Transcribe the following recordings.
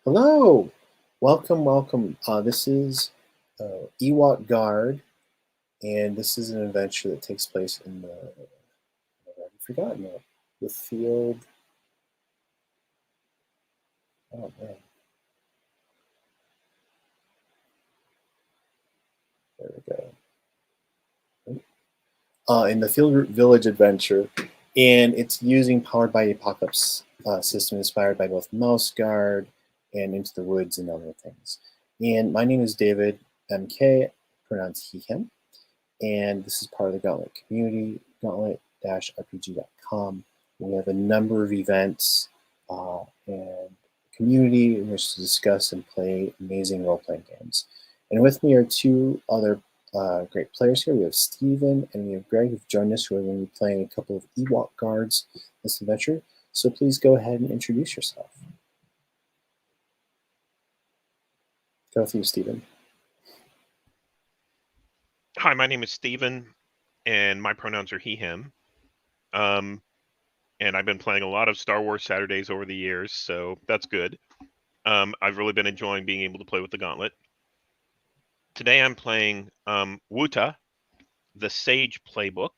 Hello, welcome, welcome. This is Ewok Guard, and this is an adventure that takes place in I've already forgotten it. The field. Oh man, there we go. In the Fieldroot Village adventure, and it's using Powered by Apocalypse system inspired by both Mouse Guard and Into the Woods and other things. And my name is David MK, pronounced he, him, and this is part of the Gauntlet community, gauntlet-rpg.com. We have a number of events and community in which to discuss and play amazing role-playing games. And with me are two other great players here. We have Steven and we have Greg who've joined us, who are going to be playing a couple of Ewok guards this adventure. So please go ahead and introduce yourself. Go with you, Steven. Hi, my name is Steven, and my pronouns are he, him. And I've been playing a lot of Star Wars Saturdays over the years, so that's good. I've really been enjoying being able to play with the Gauntlet. Today I'm playing Wuta, the Sage Playbook.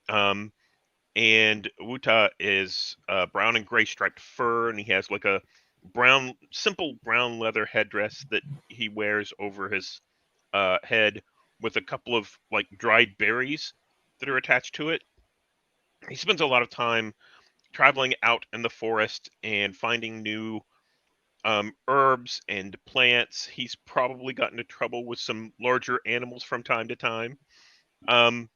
And Wuta is brown and gray striped fur, and he has like a simple brown leather headdress that he wears over his head with a couple of like dried berries that are attached to it. He spends a lot of time traveling out in the forest and finding new herbs and plants. He's probably gotten into trouble with some larger animals from time to time. And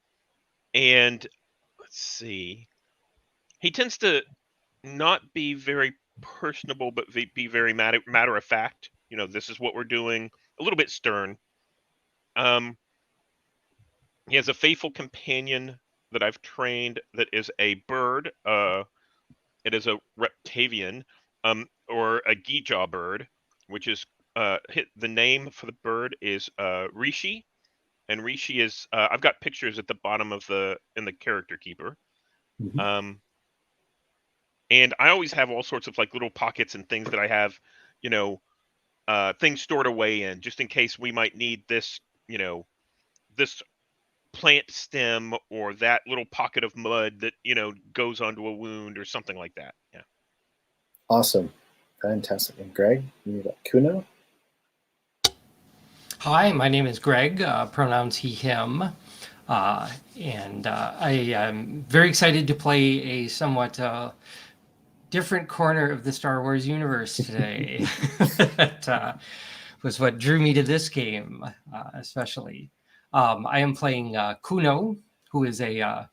let's see, he tends to not be very personable, but be very matter of fact. You know, this is what we're doing. A little bit stern. Um, he has a faithful companion that I've trained that is a bird. It is a Reptavian, or a Geejaw bird, which is the name for the bird is Rishi, and Rishi is I've got pictures at the bottom of in the character keeper. Mm-hmm. Um, and I always have all sorts of like little pockets and things that I have, you know, things stored away in just in case we might need this, this plant stem or that little pocket of mud that goes onto a wound or something like that. Yeah. Awesome, fantastic. And Greg, you got Kuno. Hi, my name is Greg, pronouns he, him. And I am very excited to play a somewhat different corner of the Star Wars universe today. That was what drew me to this game, especially. I am playing Kuno, who is a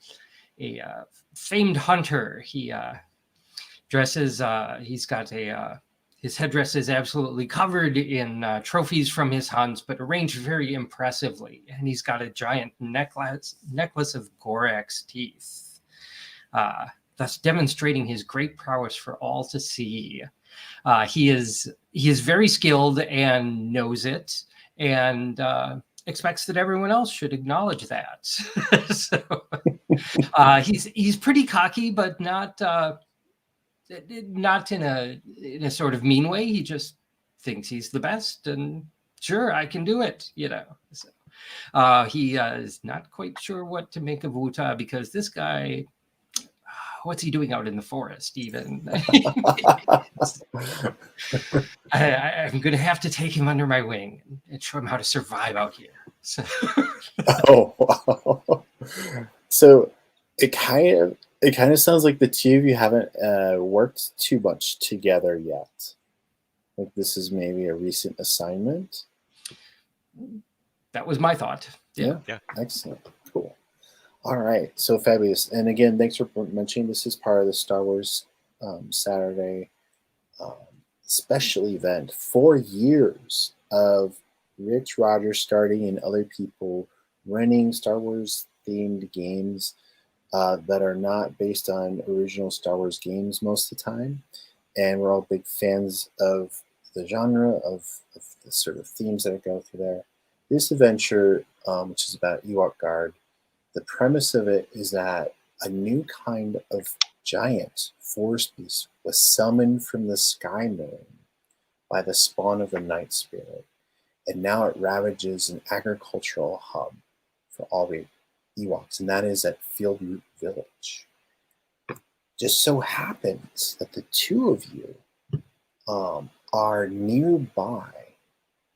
famed hunter. He dresses, he's got his headdress is absolutely covered in trophies from his hunts, but arranged very impressively. And he's got a giant necklace of Gorax teeth, thus demonstrating his great prowess for all to see. He is very skilled and knows it, and expects that everyone else should acknowledge that. So he's pretty cocky, but not in a sort of mean way. He just thinks he's the best, and sure, I can do it. So, he is not quite sure what to make of Wuta, because this guy, what's he doing out in the forest even? I'm going to have to take him under my wing and show him how to survive out here. So. Oh, wow. So it kind of sounds like the two of you haven't worked too much together yet. Like this is maybe a recent assignment. That was my thought. Yeah. Excellent. Cool. All right. So fabulous. And again, thanks for mentioning this is part of the Star Wars Saturday special event. 4 years of Rich Rogers starting and other people running Star Wars themed games that are not based on original Star Wars games most of the time. And we're all big fans of the genre, of the sort of themes that go through there. This adventure, which is about Ewok Guard, the premise of it is that a new kind of giant force beast was summoned from the Sky Moon. by the spawn of the Night Spirit, and now it ravages an agricultural hub for all the Ewoks, and that is at Fieldroot Village. Just so happens that the two of you are nearby.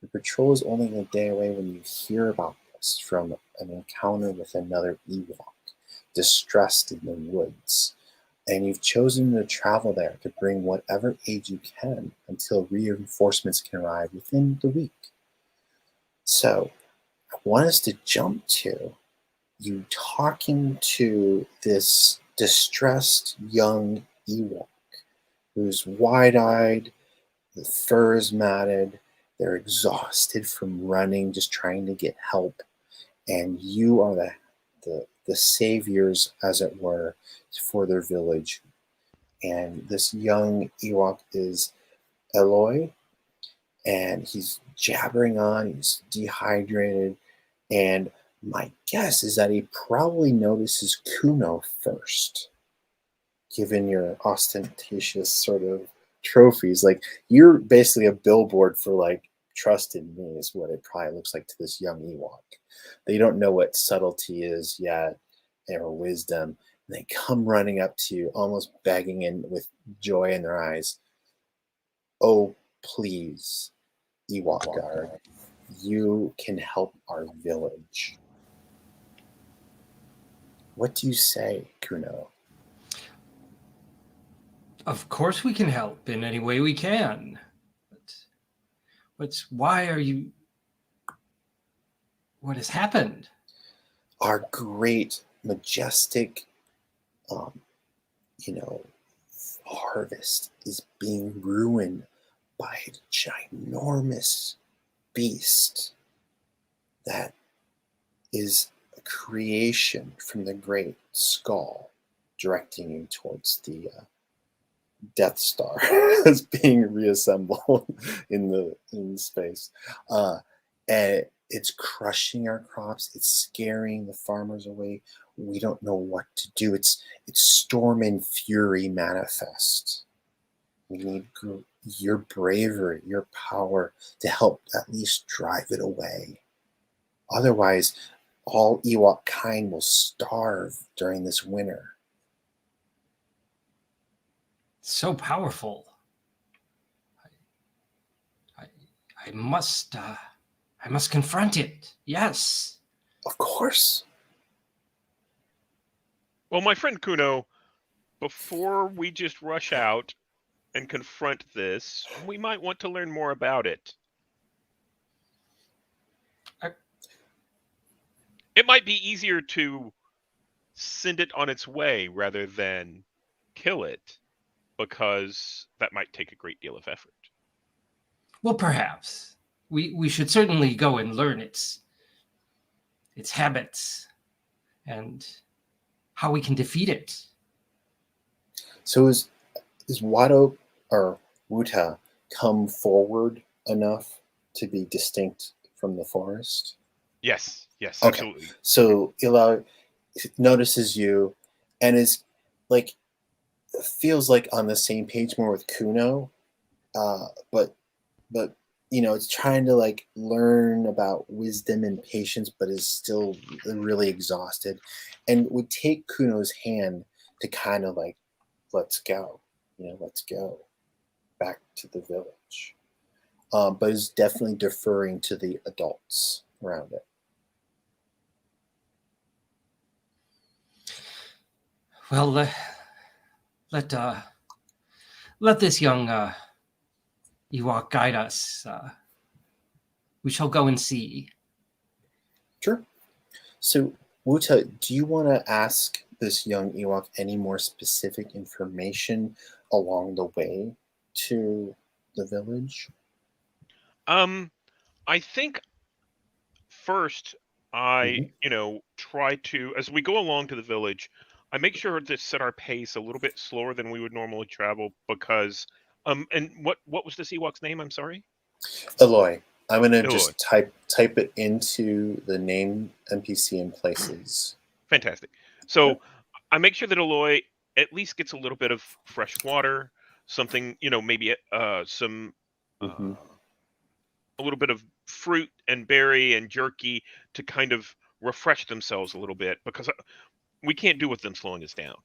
The patrol is only a day away when you hear about this from an encounter with another Ewok, distressed in the woods. And you've chosen to travel there to bring whatever aid you can until reinforcements can arrive within the week. So, I want us to jump to you talking to this distressed young Ewok who's wide-eyed, the fur is matted, they're exhausted from running, just trying to get help, and you are the saviors, as it were, for their village. And this young Ewok is Eloy, and he's jabbering on, he's dehydrated, and my guess is that he probably notices Kuno first, given your ostentatious sort of trophies. Like, you're basically a billboard for, like, trust in me is what it probably looks like to this young Ewok. They don't know what subtlety is yet, or wisdom. And they come running up to you, almost begging and with joy in their eyes. Oh, please, Ewok Guard, you can help our village. What do you say, Kuno? Of course we can help in any way we can. Why are you... What has happened? Our great, majestic, harvest is being ruined by a ginormous beast that is a creation from the great skull, directing you towards the Death Star that's being reassembled in space, and it's crushing our crops. It's scaring the farmers away. We don't know what to do. It's storm and fury manifest. We need your bravery, your power to help at least drive it away. Otherwise, all Ewok kind will starve during this winter. So powerful. I must confront it. Yes. Of course. Well, my friend Kuno, before we just rush out and confront this, we might want to learn more about it. It might be easier to send it on its way rather than kill it, because that might take a great deal of effort. Well, perhaps. We should certainly go and learn its habits and how we can defeat it. So is Wado or Wuta come forward enough to be distinct from the forest? Yes, okay. Absolutely. So Ila notices you and is like, feels like on the same page more with Kuno, but it's trying to like learn about wisdom and patience, but is still really exhausted, and would take Kuno's hand to kind of like, let's go back to the village, but is definitely deferring to the adults around it. Well, let this young Ewok guide us. We shall go and see. Sure. So, Wuta, do you want to ask this young Ewok any more specific information along the way to the village? I think first I, try to, as we go along to the village, I make sure to set our pace a little bit slower than we would normally travel, because and what was this Ewok's name? I'm sorry. Eloy. I'm gonna Eloy. just type it into the name NPC in places. Fantastic. So I make sure that Eloy at least gets a little bit of fresh water, something, maybe some Mm-hmm. a little bit of fruit and berry and jerky to kind of refresh themselves a little bit, because we can't do with them slowing us down.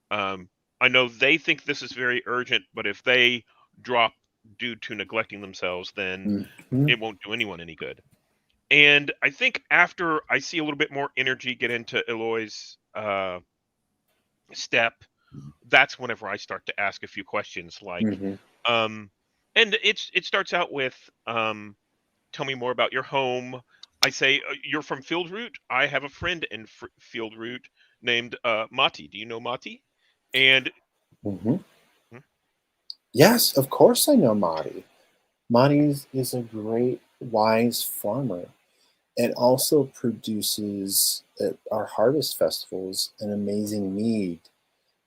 Um, I know they think this is very urgent, but if they drop due to neglecting themselves, then Mm-hmm. it won't do anyone any good. And I think after I see a little bit more energy get into Eloy's step, that's whenever I start to ask a few questions, like, Mm-hmm. um, and it starts out with, tell me more about your home. I say, you're from Fieldroot. I have a friend in Fieldroot named Mati. Do you know Mati? And Mm-hmm. hmm, Yes, of course I know Marty. Marty is a great, wise farmer and also produces at our harvest festivals an amazing mead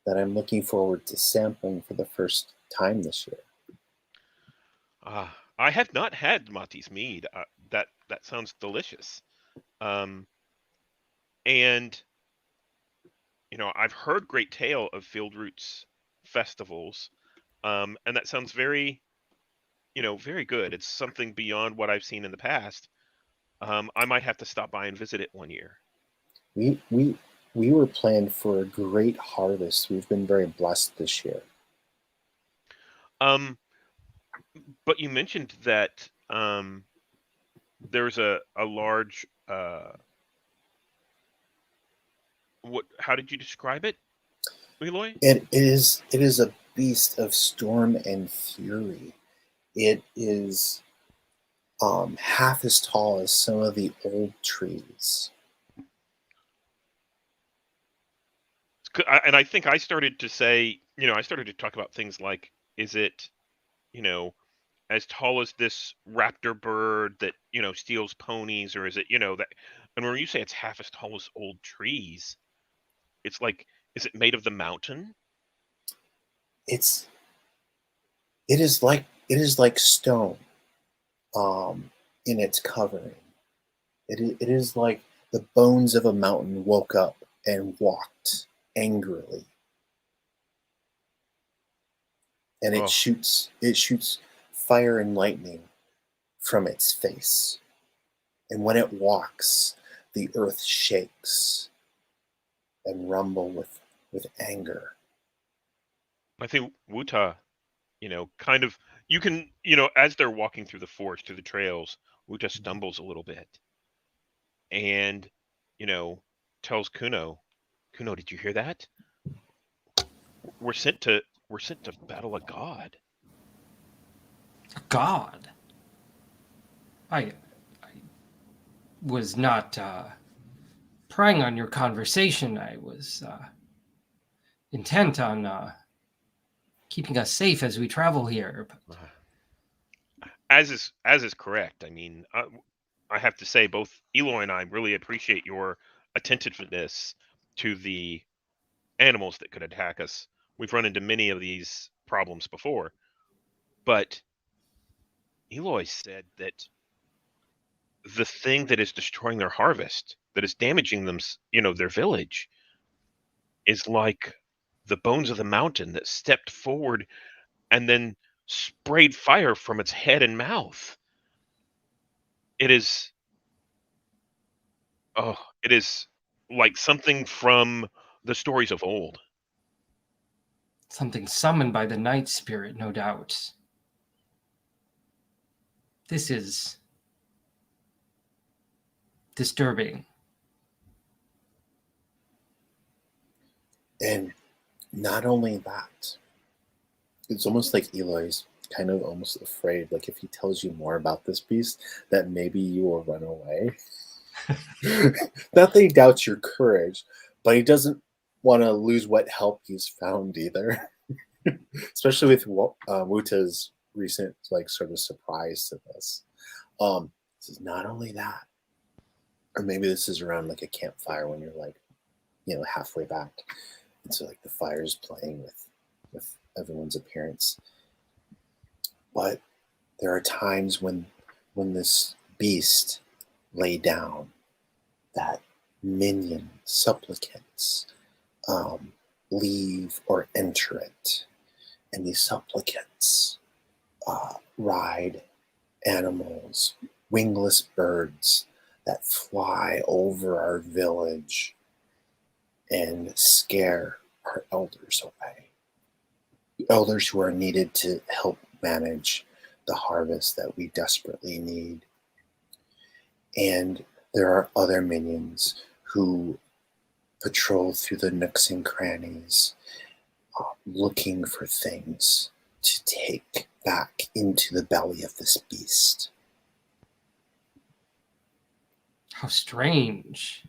that I'm looking forward to sampling for the first time this year. I have not had Mati's mead. That sounds delicious. Um, and I've heard great tale of Fieldroot's festivals, and that sounds very, very good. It's something beyond what I've seen in the past. I might have to stop by and visit it one year. We we we were planned for a great harvest. We've been very blessed this year. Um, but you mentioned that there's a large what? How did you describe it, Eloy? It is a beast of storm and fury. It is half as tall as some of the old trees. And I think I started to say, I started to talk about things like, is it, you know, as tall as this raptor bird that, steals ponies, or is it, that, and when you say it's half as tall as old trees, it's like, is it made of the mountain? It's it is like stone in its covering. It is like the bones of a mountain woke up and walked angrily, and it Oh, shoots fire and lightning from its face. And when it walks, the earth shakes and rumble with anger. I think Wuta, kind of, you can, as they're walking through the forest, through the trails, Wuta stumbles a little bit and, you know, tells Kuno, did you hear that? We're sent to we're sent to battle a god. God, I was not prying on your conversation. I was intent on keeping us safe as we travel here. But As is correct. I mean, I have to say, both Eloy and I really appreciate your attentiveness to the animals that could attack us. We've run into many of these problems before, but Eloy said that the thing that is destroying their harvest, that is damaging them, their village, is like the bones of the mountain that stepped forward and then sprayed fire from its head and mouth. It is, oh, it is like something from the stories of old. something summoned by the night spirit, no doubt. This is disturbing. And not only that, it's almost like Eloy's kind of almost afraid, like if he tells you more about this beast, that maybe you will run away. Not that he doubts your courage, but he doesn't want to lose what help he's found either. Especially with Wuta's recent like sort of surprise to this. This is not only that, or maybe this is around like a campfire when you're like, halfway back, and so like the fire's playing with everyone's appearance. But there are times when this beast lay down that minion supplicants leave or enter it, and these supplicants ride animals, wingless birds that fly over our village and scare our elders away. Elders who are needed to help manage the harvest that we desperately need. And there are other minions who patrol through the nooks and crannies, looking for things to take back into the belly of this beast. How strange.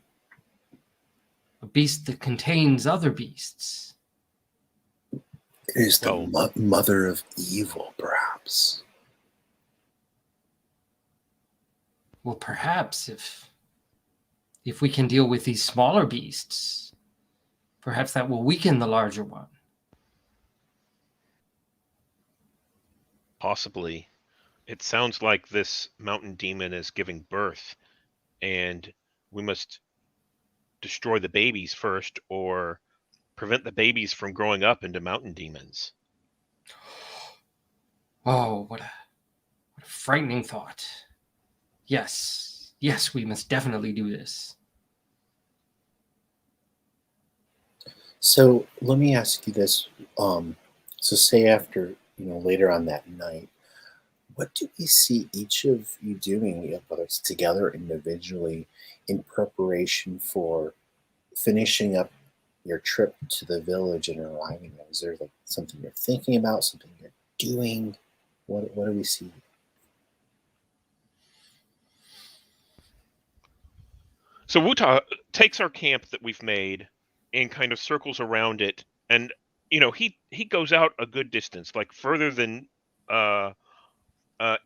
A beast that contains other beasts. It is the Well- mother of evil, perhaps. Well, perhaps if we can deal with these smaller beasts, perhaps that will weaken the larger one. Possibly. It sounds like this mountain demon is giving birth, and we must destroy the babies first, or prevent the babies from growing up into mountain demons. Oh, what a frightening thought. Yes, we must definitely do this. So let me ask you this. So say after, later on that night, what do we see each of you doing, whether it's together or individually, in preparation for finishing up your trip to the village and arriving there? Is there like something you're thinking about, something you're doing? What do we see? So Wuta takes our camp that we've made and kind of circles around it, and he goes out a good distance, like further than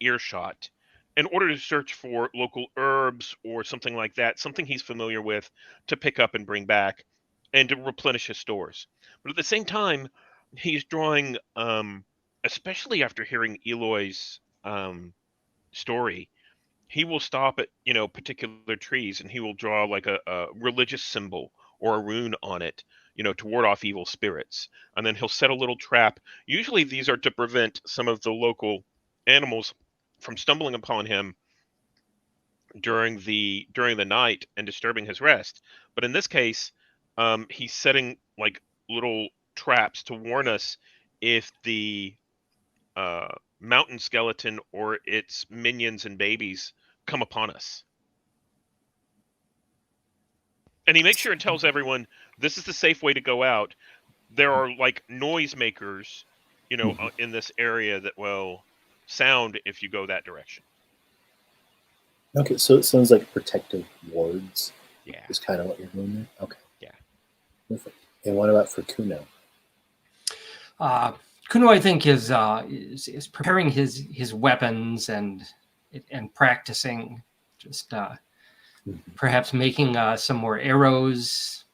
earshot, in order to search for local herbs or something like that, something he's familiar with, to pick up and bring back and to replenish his stores. But at the same time, he's drawing, especially after hearing Eloy's story, he will stop at particular trees, and he will draw like a religious symbol or a rune on it, to ward off evil spirits, and then he'll set a little trap. Usually these are to prevent some of the local animals from stumbling upon him during the night and disturbing his rest. But in this case, he's setting like little traps to warn us if the mountain skeleton or its minions and babies come upon us. And he makes sure and tells everyone this is the safe way to go out. There are like noisemakers, in this area that will sound if you go that direction. Okay, so it sounds like protective wards Yeah. is kind of what you're doing there. Okay. Yeah. Perfect. And what about for Kuno? Kuno, I think, is preparing his weapons and practicing, just perhaps making some more arrows.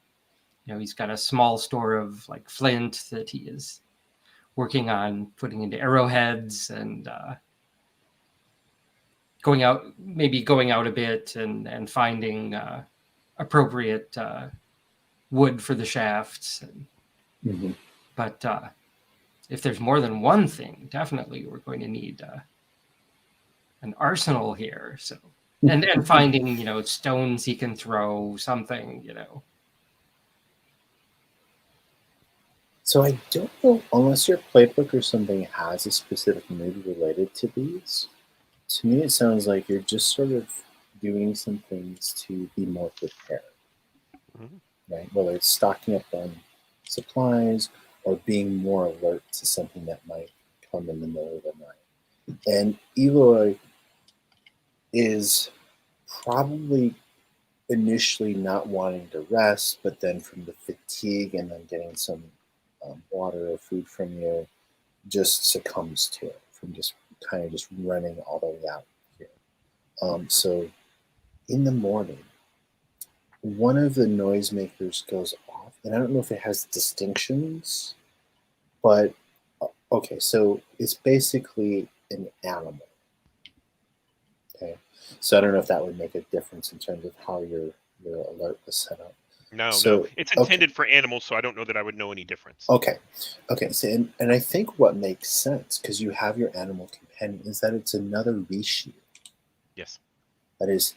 He's got a small store of like flint that he is working on putting into arrowheads, and going out a bit and finding appropriate wood for the shafts. But if there's more than one thing, definitely we're going to need an arsenal here. So and finding stones he can throw, something. So I don't know, unless your playbook or something has a specific mood related to these. To me, it sounds like you're just sort of doing some things to be more prepared, right? Whether it's stocking up on supplies or being more alert to something that might come in the middle of the night. And Eloy is probably initially not wanting to rest, but then from the fatigue and then getting some water or food from you, just succumbs to it from just kind of just running all the way out here. So in the morning, one of the noisemakers goes off, and I don't know if it has distinctions, but okay, so it's basically an animal. Okay, so I don't know if that would make a difference in terms of how your alert was set up. No, no. So It's okay, intended for animals, so I don't know that I would know any difference. okay, okay. So and I think what makes sense because you have your animal companion is that it's another rishi. Yes. That is,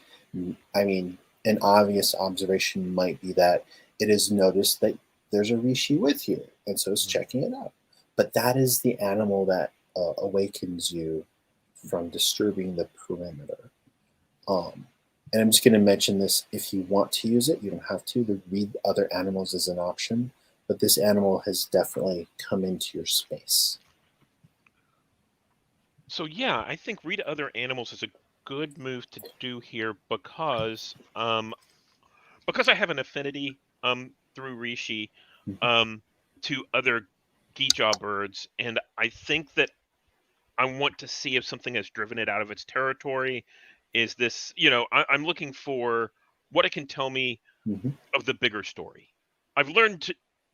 I mean, an obvious observation might be that it is noticed that there's a rishi with you, and so it's checking it out. But that is the animal that awakens you from disturbing the perimeter. Um, and I'm just going to mention this: if you want to use it, you don't have to. The read other animals is an option, but this animal has definitely come into your space. So yeah, I think read other animals is a good move to do here because I have an affinity through Rishi Mhm. um to other Geejaw birds, and I think that I want to see if something has driven it out of its territory. Is this, I'm looking for what it can tell me Mhm. of the bigger story. I've learned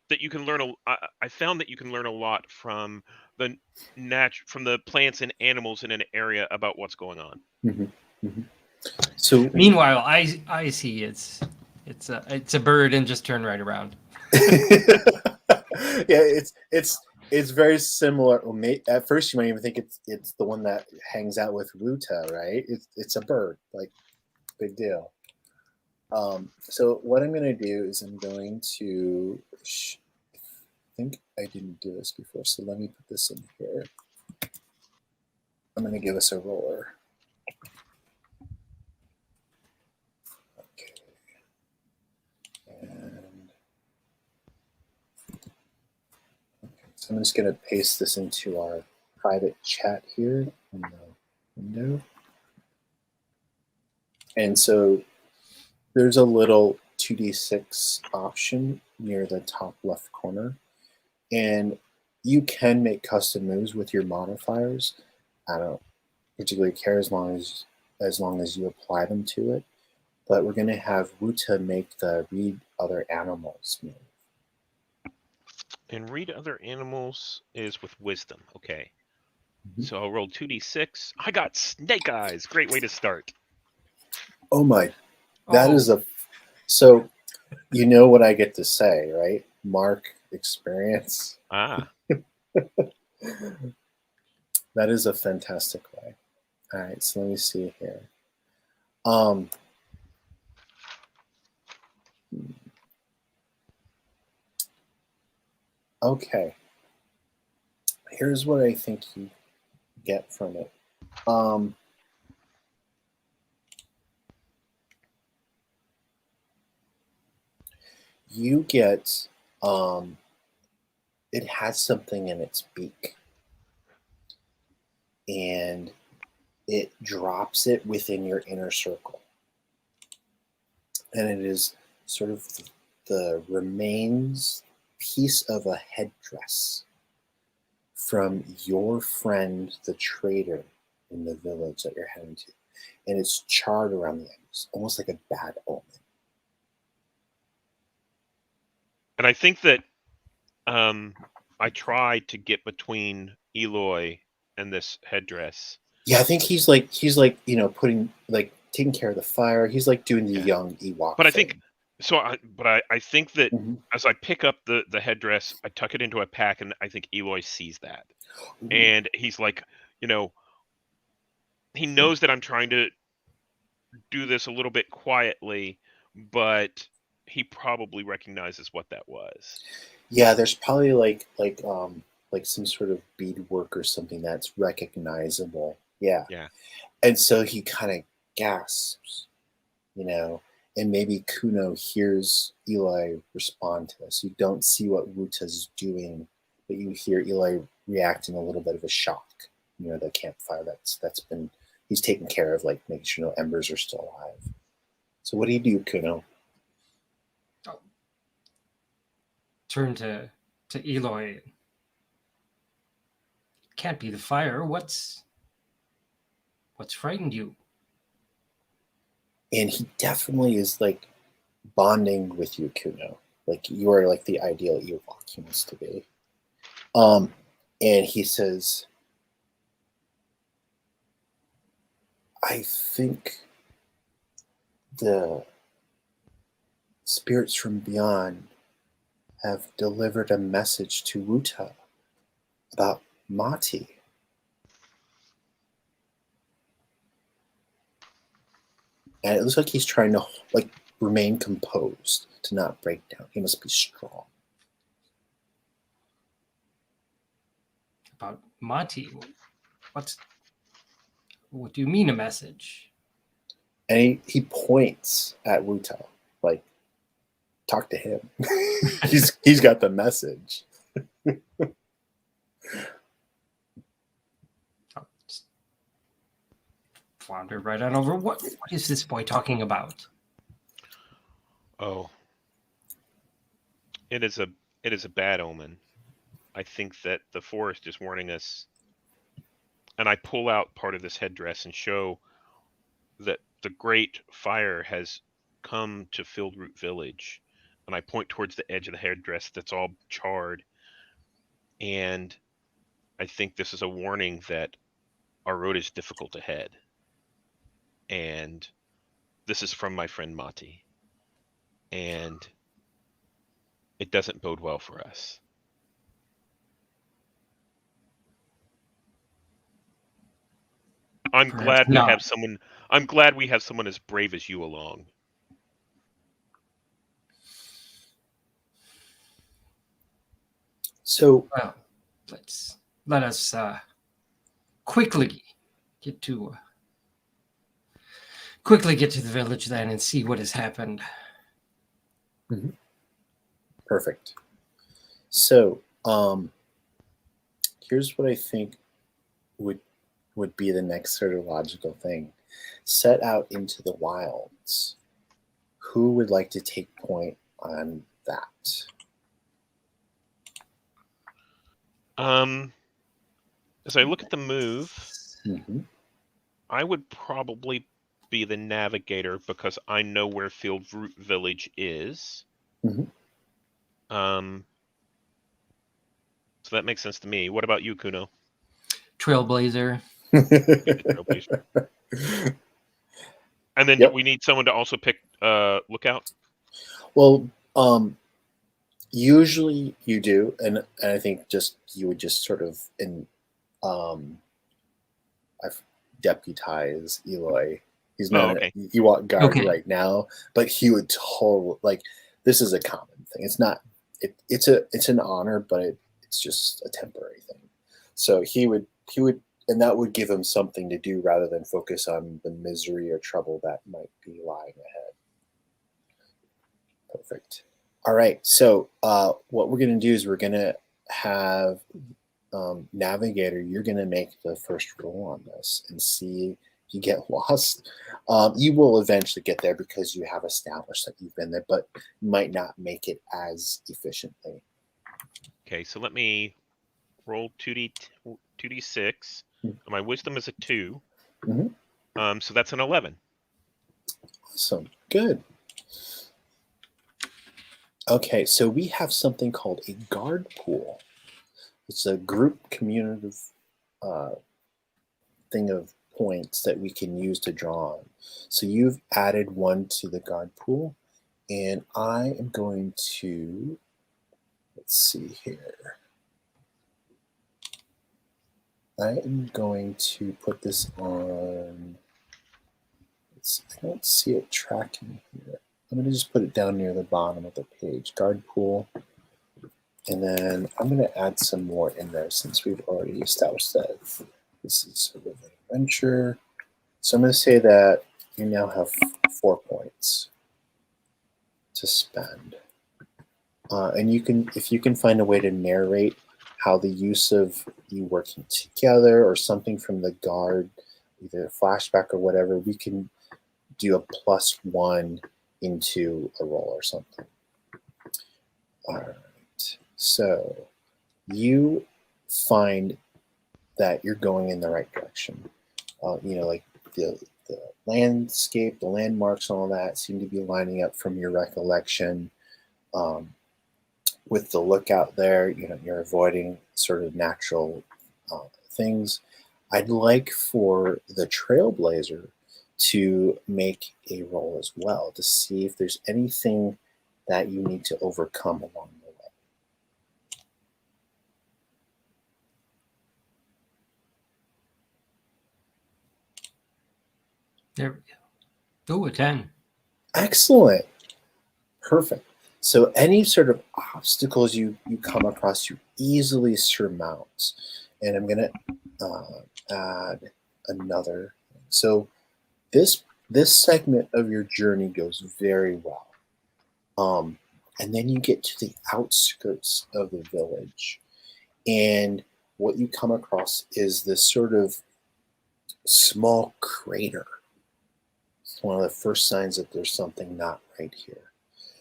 that you can learn I found that you can learn a lot from the from the plants and animals in an area about what's going on. Mhm. Mhm. So Meanwhile, I see it's a bird and just turn right around. yeah, it's very similar. Well, at first, you might even think it's the one that hangs out with Ruta, right? It's a bird, like big deal. So what I'm going to do is I'm going to. I think I didn't do this before, so let me put this in here. I'm going to give us a roller. Okay, and so I'm just going to paste this into our private chat here in the window. And so there's a little 2d6 option near the top left corner. And you can make custom moves with your modifiers. I don't particularly care as long as you apply them to it. But we're going to have Wuta make the read other animals move. And read other animals is with wisdom. Okay. Mm-hmm. So I'll roll 2d6. I got snake eyes. Great way to start. Oh my, that is a. So you know what I get to say, right? Mark experience. Ah. That is a fantastic way. All right, so let me see here. Um, okay, here's what I think you get from it. You get it has something in its beak, and it drops it within your inner circle, and it is sort of the remains piece of a headdress from your friend, the trader in the village that you're heading to, and it's charred around the edges, almost like a bad omen. And I think that I tried to get between Eloy and this headdress. Yeah, I think he's like putting like taking care of the fire. He's like doing the Yeah. young Ewok But I thing. think so I think that Mhm. as I pick up the headdress, I tuck it into a pack, and I think Eloy sees that. Ooh. And he's like, he knows that I'm trying to do this a little bit quietly, but he probably recognizes what that was. Yeah, there's probably like some sort of beadwork or something that's recognizable. Yeah. Yeah. And so he kind of gasps, you know, and maybe Kuno hears Eli respond to this. You don't see what Ruta's doing, but you hear Eli reacting a little bit of a shock. The campfire that's been he's taken care of, like making sure no embers are still alive. So what do you do, Kuno? Turn to Eloy. Can't be the fire. What's frightened you? And he definitely is like bonding with you, Kuno. Like you are like the ideal Ewok he wants to be. And he says, I think the spirits from beyond have delivered a message to Wuta about Mati. And it looks like he's trying to remain composed, to not break down. He must be strong. About Mati? What do you mean, a message? And he points at Wuta, like, talk to him. he's got the message. Wander right on over. What is this boy talking about? Oh, it is a bad omen. I think that the forest is warning us. And I pull out part of this headdress and show that the great fire has come to Fieldroot Village. And I point towards the edge of the headdress that's all charred. And I think this is a warning that our road is difficult ahead. And this is from my friend Mati. And it doesn't bode well for us. I'm glad we have someone as brave as you along. So, well, let us quickly get to the village then and see what has happened. Mm-hmm. Perfect. So, here's what I think would be the next sort of logical thing. Set out into the wilds. Who would like to take point on that? As I look at the move, mm-hmm. I would probably be the navigator because I know where Fieldroot Village is. Mm-hmm. So that makes sense to me. What about you, Kuno? Trailblazer. And then we need someone to also pick Lookout? Well, usually you do, and I think you would just sort of I've deputize Eloy. He's not an Ewok guard right now, but he would totally this is a common thing. It's not it's an honor, but it's just a temporary thing. So he would and that would give him something to do rather than focus on the misery or trouble that might be lying ahead. Perfect. All right. So what we're going to do is we're going to have Navigator, you're going to make the first roll on this and see if you get lost. You will eventually get there because you have established that you've been there, but you might not make it as efficiently. Okay, so let me roll 2d6. My wisdom is a 2. Mm-hmm. So that's an 11. Awesome. Good. Okay, so we have something called a guard pool. It's a group communicative thing of points that we can use to draw on. So you've added one to the guard pool, and I am going to, let's see here. I am going to put this on, I don't see it tracking here. I'm going to just put it down near the bottom of the page, guard pool. And then I'm going to add some more in there since we've already established that this is sort of an adventure. So I'm going to say that you now have 4 points to spend. And you can, if you can find a way to narrate how the use of you working together or something from the guard, either a flashback or whatever, we can do a +1 into a roll or something. All right. So you find that you're going in the right direction. Like the landscape, the landmarks, and all that seem to be lining up from your recollection. With the lookout there, you're avoiding sort of natural things. I'd like for the Trailblazer to make a roll as well to see if there's anything that you need to overcome along the way. There we go. Oh, a 10. Excellent. Perfect. So any sort of obstacles you come across, you easily surmount. And I'm going to add another. So this segment of your journey goes very well. And then you get to the outskirts of the village. And what you come across is this sort of small crater. It's one of the first signs that there's something not right here.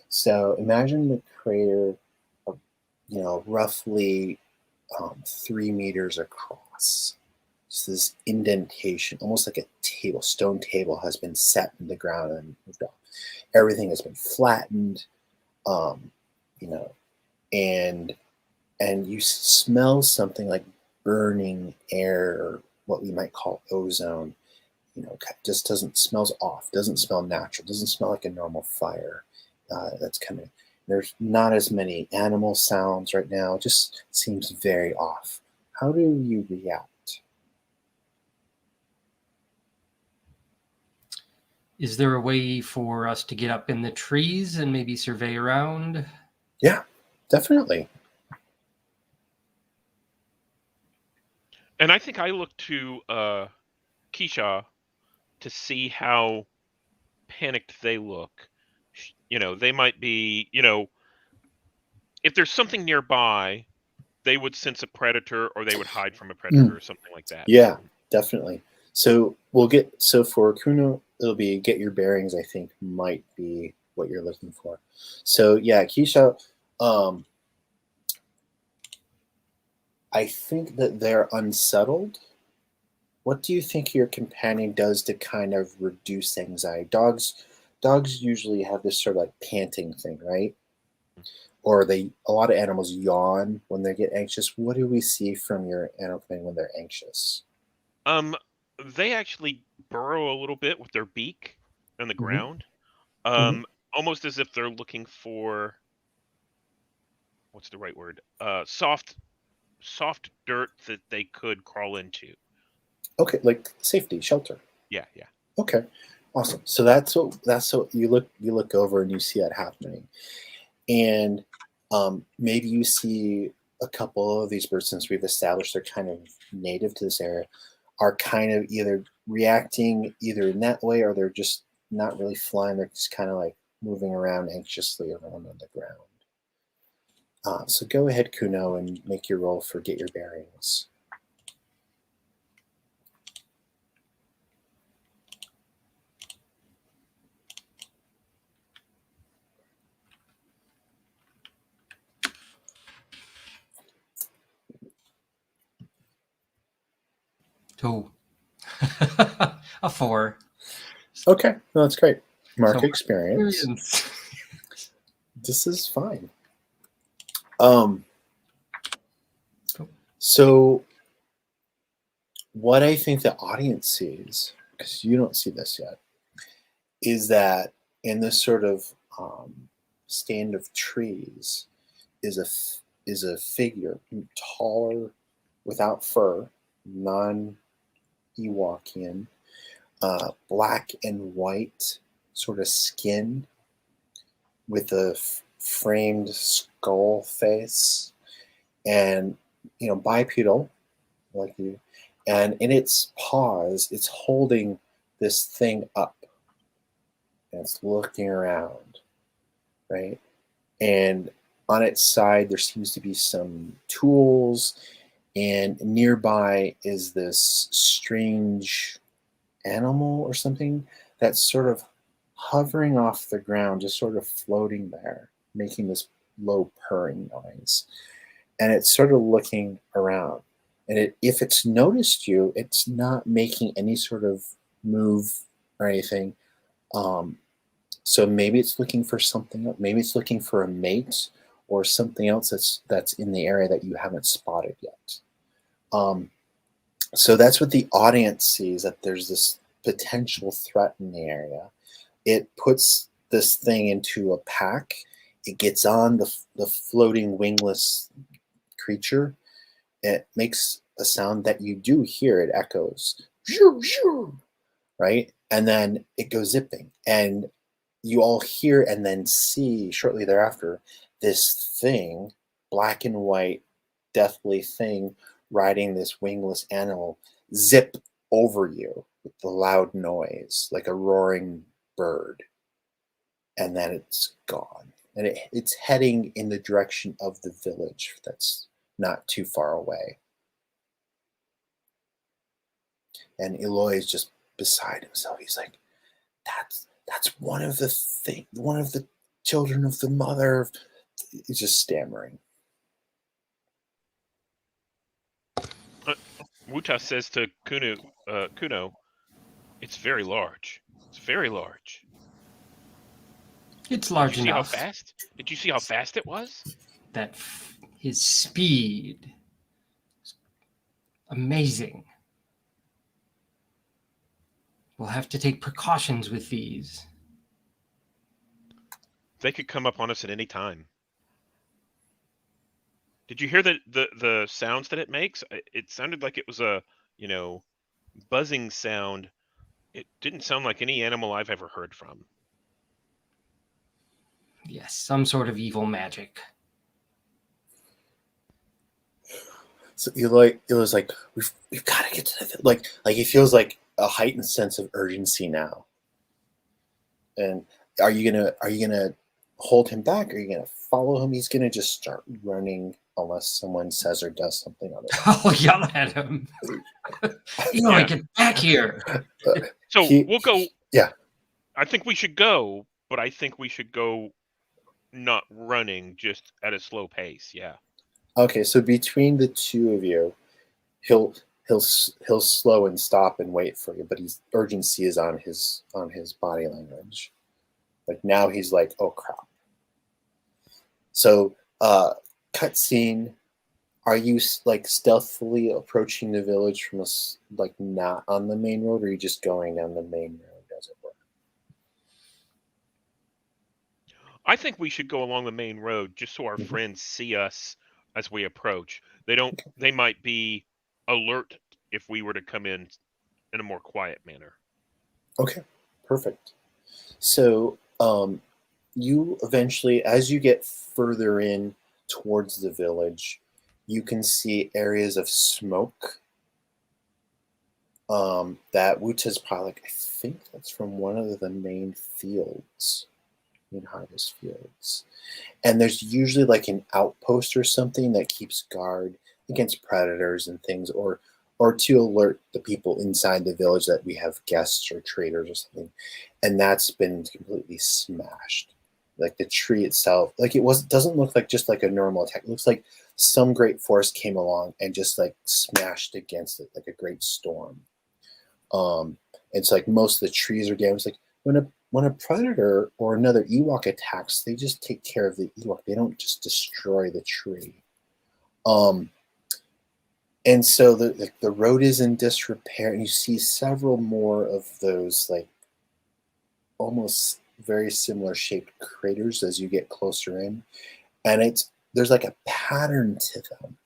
So imagine the crater, roughly 3 meters across. So this indentation, almost like a stone table, has been set in the ground and moved off. Everything has been flattened, and you smell something like burning air, or what we might call ozone. Just smells off, doesn't smell natural, doesn't smell like a normal fire. There's not as many animal sounds right now. It just seems very off. How do you react? Is there a way for us to get up in the trees and maybe survey around? Yeah, definitely. And I think I look to Keisha to see how panicked they look. They might be, if there's something nearby, they would sense a predator, or they would hide from a predator or something like that. Yeah, definitely. So for Kuno, it'll be get your bearings, I think might be what you're looking for. So yeah, Keisha, I think that they're unsettled. What do you think your companion does to kind of reduce anxiety? Dogs usually have this sort of like panting thing, right? Or a lot of animals yawn when they get anxious. What do we see from your animal companion when they're anxious? They actually burrow a little bit with their beak in the ground, Mhm. almost as if they're looking for, what's the right word? Soft dirt that they could crawl into. Okay, like safety, shelter. Yeah. Okay, awesome. So that's what you look over and you see that happening, and maybe you see a couple of these birds, since we've established they're kind of native to this area, are kind of either reacting either in that way, or they're just not really flying. They're just kind of like moving around anxiously around on the ground. So go ahead, Kuno, and make your roll for get your bearings. Two. A 4. Okay, no, that's great. Mark So experience. This is fine. So what I think the audience sees, because you don't see this yet, is that in this sort of stand of trees is a figure taller, without fur, non-Ewokian, black and white sort of skin with a framed skull face, and bipedal like you, and in its paws it's holding this thing up and it's looking around, right? And on its side there seems to be some tools, and nearby is this strange animal or something that's sort of hovering off the ground, just sort of floating there, making this low purring noise. And it's sort of looking around. And if it's noticed you, it's not making any sort of move or anything. So maybe it's looking for something else. Maybe it's looking for a mate or something else that's in the area that you haven't spotted yet. So that's what the audience sees, that there's this potential threat in the area. It puts this thing into a pack, it gets on the floating wingless creature. It makes a sound that you do hear. It echoes, shoo, shoo, right? And then it goes zipping. And you all hear and then see shortly thereafter this thing, black and white, deathly thing, riding this wingless animal, zip over you with the loud noise, like a roaring bird. And then it's gone. And it's heading in the direction of the village that's not too far away. And Eloy is just beside himself. He's like, that's one of the children of the mother. He's just stammering. Wuta says to Kuno, it's very large. It's very large. It's large Did you see enough. how fast? Did you see how fast it was? That his speed is amazing. We'll have to take precautions with these. They could come up on us at any time. Did you hear the sounds that it makes? It sounded like it was a, buzzing sound. It didn't sound like any animal I've ever heard from. Yes, some sort of evil magic. So Eloy's like, we've got to get to the like he feels like a heightened sense of urgency now. And are you gonna hold him back? Are you gonna follow him? He's gonna just start running unless someone says or does something otherwise. I'll yell at him. Eloy, get back here. So we'll go. Yeah. I think we should go, but I think we should go not running, just at a slow pace. Yeah. Okay, so between the two of you, he'll slow and stop and wait for you, but his urgency is on his body language. Like now he's like, oh crap. So cutscene. Are you like stealthily approaching the village from like not on the main road, or are you just going down the main road, as it were? I think we should go along the main road just so our friends see us as we approach. They might be alert if we were to come in a more quiet manner. Okay, perfect. So you eventually, as you get further in towards the village, you can see areas of smoke that Wuta's probably like, I think that's from one of the main fields, main harvest fields. And there's usually like an outpost or something that keeps guard against predators and things, or to alert the people inside the village that we have guests or traders or something. And that's been completely smashed. Like the tree itself, like doesn't look like just like a normal attack. It looks like some great force came along and just like smashed against it like a great storm. It's like most of the trees are damaged. Like when a predator or another Ewok attacks, they just take care of the Ewok. They don't just destroy the tree. And so the road is in disrepair, and you see several more of those like almost very similar shaped craters as you get closer in, and there's like a pattern to them,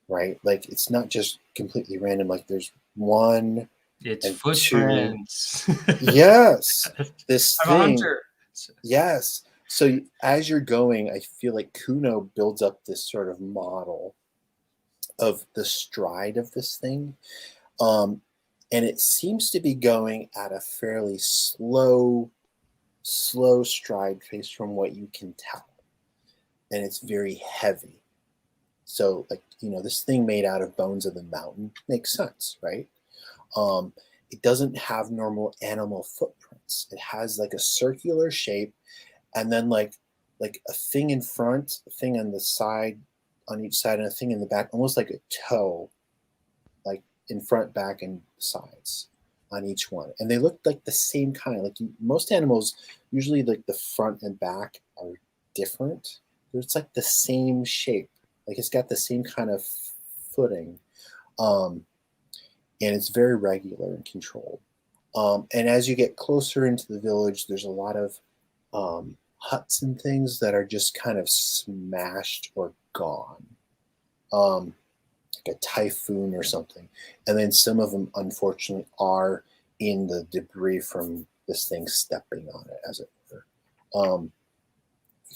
right? Like it's not just completely random. Like there's one. It's footprints. Yes, this I'm a thing. hunter. Yes. So as you're going, I feel like Kuno builds up this sort of model of the stride of this thing. And it seems to be going at a fairly slow stride pace from what you can tell. And it's very heavy. So like, this thing made out of bones of the mountain makes sense, right? It doesn't have normal animal footprints. It has like a circular shape, and then like a thing in front, a thing on the side, on each side, and a thing in the back, almost like a toe, like in front, back, and sides on each one. And they look like the same kind. Like most animals, usually like the front and back are different. It's like the same shape. Like it's got the same kind of footing. And it's very regular and controlled. And as you get closer into the village, there's a lot of huts and things that are just kind of smashed or gone, like a typhoon or something. And then some of them, unfortunately, are in the debris from this thing stepping on it, as it were.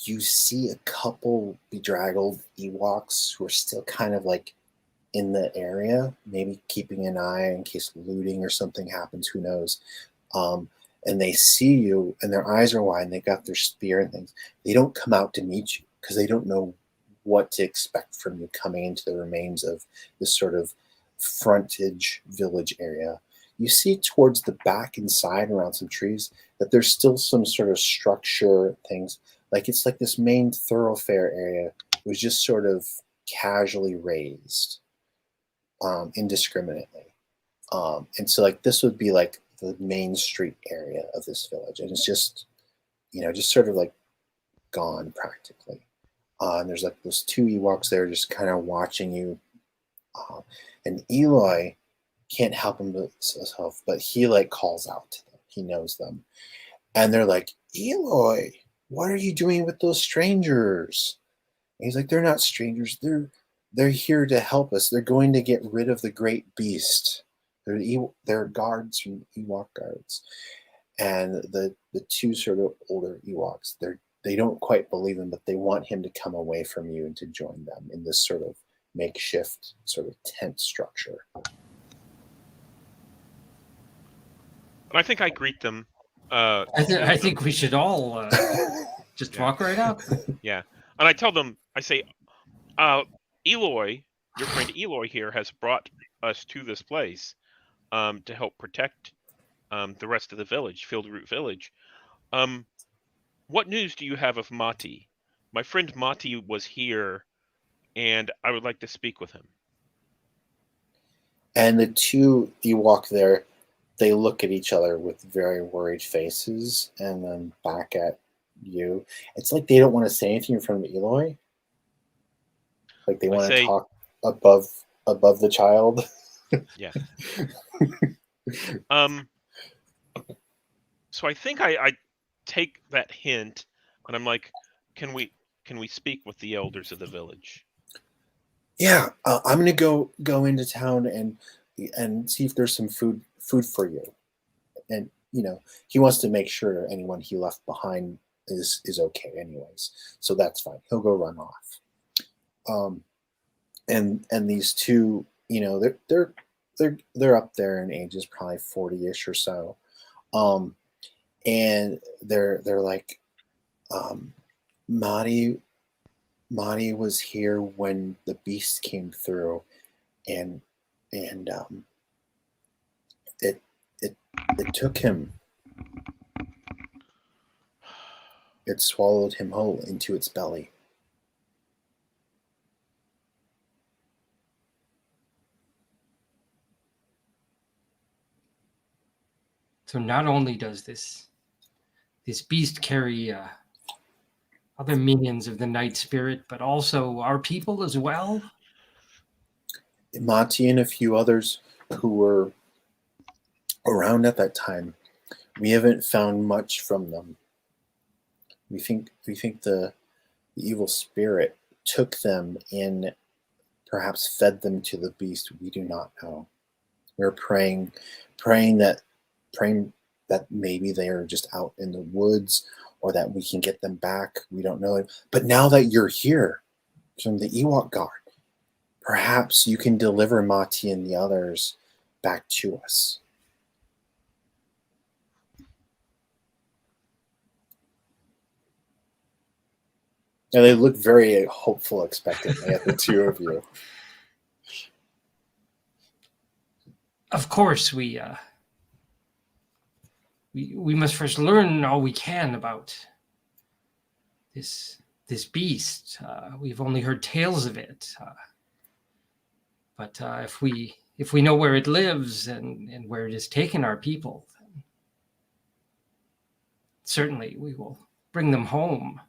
You see a couple bedraggled Ewoks who are still kind of like in the area, maybe keeping an eye in case looting or something happens. Who knows? Um, and they see you, and their eyes are wide, and they got their spear and things. They don't come out to meet you because they don't know what to expect from you coming into the remains of this sort of frontage village area. You see towards the back and side around some trees that there's still some sort of structure things. Like it's like this main thoroughfare area was just sort of casually raised indiscriminately. And so like this would be like the main street area of this village. And it's just, just sort of like gone practically. And there's like those two Ewoks there just kind of watching you. And Eloy can't help himself, but he like calls out to them. He knows them. And they're like, Eloy, what are you doing with those strangers? And he's like, they're not strangers. They're here to help us. They're going to get rid of the great beast. They're guards from Ewok guards. And the two sort of older Ewoks, they don't quite believe him, but they want him to come away from you and to join them in this sort of makeshift sort of tent structure. And I think I greet them. I think we should all just walk right up. Yeah. And I tell them, I say, Eloy, your friend Eloy here has brought us to this place to help protect the rest of the village, Fieldroot Village. What news do you have of Mati? My friend Mati was here, and I would like to speak with him. And the two Ewok there, they look at each other with very worried faces and then back at you. It's like they don't want to say anything in front of Eloy. Like they want to talk above the child. Yeah. So I think I take that hint, and I'm like, can we speak with the elders of the village? Yeah, I'm gonna go into town and see if there's some food for you. And he wants to make sure anyone he left behind is okay, anyways. So that's fine. He'll go run off. And these two, they're up there in ages, probably 40-ish or so. And they're like, Madi was here when the beast came through, and it took him. It swallowed him whole into its belly. So not only does this beast carry other minions of the night spirit, but also our people as well? Mati and a few others who were around at that time, we haven't found much from them. We think the evil spirit took them and perhaps fed them to the beast. We do not know. We're praying that maybe they are just out in the woods, or that we can get them back. We don't know. But now that you're here from the Ewok Guard, perhaps you can deliver Mati and the others back to us. And they look very hopeful, expectantly at the two of you. Of course, we must first learn all we can about this beast. We've only heard tales of it, but if we know where it lives and where it has taken our people, then certainly we will bring them home.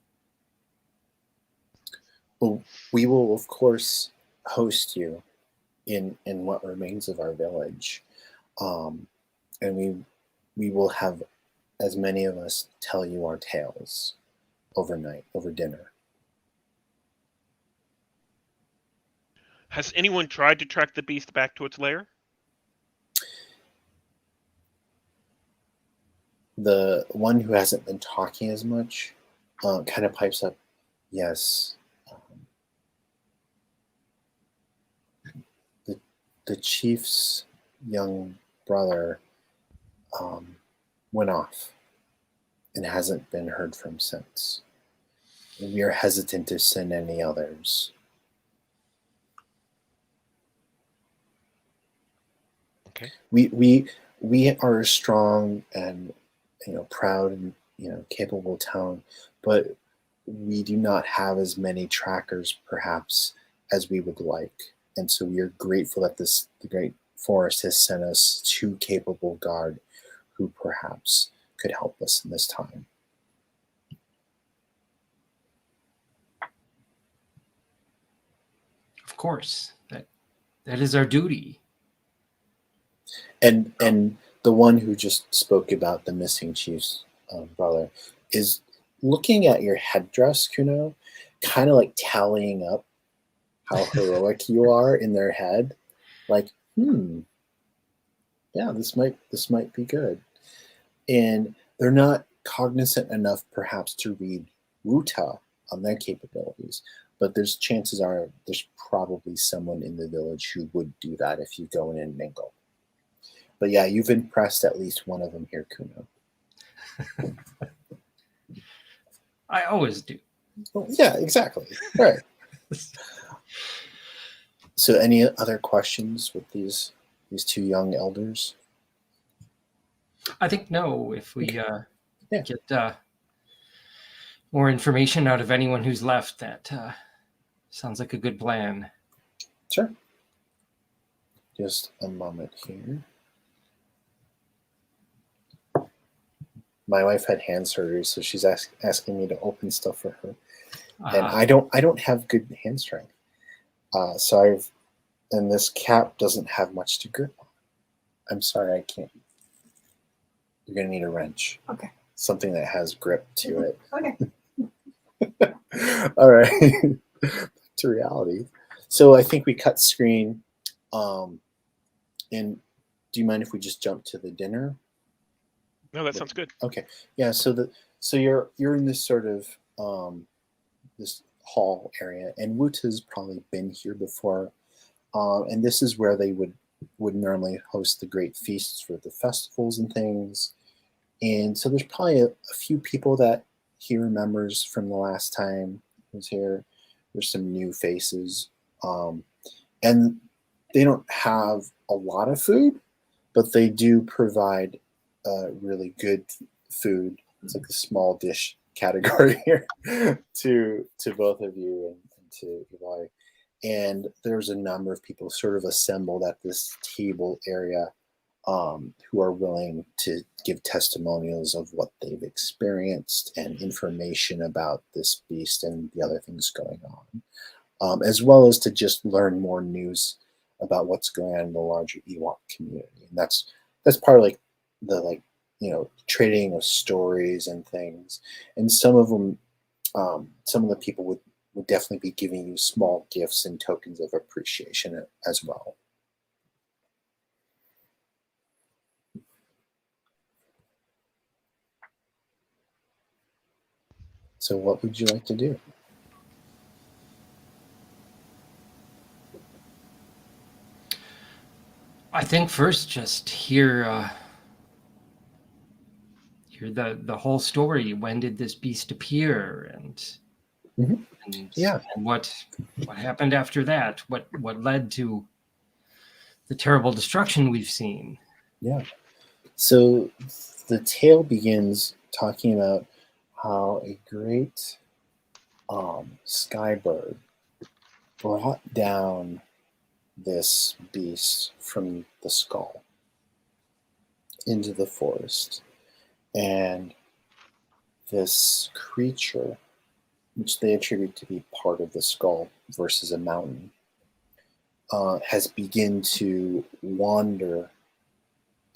Well, we will, of course, host you in what remains of our village, and we will have as many of us tell you our tales. overnight, over dinner. Has anyone tried to track the beast back to its lair? The one who hasn't been talking as much kind of pipes up, yes. The chief's young brother went off and hasn't been heard from since. And we are hesitant to send any others. Okay. We are a strong and proud and capable town, but we do not have as many trackers perhaps as we would like. And so we are grateful that the great forest has sent us 2 capable guard who perhaps could help us in this time. Of course, that is our duty. And the one who just spoke about the missing chief's brother is looking at your headdress, Kuno, kind of like tallying up how heroic you are in their head. Like, yeah, this might be good. And they're not cognizant enough perhaps to read Wuta on their capabilities, but there's chances are there's probably someone in the village who would do that if you go in and mingle. But yeah, you've impressed at least one of them here, Kuno. I always do. Well, yeah, exactly. Right. So any other questions with these 2 young elders? I think no. If we Yeah. get more information out of anyone who's left, that sounds like a good plan. Sure. Just a moment here. My wife had hand surgery, so she's asking me to open stuff for her, and I don't have good hand strength. And this cap doesn't have much to grip on. I'm sorry, I can't. You're gonna need a wrench. Okay. Something that has grip to it. Okay. All right. Back to reality. So I think we cut screen. And do you mind if we just jump to the dinner? No, that sounds good. Okay. Yeah. So you're in this sort of this hall area, and Wuta's probably been here before, and this is where they would normally host the great feasts for the festivals and things. And so there's probably a few people that he remembers from the last time he was here. There's some new faces, and they don't have a lot of food, but they do provide really good food. It's like a small dish category here to both of you and to Eli. And there's a number of people sort of assembled at this table area who are willing to give testimonials of what they've experienced and information about this beast and the other things going on, as well as to just learn more news about what's going on in the larger Ewok community. And that's part of the trading of stories and things. And some of them, some of the people would definitely be giving you small gifts and tokens of appreciation as well. So what would you like to do? I think first just hear the whole story. When did this beast appear, and what happened after that? What led to the terrible destruction we've seen? Yeah. So the tale begins talking about how a great skybird brought down this beast from the skull into the forest. And this creature, which they attribute to be part of the skull versus a mountain, has begun to wander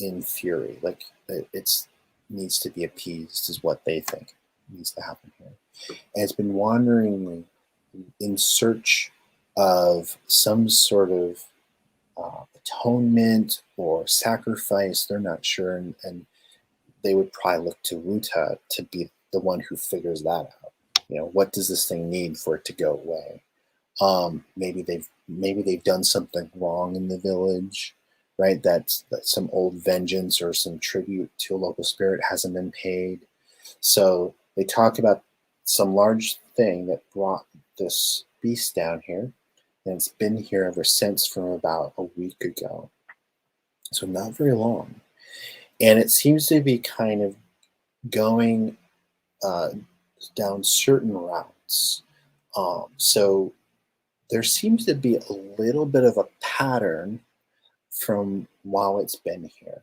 in fury. Like it needs to be appeased, is what they think. needs to happen here. And it's been wandering in search of some sort of atonement or sacrifice. They're not sure, and they would probably look to Wuta to be the one who figures that out. You know, what does this thing need for it to go away? Maybe they've done something wrong in the village, right? That some old vengeance or some tribute to a local spirit hasn't been paid. So they talk about some large thing that brought this beast down here, and it's been here ever since, from about a week ago. So not very long, and it seems to be kind of going down certain routes. So there seems to be a little bit of a pattern from while it's been here.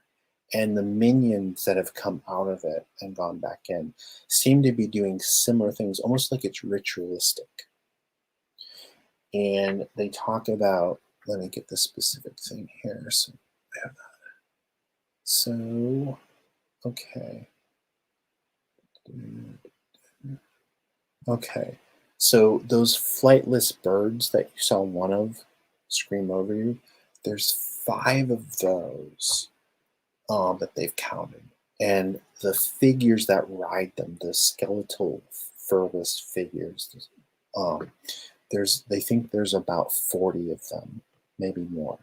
And the minions that have come out of it and gone back in seem to be doing similar things, almost like it's ritualistic. And they talk about, let me get the specific thing here. So I have that. So, okay. Okay. So those flightless birds that you saw one of scream over you, there's 5 of those that they've counted. And the figures that ride them, the skeletal furless figures, they think there's about 40 of them, maybe more.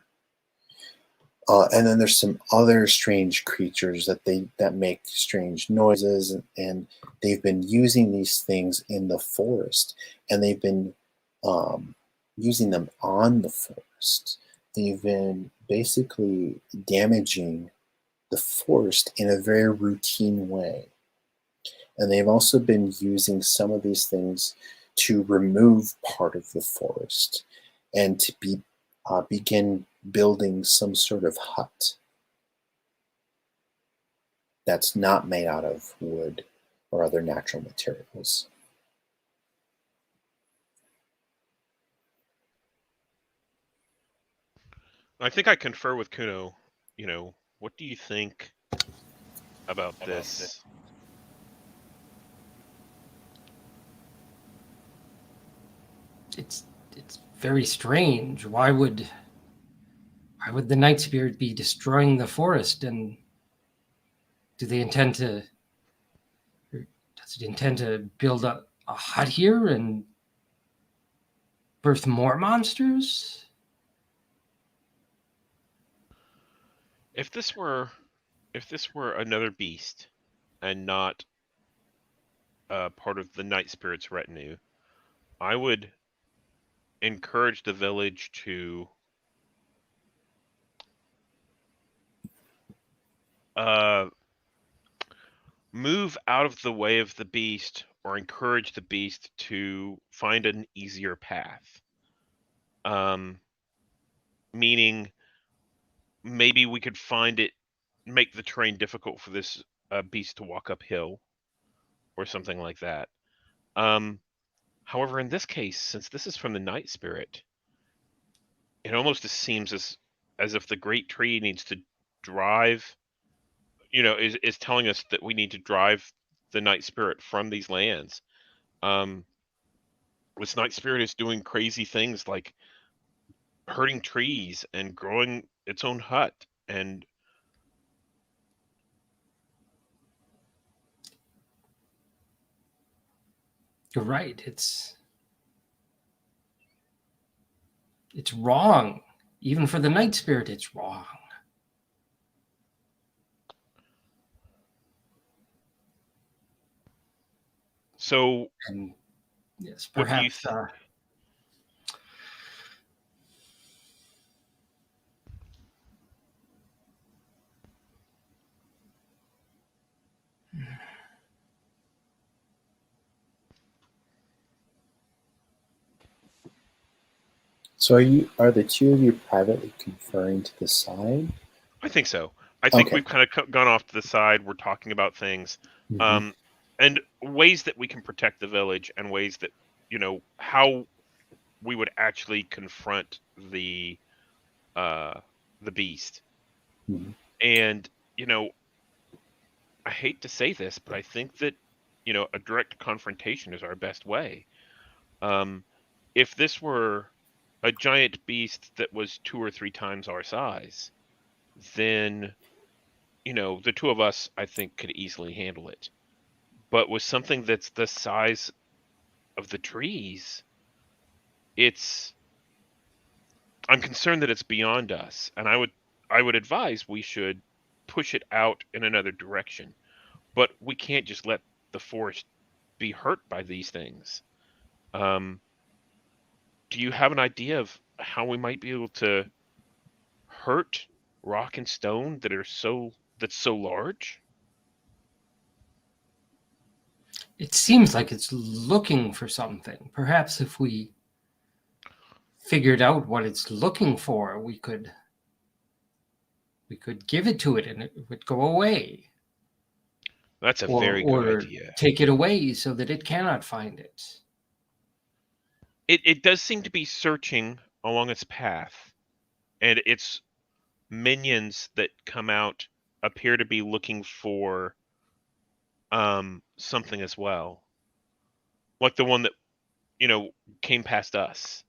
And then there's some other strange creatures that make strange noises, and they've been using these things in the forest, and they've been using them on the forest. They've been basically damaging the forest in a very routine way. And they've also been using some of these things to remove part of the forest and to begin building some sort of hut that's not made out of wood or other natural materials. I think I confer with Kuno. You know, what do you think about this? It's very strange. Why would the Night Spirit be destroying the forest? And do they intend to? Or does it intend to build a hut here and birth more monsters? If this were another beast and not part of the Night Spirit's retinue, I would encourage the village to move out of the way of the beast, or encourage the beast to find an easier path. Meaning, maybe we could make the terrain difficult for this beast to walk uphill, or something like that. However, in this case, since this is from the Night Spirit, it almost seems as if the great tree needs to drive, is telling us that we need to drive the Night Spirit from these lands. This Night Spirit is doing crazy things like hurting trees and growing its own hut, and You're right. It's wrong. Even for the Night Spirit, it's wrong. so And yes, what do you perhaps. So are the two of you privately conferring to the side? I think so. I think Okay. we've kind of gone off to the side. We're talking about things, and ways that we can protect the village, and ways that, how we would actually confront the beast. Mhm. And I hate to say this, but I think that a direct confrontation is our best way. If this were a giant beast that was 2 or 3 times our size, then the two of us, I think, could easily handle it. But with something that's the size of the trees, I'm concerned that it's beyond us, and I would advise we should push it out in another direction. But we can't just let the forest be hurt by these things. Um, do you have an idea of how we might be able to hurt rock and stone that's so large? It seems like it's looking for something. Perhaps if we figured out what it's looking for, we could give it to it and it would go away. That's a very good Or idea. take it away so that it cannot find it. It does seem to be searching along its path, and its minions that come out appear to be looking for something as well. Like the one that, came past us.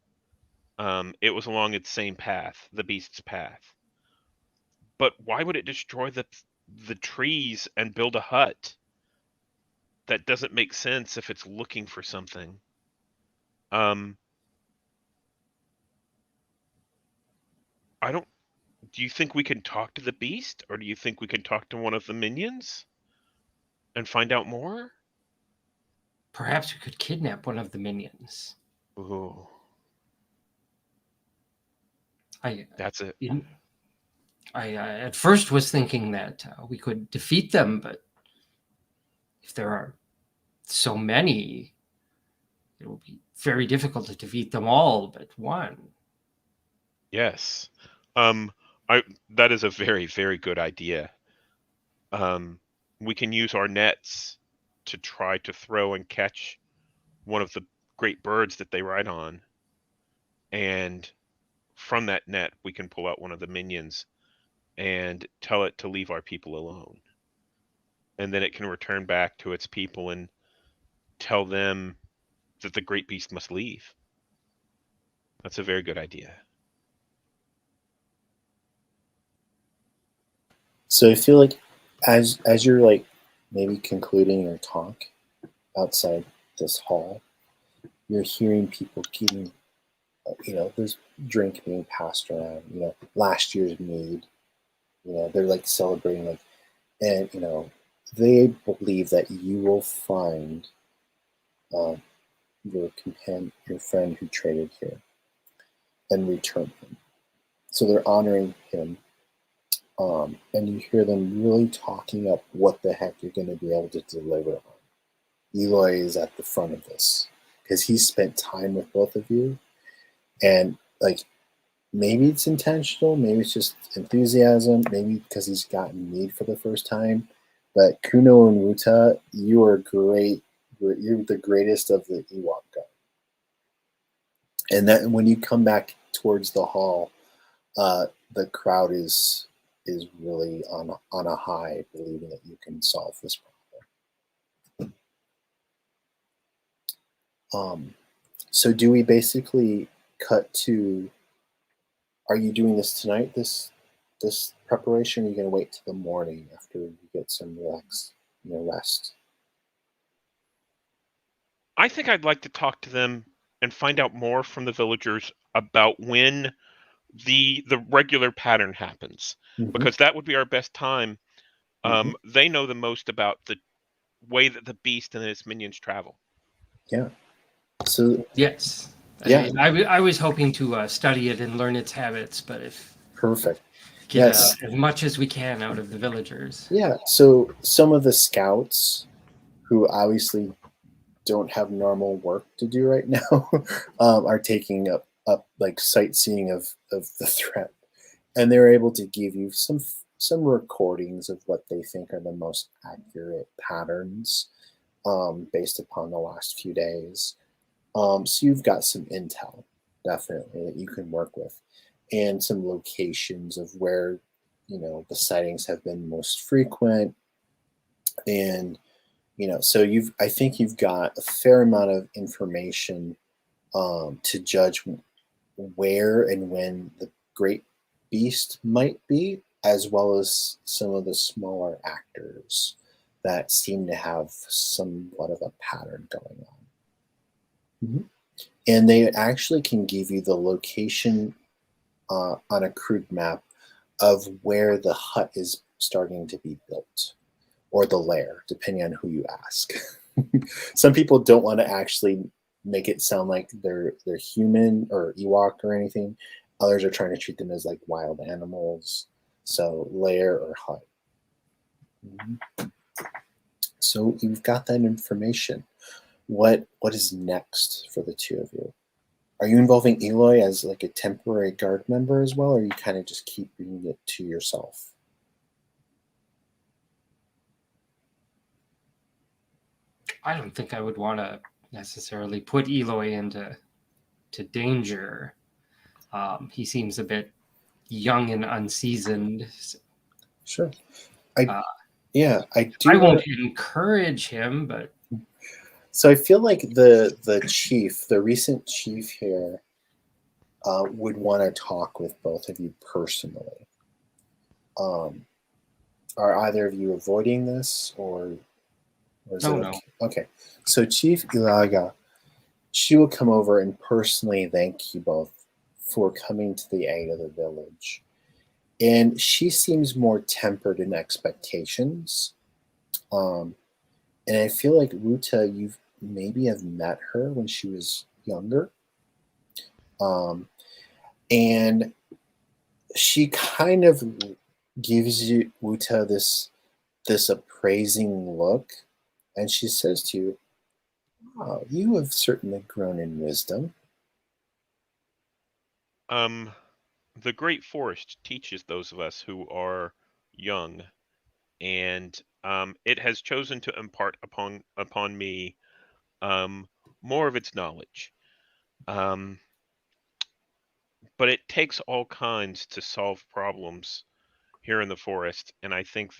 It was along its same path, the beast's path. But why would it destroy the trees and build a hut? That doesn't make sense if it's looking for something. I don't. Do you think we can talk to the beast, or do you think we can talk to one of the minions and find out more? Perhaps we could kidnap one of the minions. Ooh, that's it. I at first was thinking that we could defeat them, but if there are so many, it will be very difficult to defeat them all but one. Yes. That is a very, very good idea. We can use our nets to try to throw and catch one of the great birds that they ride on. And from that net, we can pull out one of the minions and tell it to leave our people alone. And then it can return back to its people and tell them that the great beast must leave. That's a very good idea. So I feel like as you're like maybe concluding your talk outside this hall, you're hearing people getting, there's drink being passed around, last year's mead, they're like celebrating, like, and, they believe that you will find your friend who traded here and return him. So they're honoring him. And you hear them really talking up what the heck you're going to be able to deliver on. Eloy is at the front of this because he spent time with both of you, and like maybe it's intentional, maybe it's just enthusiasm, maybe because he's gotten mead for the first time. But Kuno and Ruta, you are great. You're the greatest of the Ewok guard. And that when you come back towards the hall, the crowd is really on a high, believing that you can solve this problem. So do we basically cut to? Are you doing this tonight? This preparation? Or are you going to wait till the morning after you get some rest? I think I'd like to talk to them and find out more from the villagers about when the regular pattern happens, because that would be our best time. They know the most about the way that the beast and its minions travel. Yeah. So yes, yeah, I was hoping to study it and learn its habits, but if perfect. get Yes. as much as we can out of the villagers. Yeah. So some of the scouts who obviously don't have normal work to do right now are taking up like sightseeing of the threat, and they're able to give you some recordings of what they think are the most accurate patterns based upon the last few days. So you've got some intel definitely that you can work with, and some locations of where the sightings have been most frequent, and So I think you've got a fair amount of information to judge where and when the great beast might be, as well as some of the smaller actors that seem to have somewhat of a pattern going on. Mm-hmm. And they actually can give you the location on a crude map of where the hut is starting to be built, or the lair, depending on who you ask. Some people don't want to actually make it sound like they're human or Ewok or anything. Others are trying to treat them as like wild animals. So lair or hut. Mm-hmm. So you've got that information. What is next for the two of you? Are you involving Eloy as like a temporary guard member as well, or are you kind of just keeping it to yourself? I don't think I would want to necessarily put Eloy into danger. He seems a bit young and unseasoned. Sure. I do. I won't encourage him, but so I feel like the chief, the recent chief here, would want to talk with both of you personally. Are either of you avoiding this, or is it okay? No. Okay. So Chief Ilaga, she will come over and personally thank you both for coming to the aid of the village. And she seems more tempered in expectations. And I feel like Ruta, you maybe have met her when she was younger. And she kind of gives you Ruta this appraising look, and she says to you, "Oh, you have certainly grown in wisdom." The Great Forest teaches those of us who are young, and it has chosen to impart upon me more of its knowledge. Um, but it takes all kinds to solve problems here in the forest, and I think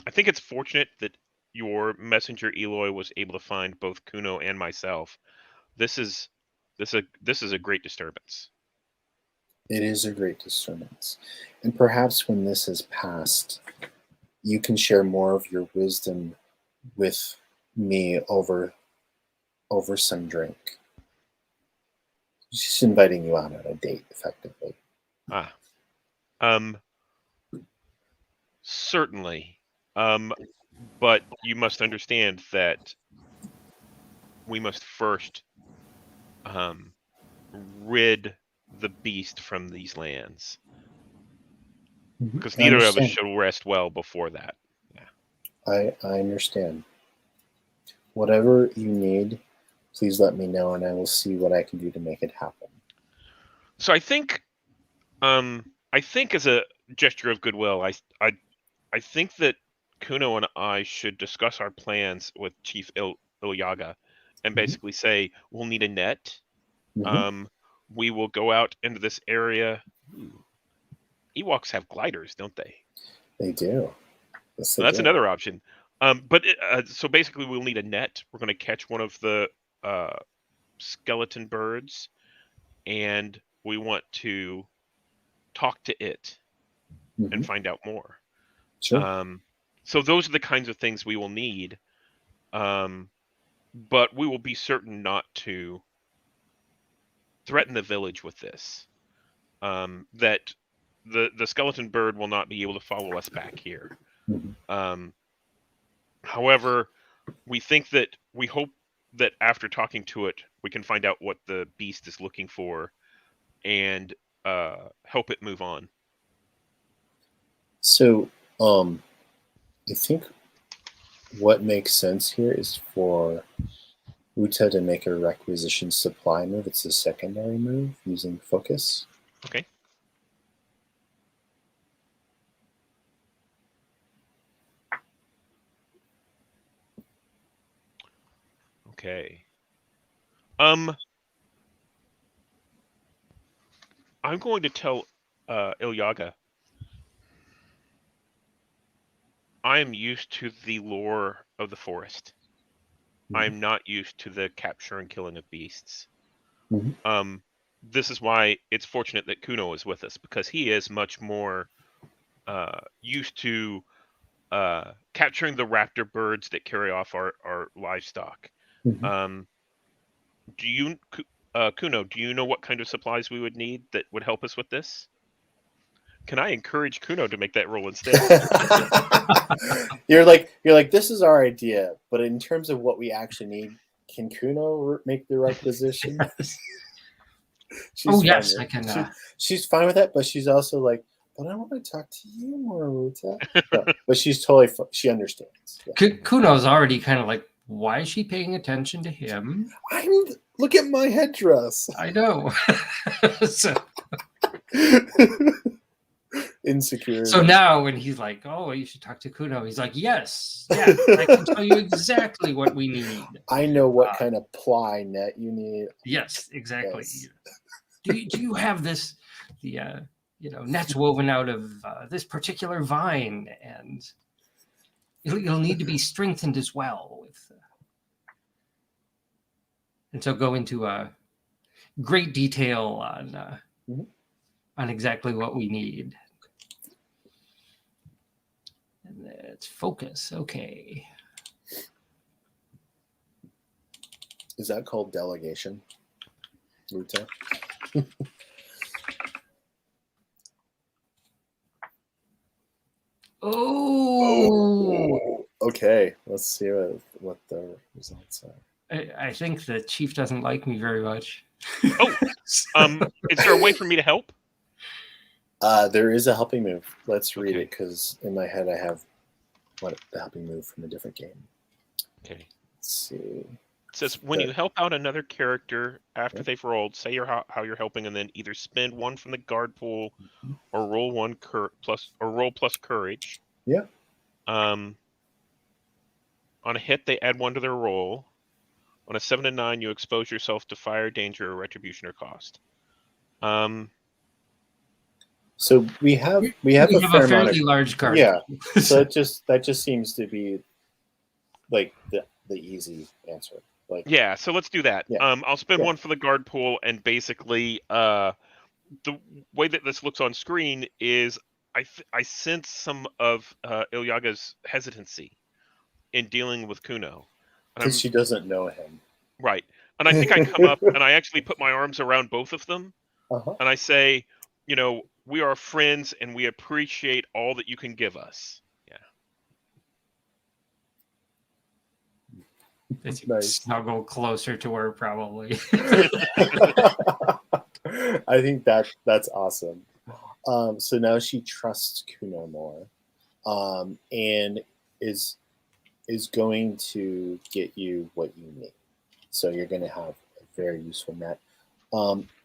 it's fortunate that your messenger Eloy was able to find both Kuno and myself. This is this is a great disturbance. It is a great disturbance. And perhaps when this has passed, you can share more of your wisdom with me over some drink. She's inviting you out on a date, effectively. Certainly. But you must understand that we must first rid the beast from these lands, because neither of us should rest well before that. I understand. Whatever you need, please let me know, and I will see what I can do to make it happen. So I think as a gesture of goodwill, I think that Kuno and I should discuss our plans with Chief Ilyaga and basically say we'll need a net. We will go out into this area. Ooh. Ewoks have gliders, don't they? They do. Yes, so that's another option. So basically, we'll need a net. We're going to catch one of the skeleton birds, and we want to talk to it and find out more. Sure. So those are the kinds of things we will need. But we will be certain not to threaten the village with this. That the skeleton bird will not be able to follow us back here. However, we hope that after talking to it, we can find out what the beast is looking for and help it move on. So, I think what makes sense here is for Uta to make a requisition supply move. It's a secondary move using focus. Okay. Okay. I'm going to tell Ilyaga. I am used to the lore of the forest. I'm not used to the capture and killing of beasts. Mhm. This is why it's fortunate that Kuno is with us, because he is much more used to capturing the raptor birds that carry off our livestock. Mhm. Do you, Kuno, do you know what kind of supplies we would need that would help us with this? Can I encourage Kuno to make that roll instead? You're like, this is our idea, but in terms of what we actually need, can Kuno make the requisition? Oh She's fine yes, I with can. she's fine with that, but she's also like, but I want to talk to you more, Ruta. No, but she's totally she understands. Yeah. Kuno's already kind of like, why is she paying attention to him? Look at my headdress. I know. so Insecurity. now when he's like, oh, you should talk to Kuno, he's like, yes, I can tell you exactly what we need. I know what kind of ply net you need. Yes, exactly. Yes. Do you have this, the nets woven out of this particular vine, and it'll need to be strengthened as well with, and so go into great detail on exactly what we need. And let's focus. Okay. Is that called delegation, Ruta? Oh. Okay. Let's see what the results are. I think the chief doesn't like me very much. Oh, is there a way for me to help? There is a helping move. Let's read Okay. it, because in my head I have the helping move from a different game. Okay. Let's see. It says when you help out another character after they've rolled, say how you're helping, and then either spend one from the guard pool or roll one plus courage. Yeah. On a hit, they add one to their roll. On a 7 to 9, you expose yourself to fire, danger, or retribution or cost. So we have a fair amount of large card. Yeah. So that just seems to be like the easy answer. Like, yeah, so let's do that. Yeah. I'll spend Yeah. one for the guard pool, and basically, the way that this looks on screen is I sense some of Ilyaga's hesitancy in dealing with Kuno. because she doesn't know him. Right. And I think I come up and I actually put my arms around both of them, Uh-huh. and I say, we are friends and we appreciate all that you can give us. Yeah. Nice. Snuggle closer to her, probably. I think that's awesome. So now she trusts Kuno more, and is going to get you what you need. So you're going to have a very useful net.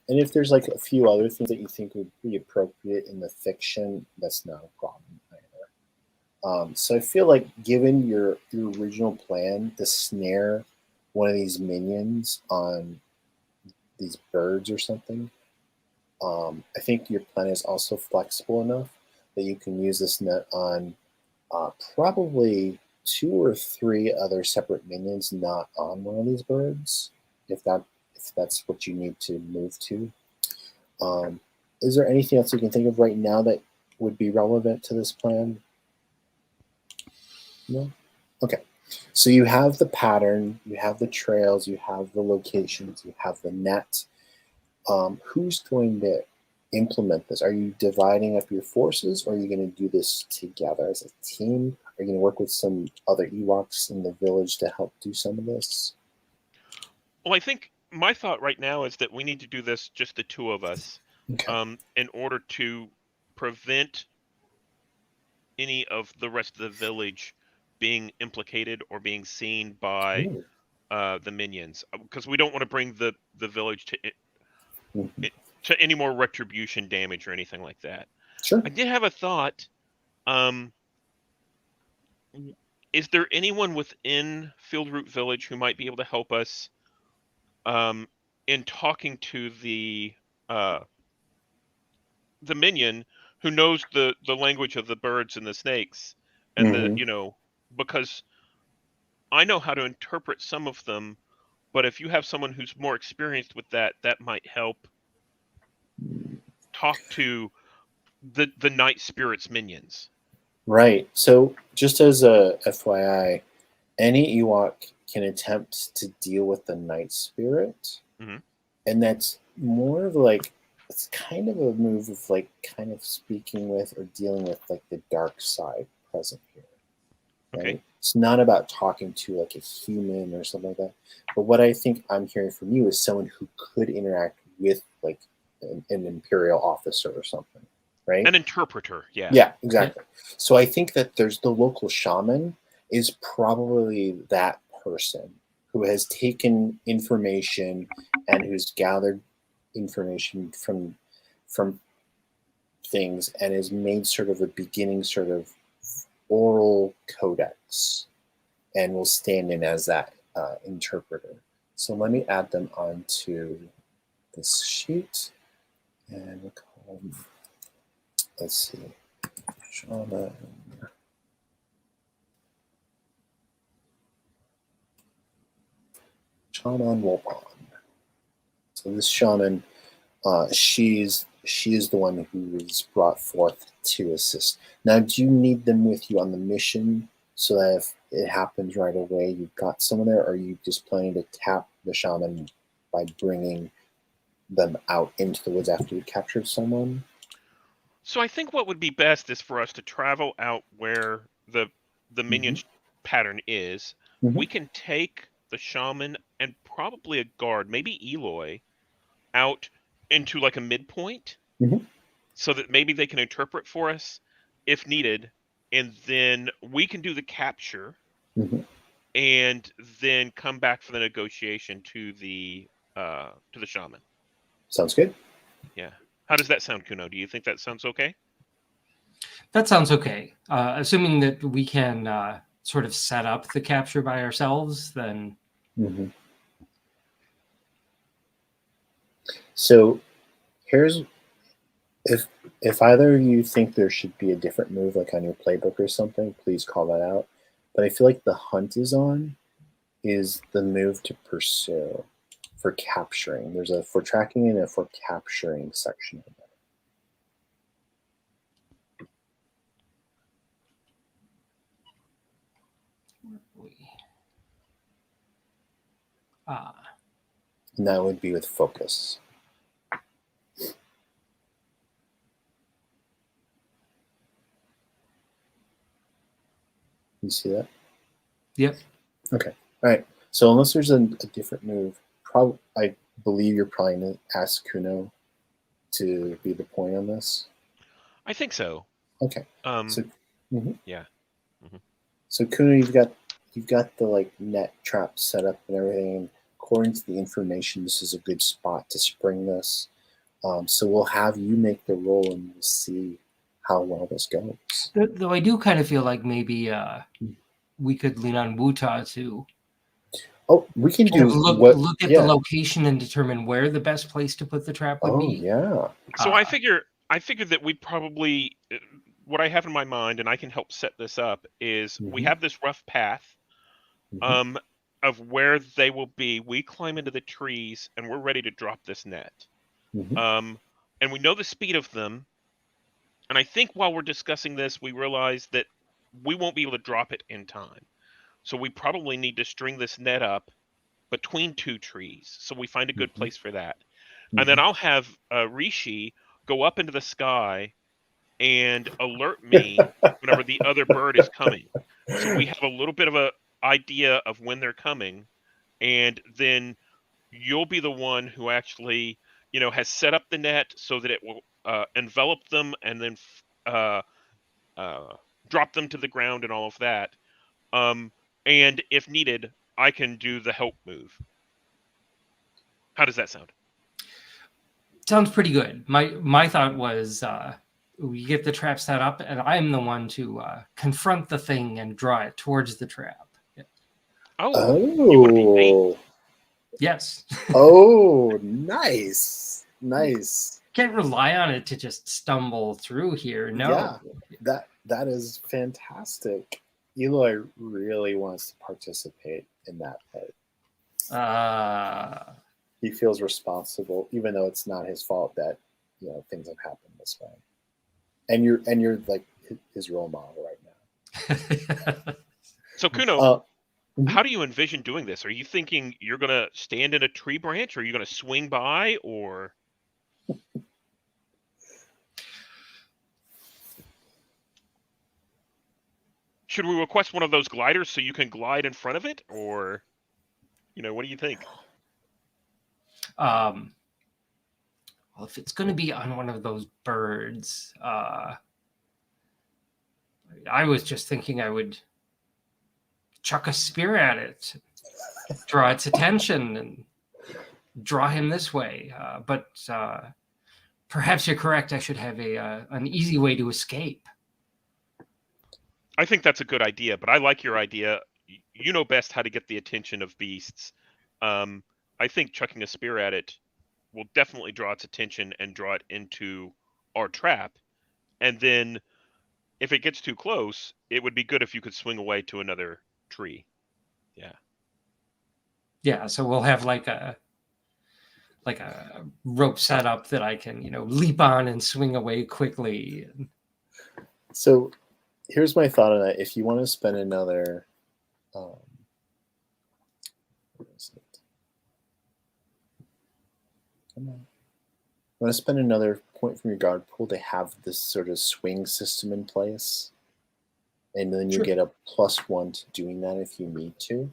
And if there's like a few other things that you think would be appropriate in the fiction, that's not a problem either. So I feel like, given your original plan to snare one of these minions on these birds or something, I think your plan is also flexible enough that you can use this net on probably 2 or 3 other separate minions not on one of these birds, if that's what you need to move to. Is there anything else you can think of right now that would be relevant to this plan? No? Okay. So you have the pattern, you have the trails, you have the locations, you have the net. Who's going to implement this? Are you dividing up your forces, or are you going to do this together as a team? Are you going to work with some other Ewoks in the village to help do some of this? Well, I think my thought right now is that we need to do this, just the two of us, Okay. in order to prevent any of the rest of the village being implicated or being seen by the minions, because we don't want to bring the village to any more retribution damage or anything like that. Sure. I did have a thought. Is there anyone within Fieldroot Village who might be able to help us in talking to the minion who knows the language of the birds and the snakes, and Mhm. because I know how to interpret some of them, but if you have someone who's more experienced with that, that might help talk to the night spirits minions. Right. So, just as a FYI, any Ewok can attempt to deal with the night spirit, Hmm. and that's more of like it's kind of a move of like kind of speaking with or dealing with like the dark side present here, Okay. right? It's not about talking to like a human or something like that. But what I think I'm hearing from you is someone who could interact with like an imperial officer or something, right? An interpreter, yeah. Yeah, Yeah. exactly. So I think that there's the local shaman is probably that person who has taken information and who's gathered information from things and has made sort of a beginning sort of oral codex and will stand in as that interpreter. So let me add them onto this sheet and we'll call them, let's see, shaman. Shaman Wolpon. So this shaman, she is the one who is brought forth to assist. Now, do you need them with you on the mission so that if it happens right away, you've got someone there, or are you just planning to tap the shaman by bringing them out into the woods after you captured someone? So I think what would be best is for us to travel out where the Mm-hmm. minions pattern is. Mm-hmm. We can take the shaman and probably a guard, maybe Eloy, out into like a midpoint Mm-hmm. so that maybe they can interpret for us if needed, and then we can do the capture Mm-hmm. and then come back for the negotiation to the shaman. Sounds good. Yeah. How does that sound, Kuno? Do you think that sounds okay? That sounds okay. Assuming that we can sort of set up the capture by ourselves, then Mm-hmm. So here's if either of you think there should be a different move, like on your playbook or something, please call that out. But I feel like the hunt is on is the move to pursue for capturing. There's a for tracking and a for capturing section of that. uh, And that would be with focus. You see that? yep. Okay. All right. So unless there's a different move, I believe you're probably going to ask Kuno to be the point on this. I think so. Okay. Um, So, mhm. yeah. Mhm. So Kuno, you've got the like net trap set up and everything. And according to the information, this is a good spot to spring this. So we'll have you make the roll, and we'll see how well this goes. Though I do kind of feel like maybe we could lean on Wuta to Oh, we can kind of do what? look at the Yeah. location and determine where the best place to put the trap would Oh, be. yeah. So I figured that we probably what I have in my mind, and I can help set this up, is we Mm-hmm. have this rough path Mm-hmm. um, of where they will be. We climb into the trees, and we're ready to drop this net. Mm-hmm. And we know the speed of them. And I think while we're discussing this, we realize that we won't be able to drop it in time. So we probably need to string this net up between two trees. So we find a good Mm-hmm. place for that. And then Mm-hmm. I'll have Rishi go up into the sky and alert me whenever the other bird is coming. So we have a little bit of a idea of when they're coming, and then you'll be the one who actually, has set up the net so that it will envelop them and then uh, drop them to the ground and all of that. Um, and if needed, I can do the help move. How does that sound? Sounds pretty good. My thought was we get the trap set up, and I'm the one to confront the thing and draw it towards the trap. Oh, you want to be bait? Oh. Yes. Oh, nice. Can't rely on it to just stumble through here. No. Yeah. That is fantastic. Eloy really wants to participate in that part. He feels responsible, even though it's not his fault that things have happened this way. And you're like his role model right now. So Kuno, Mhm. how do you envision doing this? Are you thinking you're gonna stand in a tree branch, or are you gonna swing by, or? Should we request one of those gliders so you can glide in front of it, or, what do you think? Well, if it's going to be on one of those birds, I was just thinking I would chuck a spear at it, draw its attention, and draw him this way. But perhaps you're correct. I should have an easy way to escape. I think that's a good idea, but I like your idea. You know best how to get the attention of beasts. I think chucking a spear at it will definitely draw its attention and draw it into our trap. And then if it gets too close, it would be good if you could swing away to another tree. Yeah. Yeah, so we'll have like a rope set up that I can, leap on and swing away quickly. So here's my thought on that. If you want to spend another where is it? Come on. You want to spend another point from your guard pool to have this sort of swing system in place, and then you Sure. get a +1 to doing that if you need to.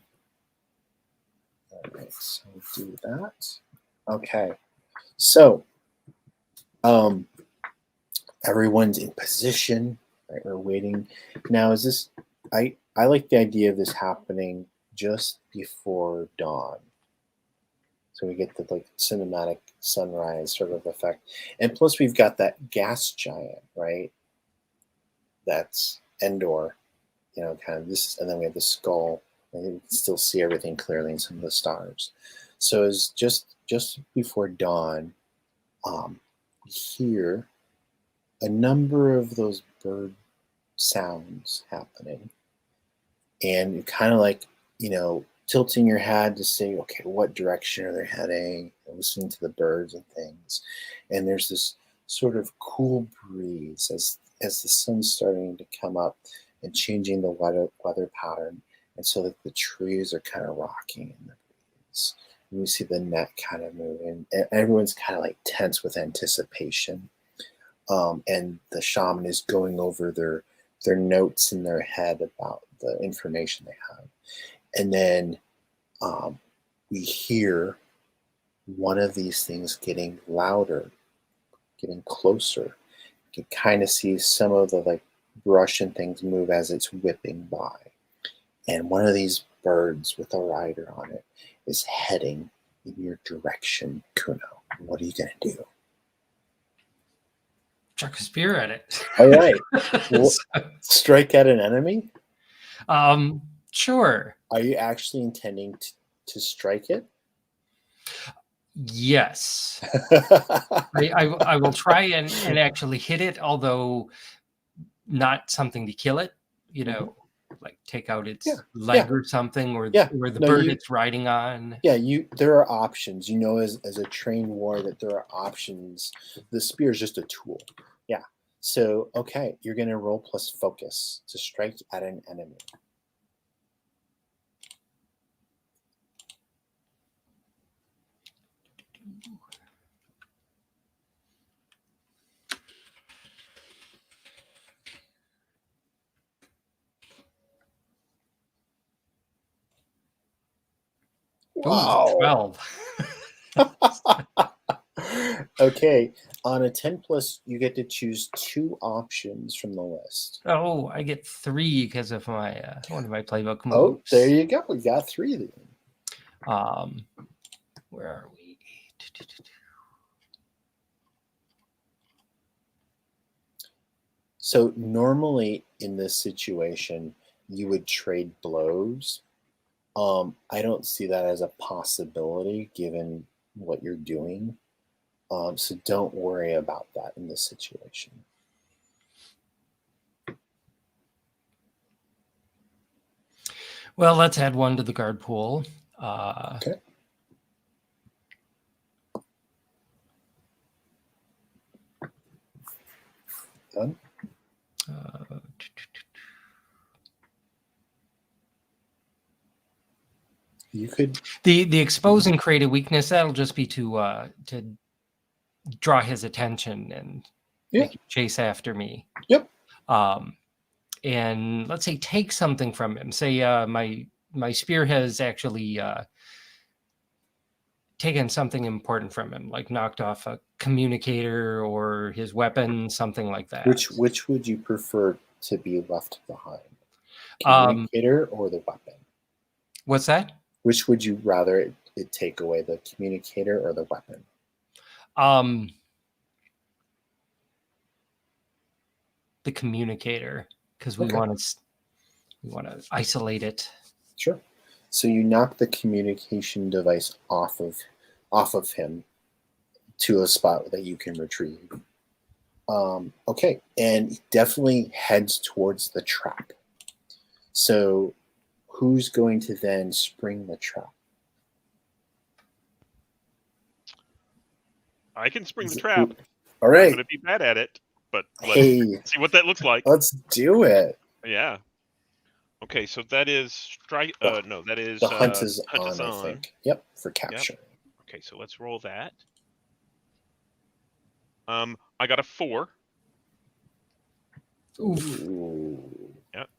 All right, so do that. Okay, so everyone's in position. Right, we're waiting. Now, is this? I like the idea of this happening just before dawn, so we get the cinematic sunrise sort of effect, and plus we've got that gas giant, right? That's Endor, kind of this, and then we have the skull, and you can still see everything clearly in some of the stars. So it's just before dawn. We hear a number of those bird sounds happening, and you're kind of like tilting your head to say, okay, what direction are they heading, and listening to the birds and things. And there's this sort of cool breeze as the sun's starting to come up and changing the weather pattern, and so that the trees are kind of rocking in the breeze. And we see the net kind of moving, and everyone's kind of like tense with anticipation. And the shaman is going over their notes in their head about the information they have. And then we hear one of these things getting louder, getting closer. You can kind of see some of the brush and things move as it's whipping by. And one of these birds with a rider on it is heading in your direction, Kuno. What are you going to do? Chuck a spear at it. All right. Strike at an enemy? Sure. Are you actually intending to strike it? Yes. I will try and actually hit it, although not something to kill it, like take out its leg or something, or the bird it's riding on. Yeah, there are options. As a trained warrior, that there are options. The spear is just a tool. Yeah. So, okay, you're going to roll plus focus to strike at an enemy. Wow. 12. Okay, on a 10 plus, you get to choose 2 options from the list. Oh, I get 3 because of my one of my playbook moves. Oh, there you go. We got 3 then. Where are we? So normally in this situation, you would trade blows. I don't see that as a possibility given what you're doing. So don't worry about that in this situation. Well, let's add one to the guard pool. Okay. Done. You could The expose and create a weakness. That'll just be to draw his attention and make him chase after me. Yep. And let's say take something from him. Say my spear has actually taken something important from him, like knocked off a communicator or his weapon, something like that. Which would you prefer to be left behind? Communicator or the weapon? What's that? Which would you rather it take away, the communicator or the weapon? The communicator, because we want to isolate it. Sure. So you knock the communication device off of him to a spot that you can retrieve. Okay, and definitely heads towards the trap. So who's going to then spring the trap? I can spring the trap. All right. I'm going to be bad at it, but let's see what that looks like. Let's do it. Yeah. Okay, so that is strike. No, that is the hunt is hunt on, is I think. Yep, for capture. Yep. Okay, so let's roll that. I got a 4. Ooh. Yep.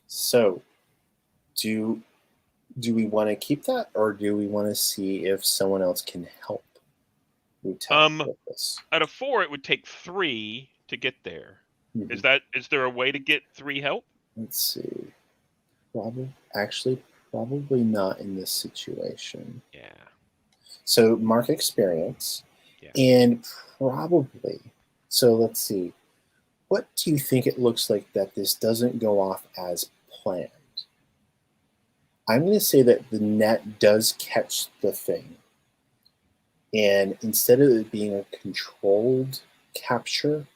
So, do we want to keep that, or do we want to see if someone else can help Lieutenant with this? At a 4, it would take 3 to get there. Mm-hmm. Is there a way to get 3 help? Let's see. Probably not in this situation. Yeah. So mark experience, and probably. So let's see. What do you think it looks like that this doesn't go off as planned? I'm going to say that the net does catch the thing. And instead of it being a controlled capture,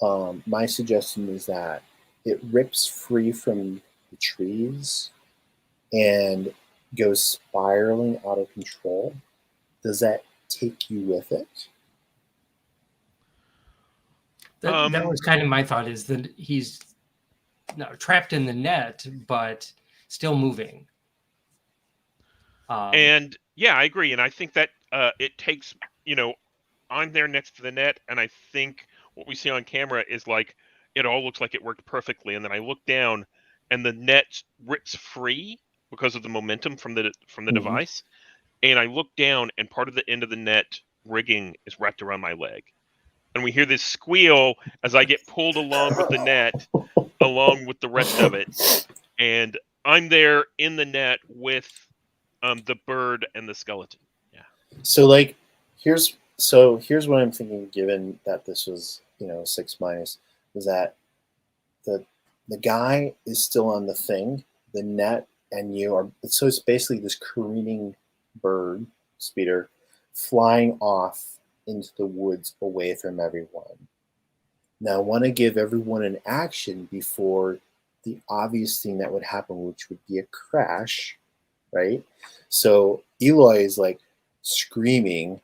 my suggestion is that it rips free from the trees and goes spiraling out of control. Does that take you with it? That was kind of my thought, is that he's trapped in the net, but still moving. And yeah, I agree. And I think that it takes, I'm there next to the net, and I think what we see on camera is like, it all looks like it worked perfectly. And then I look down and the net rips free because of the momentum from the device. And I look down and part of the end of the net rigging is wrapped around my leg. And we hear this squeal as I get pulled along with the net, along with the rest of it. And I'm there in the net with the bird and the skeleton. Yeah. So here's what I'm thinking, given that this was 6-, is that the guy is still on the thing, the net, and you are. So it's basically this careening bird speeder flying off into the woods away from everyone. Now I want to give everyone an action before the obvious thing that would happen, which would be a crash, right? So Eloy is like screaming,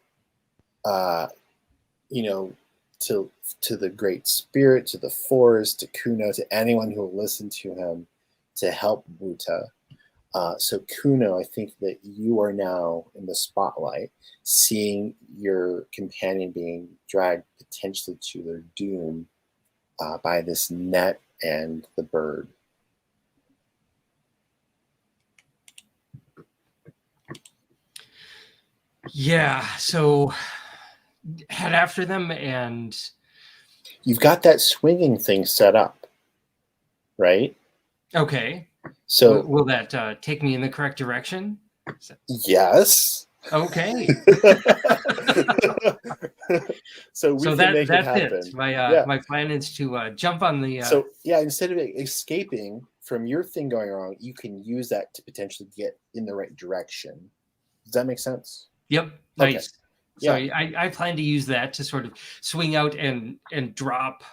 to the Great Spirit, to the forest, to Kuno, to anyone who will listen to him to help Buta. So Kuno, I think that you are now in the spotlight, seeing your companion being dragged potentially to their doom by this net and the bird. Yeah, so head after them, and you've got that swinging thing set up, right? Okay. So will that take me in the correct direction? Yes. Okay. So we can make it happen. It. My plan is to jump on the. So instead of escaping from your thing going wrong, you can use that to potentially get in the right direction. Does that make sense? Yep. Okay. Nice. So I plan to use that to sort of swing out and drop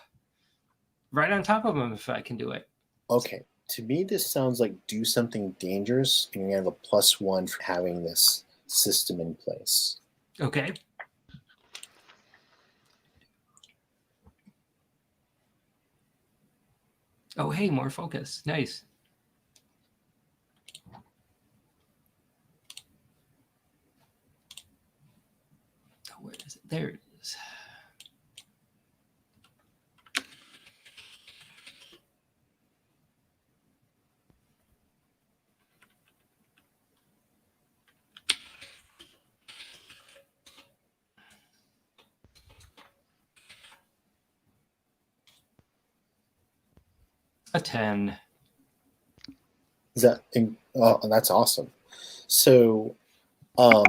right on top of him if I can do it. Okay. to me, this sounds like do something dangerous, and you have a +1 for having this system in place. Okay. Oh, hey, more focus. Nice. Oh, where is it? There it is. A 10. Is that? Oh, that's awesome. So, let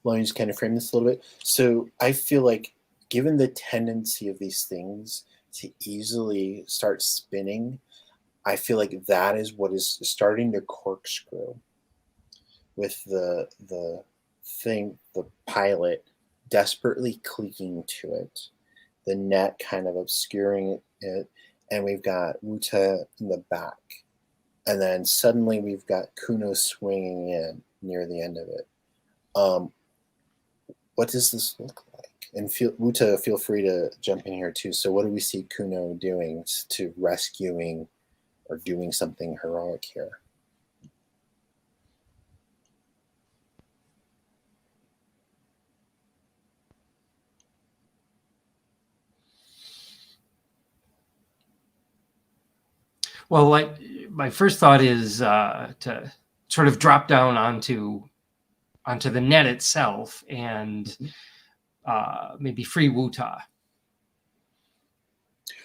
me just kind of frame this a little bit. So, I feel like, given the tendency of these things to easily start spinning, I feel like that is what is starting to corkscrew with the thing, the pilot desperately clicking to it, the net kind of obscuring it, and we've got Wuta in the back. And then suddenly we've got Kuno swinging in near the end of it. What does this look like? And Wuta, feel free to jump in here too. So what do we see Kuno doing to rescuing or doing something heroic here? Well, like my first thought is to sort of drop down onto the net itself and maybe free Wuta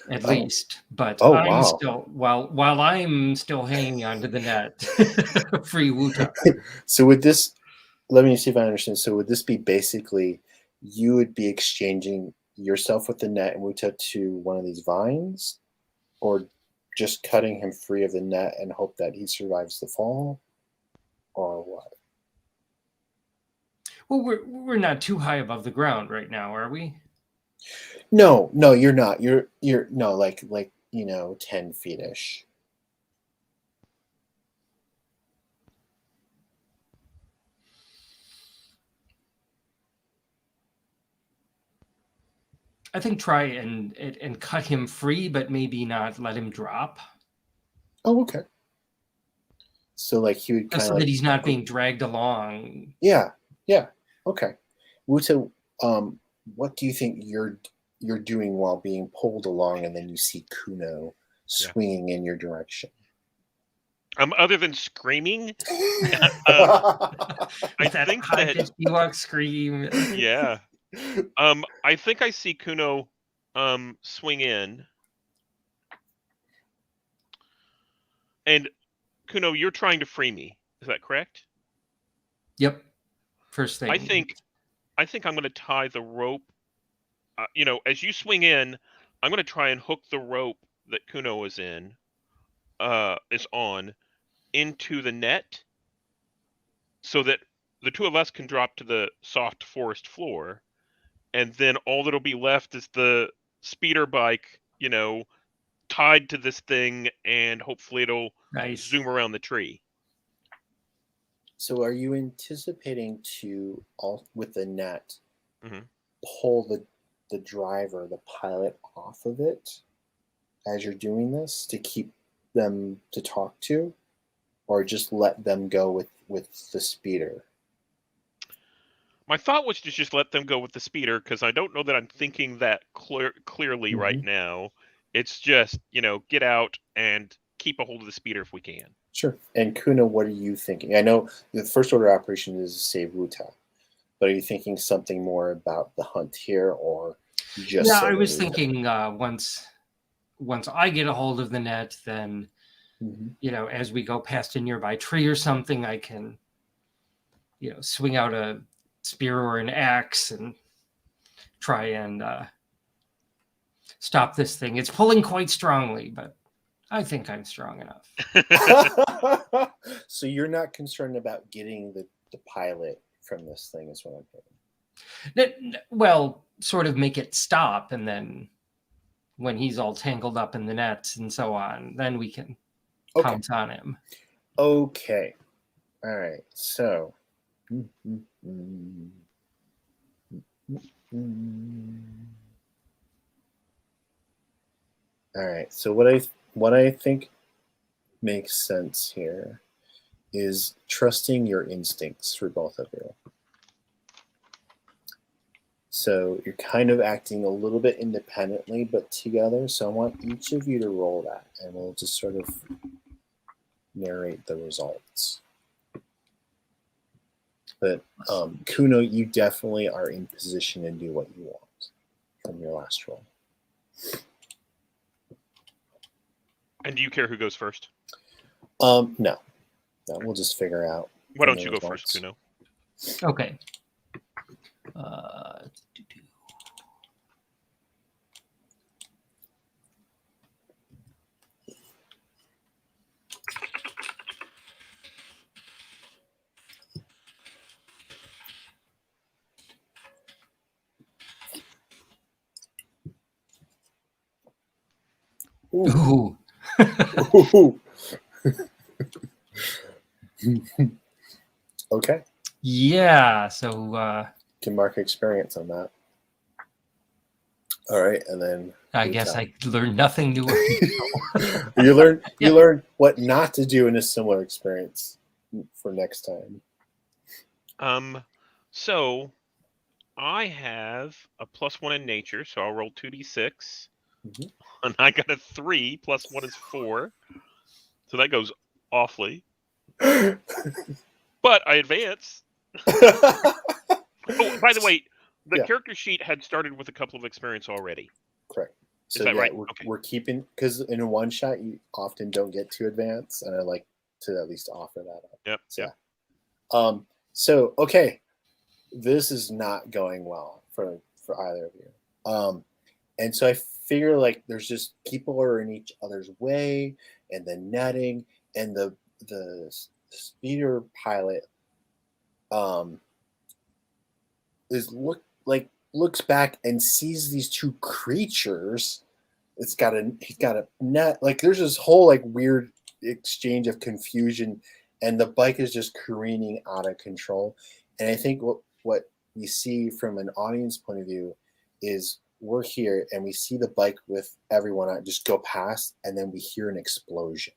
at least. But Oh, I'm wow. still while I'm still hanging onto the net, free Wuta. So with this, let me see if I understand. So would this be basically you would be exchanging yourself with the net and Wuta to one of these vines, or just cutting him free of the net and hope that he survives the fall, or what? Well, we're not too high above the ground right now, are we? No, you're not. You're no, like 10 feet ish. I think try and cut him free, but maybe not let him drop. Oh, okay. So like he would kind of so that he's not being dragged along. Yeah. Okay. Wuta, what do you think you're doing while being pulled along, and then you see Kuno swinging in your direction? Other than screaming, I think that Ewok scream. Yeah. I think I see Kuno swing in. And Kuno, you're trying to free me. Is that correct? Yep. First thing. I think I'm going to tie the rope. As you swing in, I'm going to try and hook the rope that Kuno is on into the net, so that the two of us can drop to the soft forest floor, and then all that'll be left is the speeder bike, tied to this thing, and hopefully it'll zoom around the tree. So are you anticipating to, with the net, mm-hmm. pull the driver, the pilot, off of it as you're doing this to keep them to talk to, or just let them go with the speeder? My thought was to just let them go with the speeder, because I don't know that I'm thinking that clearly right now. It's just, get out and keep a hold of the speeder if we can. Sure. And Kuno, what are you thinking? I know the first order operation is to save Wuta, but are you thinking something more about the hunt here, or just? Yeah, I was thinking once I get a hold of the net, then as we go past a nearby tree or something, I can swing out a spear or an axe and try and stop this thing. It's pulling quite strongly, but I think I'm strong enough. So you're not concerned about getting the pilot from this thing, is what I'm hearing. Well, sort of make it stop, and then when he's all tangled up in the nets and so on, then we can Okay. pounce on him. Okay. All right. So. All right. So what I think makes sense here is trusting your instincts for both of you. So you're kind of acting a little bit independently, but together. So I want each of you to roll that, and we'll just sort of narrate the results. But Kuno, you definitely are in position to do what you want from your last roll. And do you care who goes first? No, we'll just figure out. Why from don't the you go results. first, Kuno? Okay. Ooh. Ooh. Ooh. Okay. Yeah. So Can mark experience on that. All right, and then I guess I learned nothing new. you learn what not to do in a similar experience for next time. So I have a +1 in nature, so I'll roll 2d6. Mhm. And I got a 3, +1 is 4. So that goes awfully. But I advance. Oh, by the way, the character sheet had started with a couple of experience already. Correct. So Is that right? We're keeping, because in a one shot you often don't get to advance, and I like to at least offer that up. Yep. So, yep. So okay, this is not going well for either of you. And so I figure like there's just people are in each other's way, and the netting and the speeder pilot looks back and sees these two creatures. He's got a net, like there's this whole like weird exchange of confusion, and the bike is just careening out of control. And I think what we see from an audience point of view is we're here and we see the bike with everyone on just go past, and then we hear an explosion.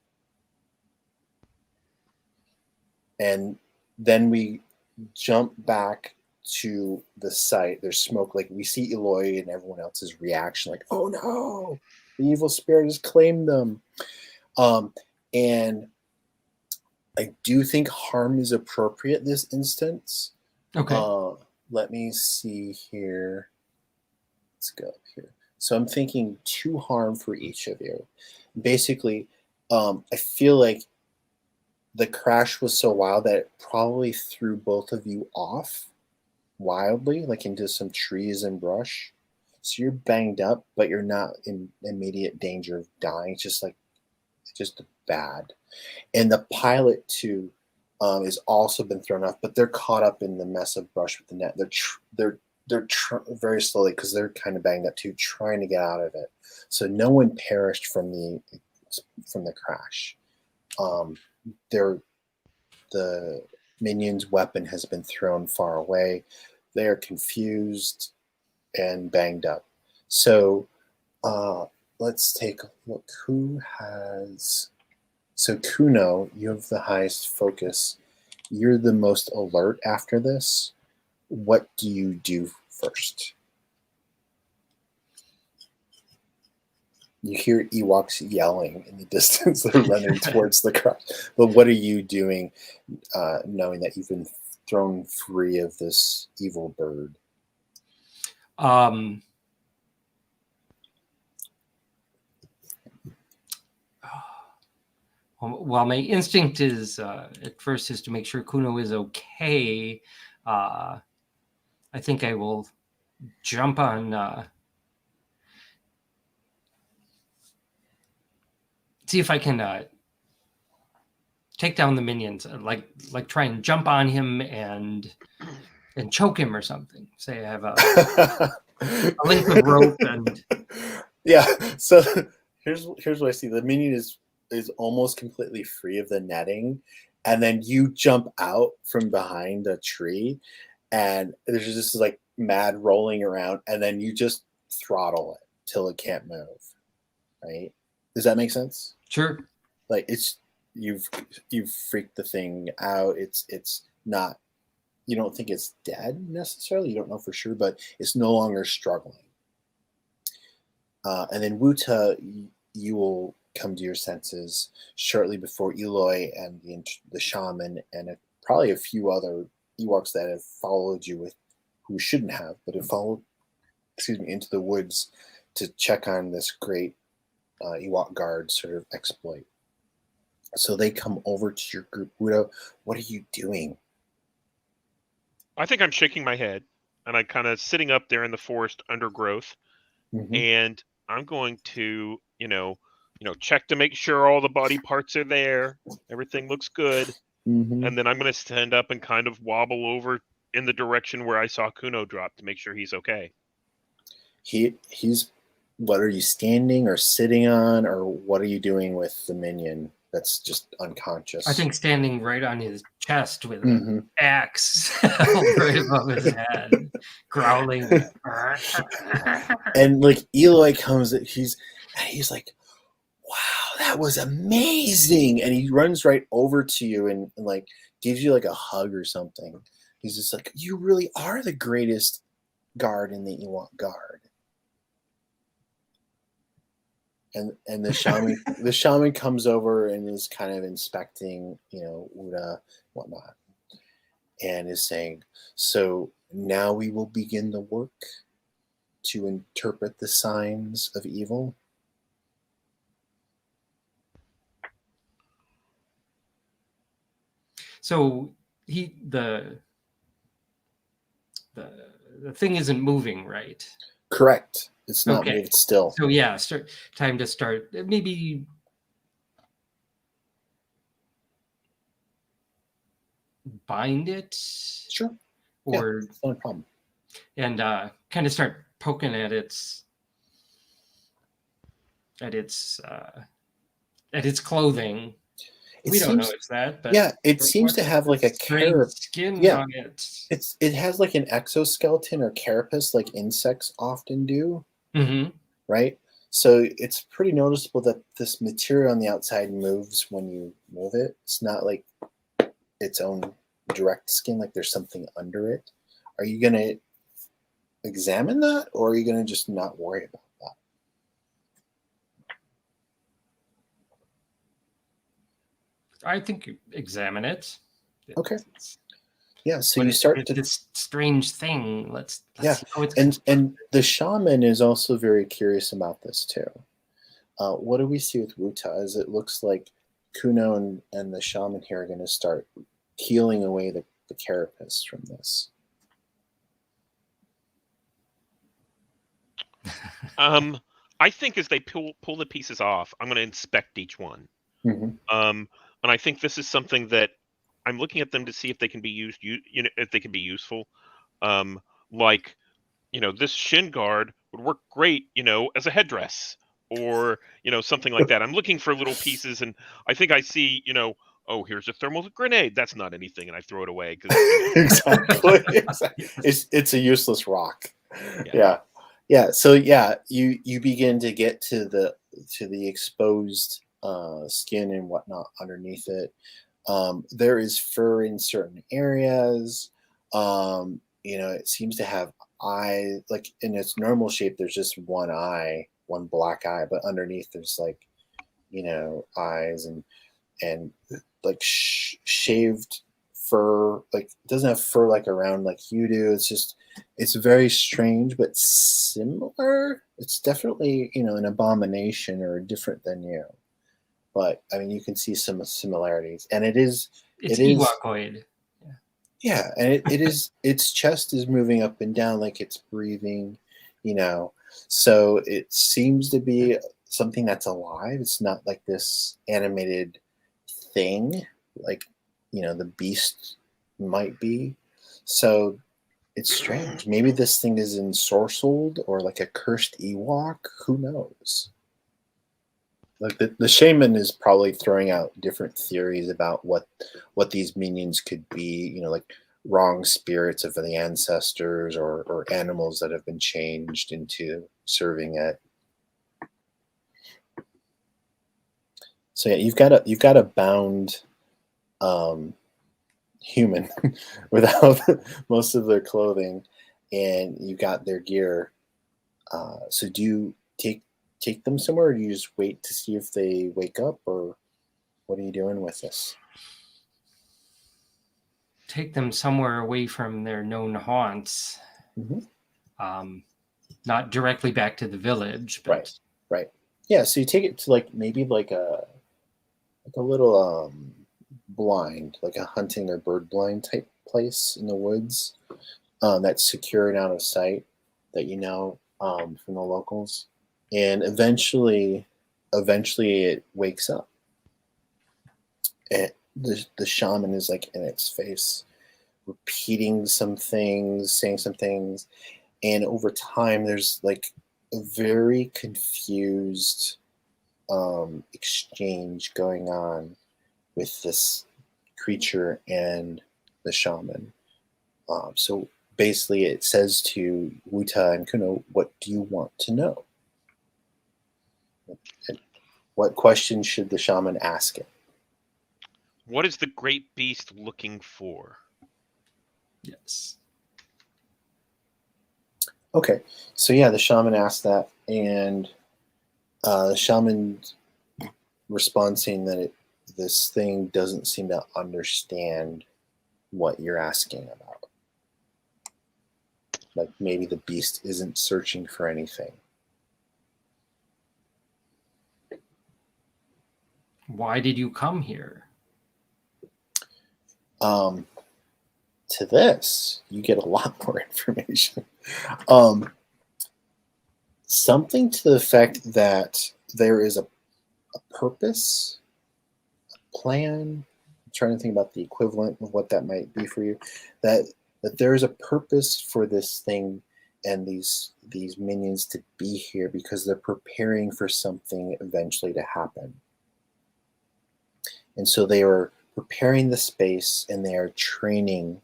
And then we jump back to the site. There's smoke. Like we see Eloy and everyone else's reaction, like, oh no, the evil spirit has claimed them. And I do think harm is appropriate this instance. Okay. Let me see here. Let's go here. So I'm thinking 2 harm for each of you. Basically, I feel like the crash was so wild that it probably threw both of you off wildly, like into some trees and brush. So you're banged up, but you're not in immediate danger of dying. It's just bad. And the pilot too is also been thrown off, but they're caught up in the mess of brush with the net. They're very slowly, because they're kind of banged up too, trying to get out of it. So no one perished from the crash. The minion's weapon has been thrown far away. They are confused and banged up. So let's take a look. Who has... So Kuno, you have the highest focus. You're the most alert after this. What do you do first? You hear Ewoks yelling in the distance. They're running towards the crash. But what are you doing, knowing that you've been thrown free of this evil bird? Well, my instinct is at first is to make sure Kuno is okay. I think I will jump on. See if I can take down the minions, like try and jump on him and choke him or something. Say I have a length of rope and yeah. So here's what I see. The minion is is almost completely free of the netting, and then you jump out from behind a tree, and there's just like mad rolling around, and then you just throttle it till it can't move. Right? Does that make sense? Sure. Like you've freaked the thing out. It's not. You don't think it's dead necessarily. You don't know for sure, but it's no longer struggling. And then Wuta, you will come to your senses shortly before Eloy and the shaman and probably a few other Ewoks that have followed you who shouldn't have, but have followed, into the woods to check on this great Ewok guard sort of exploit. So they come over to your group. Wuta, what are you doing? I think I'm shaking my head, and I'm kind of sitting up there in the forest undergrowth, and I'm going to, check to make sure all the body parts are there, everything looks good, and then I'm going to stand up and kind of wobble over in the direction where I saw Kuno drop to make sure he's okay. He's. What are you standing or sitting on, or what are you doing with the minion that's just unconscious? I think standing right on his chest with an axe right above his head, growling. And like Eloy comes, he's like, "Wow, that was amazing!" And he runs right over to you and like gives you like a hug or something. He's just like, "You really are the greatest guard in the Ewok guard." And the shaman comes over and is kind of inspecting, Wuta, whatnot, and is saying, "So now we will begin the work to interpret the signs of evil." So the thing isn't moving, right? Correct. It's not moved still. So yeah, time to start. Maybe bind it. Sure. Or no problem. And kind of start poking at its clothing. We don't know it's that, but yeah, it seems to have like a skin on it. It has like an exoskeleton or carapace, like insects often do. Right? So it's pretty noticeable that this material on the outside moves when you move it. It's not like its own direct skin, like there's something under it. Are you going to examine that, or are you going to just not worry about that? I think you examine it. Okay. Yeah, so you start to this strange thing. Let's see how it's and the shaman is also very curious about this too. What do we see with Wuta? Is it looks like Kuno and the shaman here are going to start peeling away the carapace from this. I think as they pull the pieces off, I'm going to inspect each one. And I think this is something that I'm looking at them to see if they can be used, if they can be useful. Like, this shin guard would work great, as a headdress or, something like that. I'm looking for little pieces, and I think I see, oh, here's a thermal grenade. That's not anything, and I throw it away. Exactly. It's a useless rock. Yeah. So yeah, you begin to get to the exposed skin and whatnot underneath it. There is fur in certain areas. It seems to have eye, like in its normal shape. There's just one eye, one black eye, but underneath there's like, eyes and like shaved fur. Like it doesn't have fur like around like you do. It's very strange, but similar. It's definitely, an abomination or different than you. But I mean, you can see some similarities, and it's Ewokoid. Yeah, and it is. Its chest is moving up and down like it's breathing, So it seems to be something that's alive. It's not like this animated thing, like the beast might be. So it's strange. Maybe this thing is ensorcelled or like a cursed Ewok. Who knows? Like the shaman is probably throwing out different theories about what these minions could be. Like wrong spirits of the ancestors or animals that have been changed into serving it. So yeah, you've got a bound human without most of their clothing, and you got their gear. So do you take them somewhere, or do you just wait to see if they wake up, or what are you doing with this? Take them somewhere away from their known haunts. Mm-hmm. Not directly back to the village, but Right. Yeah, so you take it to maybe a little blind, like a hunting or bird blind type place in the woods, that's secure and out of sight, that from the locals, and eventually it wakes up. And the shaman is in its face, repeating some things, saying some things, and over time there's a very confused exchange going on with this creature and the shaman. So basically it says to Wuta and Kuno, what do you want to know? And what question should the shaman ask it? What is the great beast looking for? yes. Okay, so yeah, the shaman asked that, and the shaman responds saying that this thing doesn't seem to understand what you're asking about. Like maybe the beast isn't searching for anything. Why did you come here? To this, you get a lot more information. Something to the effect that there is a purpose, a plan. I'm trying to think about the equivalent of what that might be for you. That there is a purpose for this thing and these minions to be here because they're preparing for something eventually to happen. And so they are preparing the space, and they are training.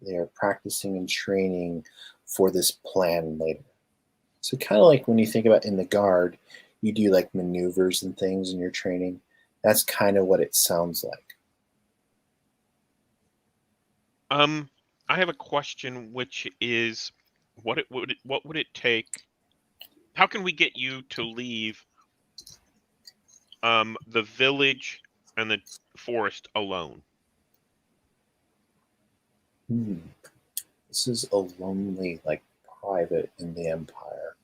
They are practicing and training for this plan later. So kind of like when you think about in the guard, you do maneuvers and things in your training. That's kind of what it sounds like. I have a question, which is, what would it take? How can we get you to leave the village and the forest alone? This is a lonely, private in the Empire.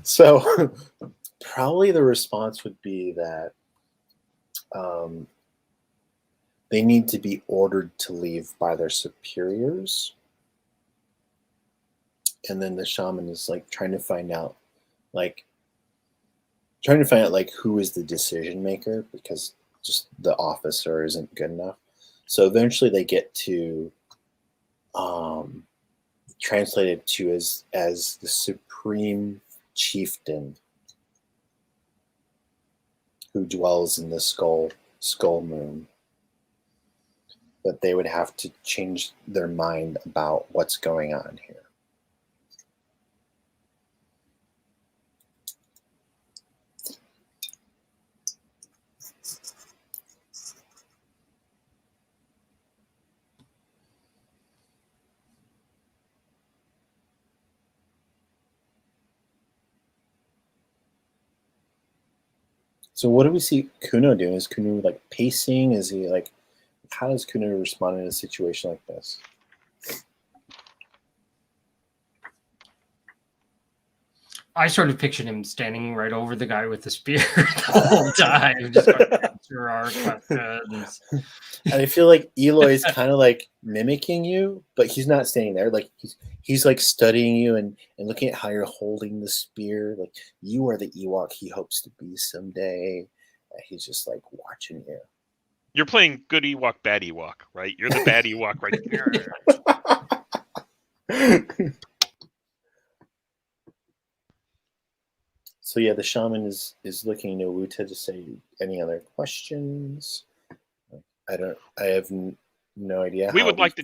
So probably the response would be that they need to be ordered to leave by their superiors. And then the shaman is trying to find out who is the decision maker, because just the officer isn't good enough. So eventually they get to translated to as the supreme chieftain who dwells in the skull moon. But they would have to change their mind about what's going on here. So what do we see Kuno doing? Is Kuno pacing? Is he how does Kuno respond in a situation like this? I sort of pictured him standing right over the guy with the spear the whole time, just going to answer our questions. And I feel like Eloy's kind of mimicking you, but he's not standing there. He's studying you and looking at how you're holding the spear. You are the Ewok he hopes to be someday. He's just watching you. You're playing good Ewok, bad Ewok, right? You're the bad Ewok right there. So yeah, the shaman is looking to Wuta to say any other questions. I have no idea. We how would like to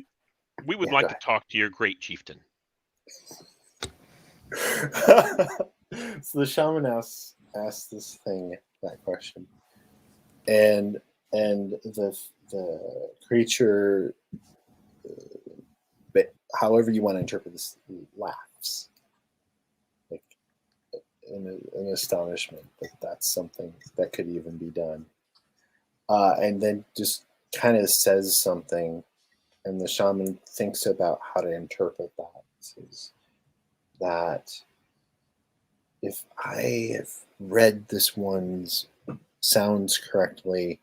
Yeah, like go to talk to your great chieftain. So the shaman asks this thing that question, and the creature, however you want to interpret this, laughs like in astonishment that that's something that could even be done, and then just kind of says something, and the shaman thinks about how to interpret that. Says that if I have read this one's sounds correctly,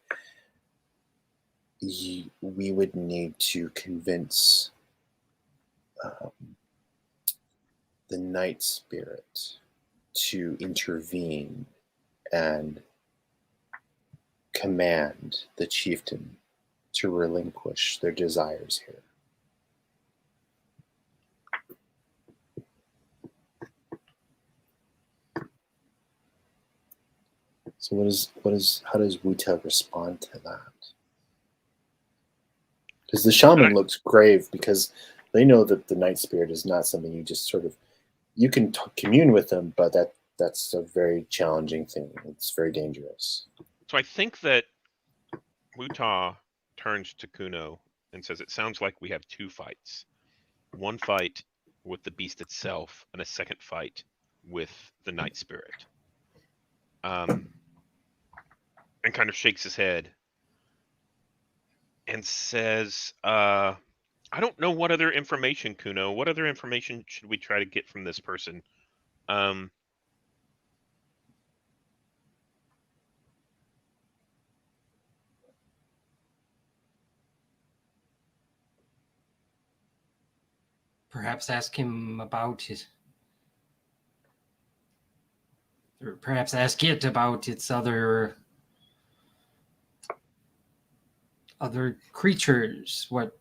we would need to convince the night spirit to intervene and command the chieftain to relinquish their desires here. So how does Wuta respond to that? Because the shaman looks grave, because they know that the night spirit is not something you just sort of, you can commune with them, but that's a very challenging thing. It's very dangerous. So I think that Wuta turns to Kuno and says, "It sounds like we have two fights. One fight with the beast itself, and a second fight with the night spirit." And kind of shakes his head and says, "I don't know what other information, Kuno. What other information should we try to get from this person?" Perhaps ask him about his, or perhaps ask it about its other creatures. What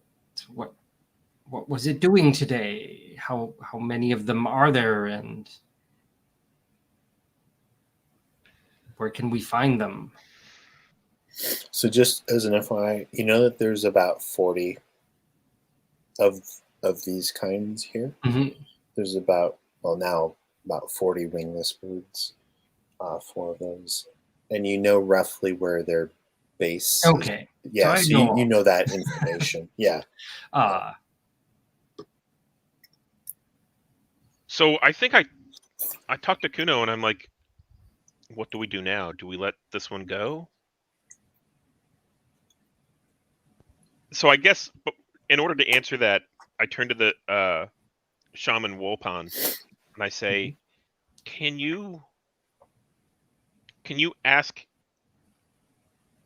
was it doing today? How many of them are there, and where can we find them? So just as an FYI, you know that there's about 40 of these kinds here. Mm-hmm. There's about 40 wingless birds, 4 of those, and you know roughly where their base. Okay. Yeah, so you know that information. Yeah. So I think I talked to Kuno and I'm like, what do we do now? Do we let this one go? So I guess in order to answer that, I turn to the shaman Wolpan and I say, can you ask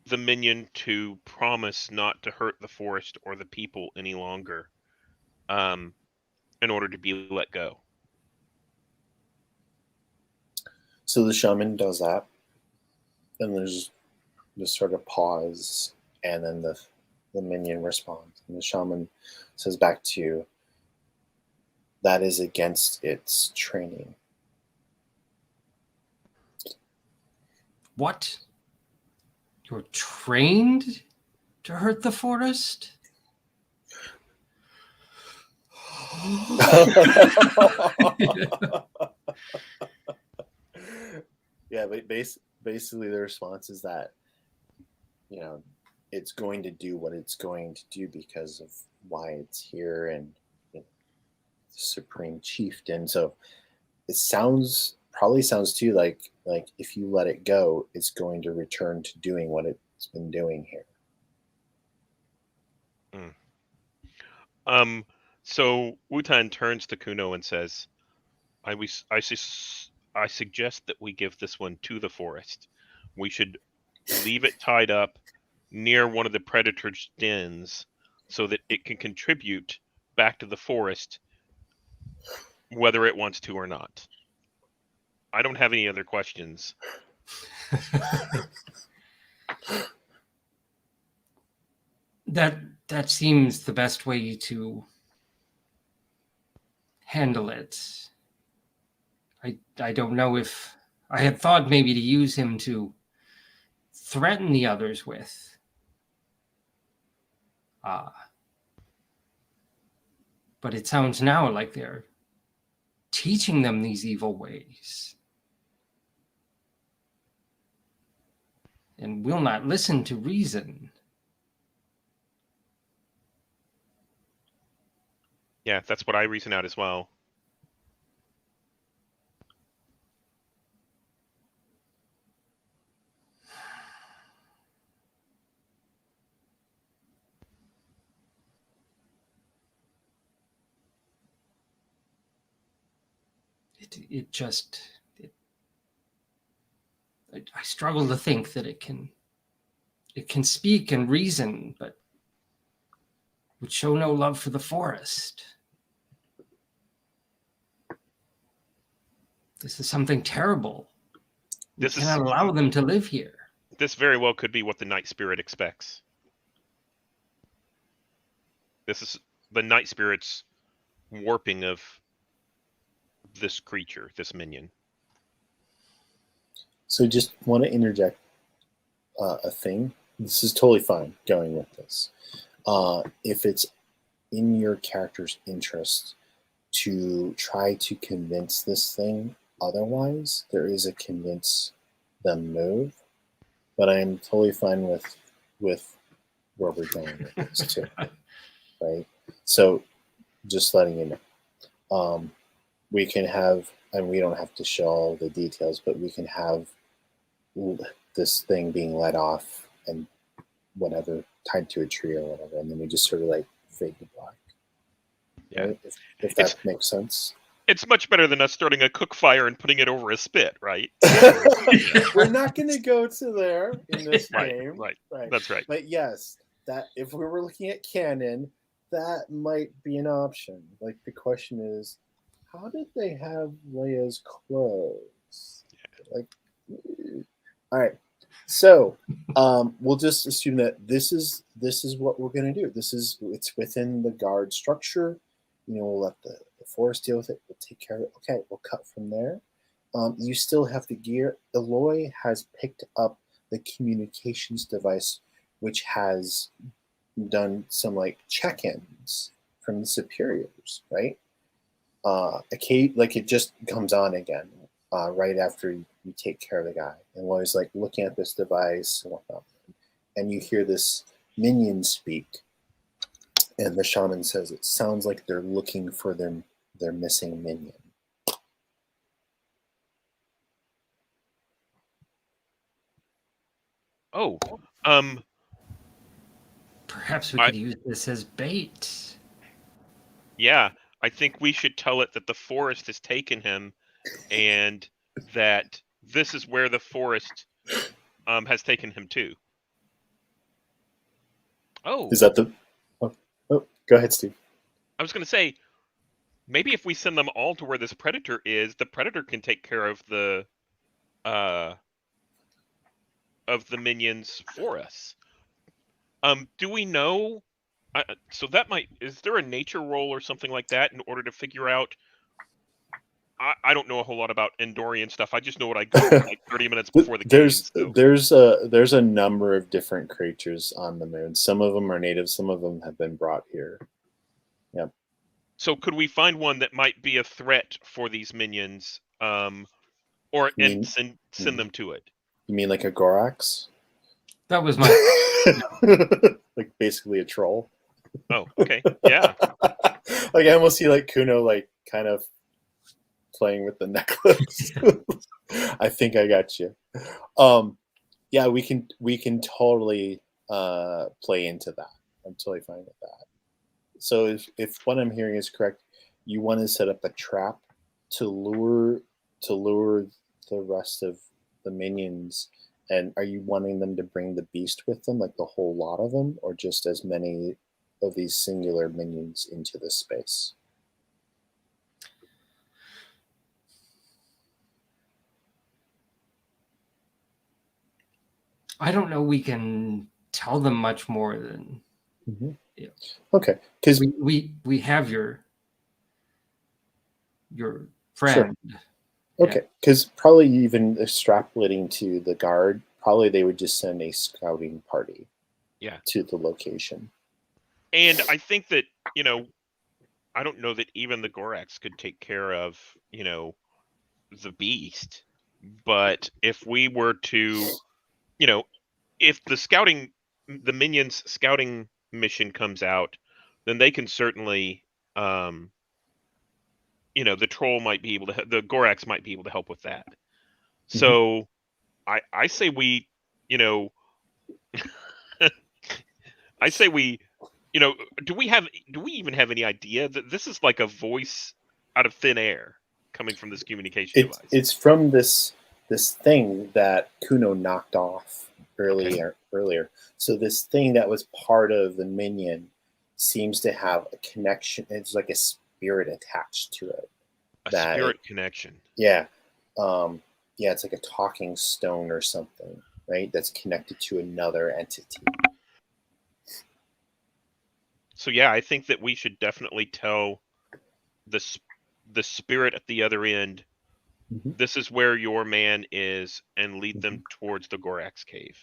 the minion to promise not to hurt the forest or the people any longer, in order to be let go? So the shaman does that, and there's this sort of pause, and then the minion responds, and the shaman says back to you, "That is against its training." What? You're trained to hurt the forest? Yeah, but basically the response is that, it's going to do what it's going to do because of why it's here, and the supreme chieftain. So it probably sounds to you like if you let it go, it's going to return to doing what it's been doing here. So Wutan turns to Kuno and says, I suggest that we give this one to the forest. We should leave it tied up near one of the predator's dens so that it can contribute back to the forest whether it wants to or not. I don't have any other questions. That seems the best way to handle it. I don't know if I had thought maybe to use him to threaten the others with. But it sounds now like they're teaching them these evil ways. And will not listen to reason. Yeah, that's what I reason out as well. I struggle to think that it can speak and reason, but would show no love for the forest. This is something terrible. We cannot allow them to live here. This very well could be what the Night Spirit expects. This is the Night Spirit's warping of this creature, this minion. So just want to interject a thing. This is totally fine going with this. If it's in your character's interest to try to convince this thing otherwise, there is a convince them move. But I am totally fine with where we're going with this too. Right? So just letting you know. We can have, and we don't have to show all the details, but we can have this thing being let off and whatever, tied to a tree or whatever, and then we just sort of like fade to black. Yeah. Right? If that makes sense. It's much better than us starting a cook fire and putting it over a spit, right? We're not going to go to there in this game. Right. That's right. But yes, that if we were looking at canon, that might be an option. Like the question is, how did they have Leia's clothes? Yeah. Like, all right. So we'll just assume that this is what we're going to do. It's within the guard structure. We'll let the forest deal with it. We'll take care of it. Okay, we'll cut from there. You still have the gear. Eloy has picked up the communications device, which has done some like check-ins from the superiors, right? Like it just comes on again right after you take care of the guy. And Eloy's like looking at this device and whatnot. And you hear this minion speak. And the shaman says, it sounds like they're looking for their missing minion. Oh, perhaps we could use this as bait. Yeah, I think we should tell it that the forest has taken him, and that this is where the forest has taken him to. Oh, is that the? Oh, go ahead, Steve. I was going to say, maybe if we send them all to where this predator is, the predator can take care of the minions for us. Do we know? So that is there a nature roll or something like that in order to figure out? I don't know a whole lot about Endorian stuff. I just know what I got like 30 minutes before the game. There's a number of different creatures on the moon. Some of them are native. Some of them have been brought here. Yep. So could we find one that might be a threat for these minions, send them to it? You mean like a Gorax? That was my like basically a troll. Oh, okay, yeah. Like I almost see like Kuno like kind of playing with the necklace. I think I got you. Yeah, we can totally play into that. I'm totally fine with that. So if what I'm hearing is correct, you want to set up a trap to lure the rest of the minions. And are you wanting them to bring the beast with them, like the whole lot of them, or just as many of these singular minions into this space? I don't know. We can tell them much more than. Mm-hmm. Yeah. Okay, because we have your friend. Sure. Okay, because probably even extrapolating to the guard, probably they would just send a scouting party Yeah. to the location. And I think that, I don't know that even the Gorax could take care of, the beast. But if we were to, if the minions scouting mission comes out, then they can certainly, the troll might be able to, the Gorax might be able to help with that. So I say we, I say we, do we even have any idea that this is like a voice out of thin air coming from this communication device? It's from this thing that Kuno knocked off earlier. So this thing that was part of the minion seems to have a connection. It's like a spirit attached to it. A spirit connection. Yeah. Yeah, it's like a talking stone or something, right? That's connected to another entity. So yeah, I think that we should definitely tell the spirit at the other end, this is where your man is, and lead them towards the Gorax cave.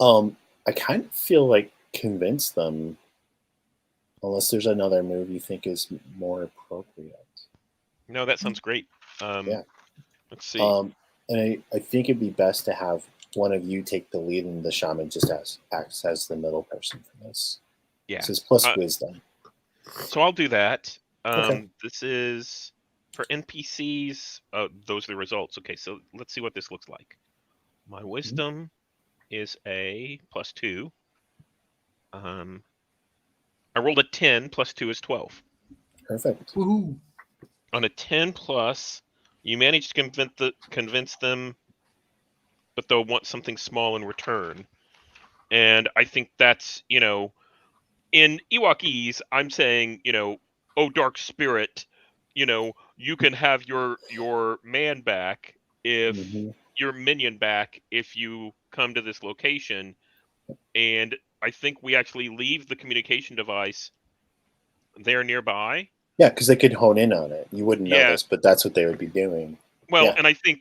I kind of feel like convince them, unless there's another move you think is more appropriate. No, that sounds great. Yeah. Let's see. And I think it'd be best to have one of you take the lead, and the shaman just acts as the middle person for this. Yeah. This is plus wisdom. So I'll do that. Okay. This is for NPCs. Those are the results. Okay, so let's see what this looks like. My wisdom is a +2. I rolled a 10. +2 is 12. Perfect. Woohoo. On a 10 plus, you manage to convince them, but they'll want something small in return. And I think that's, in Ewokese, I'm saying, oh, dark spirit, you can have your man back if your minion back if you come to this location. And I think we actually leave the communication device there nearby. Yeah, because they could hone in on it. You wouldn't know this, but that's what they would be doing. Well, and I think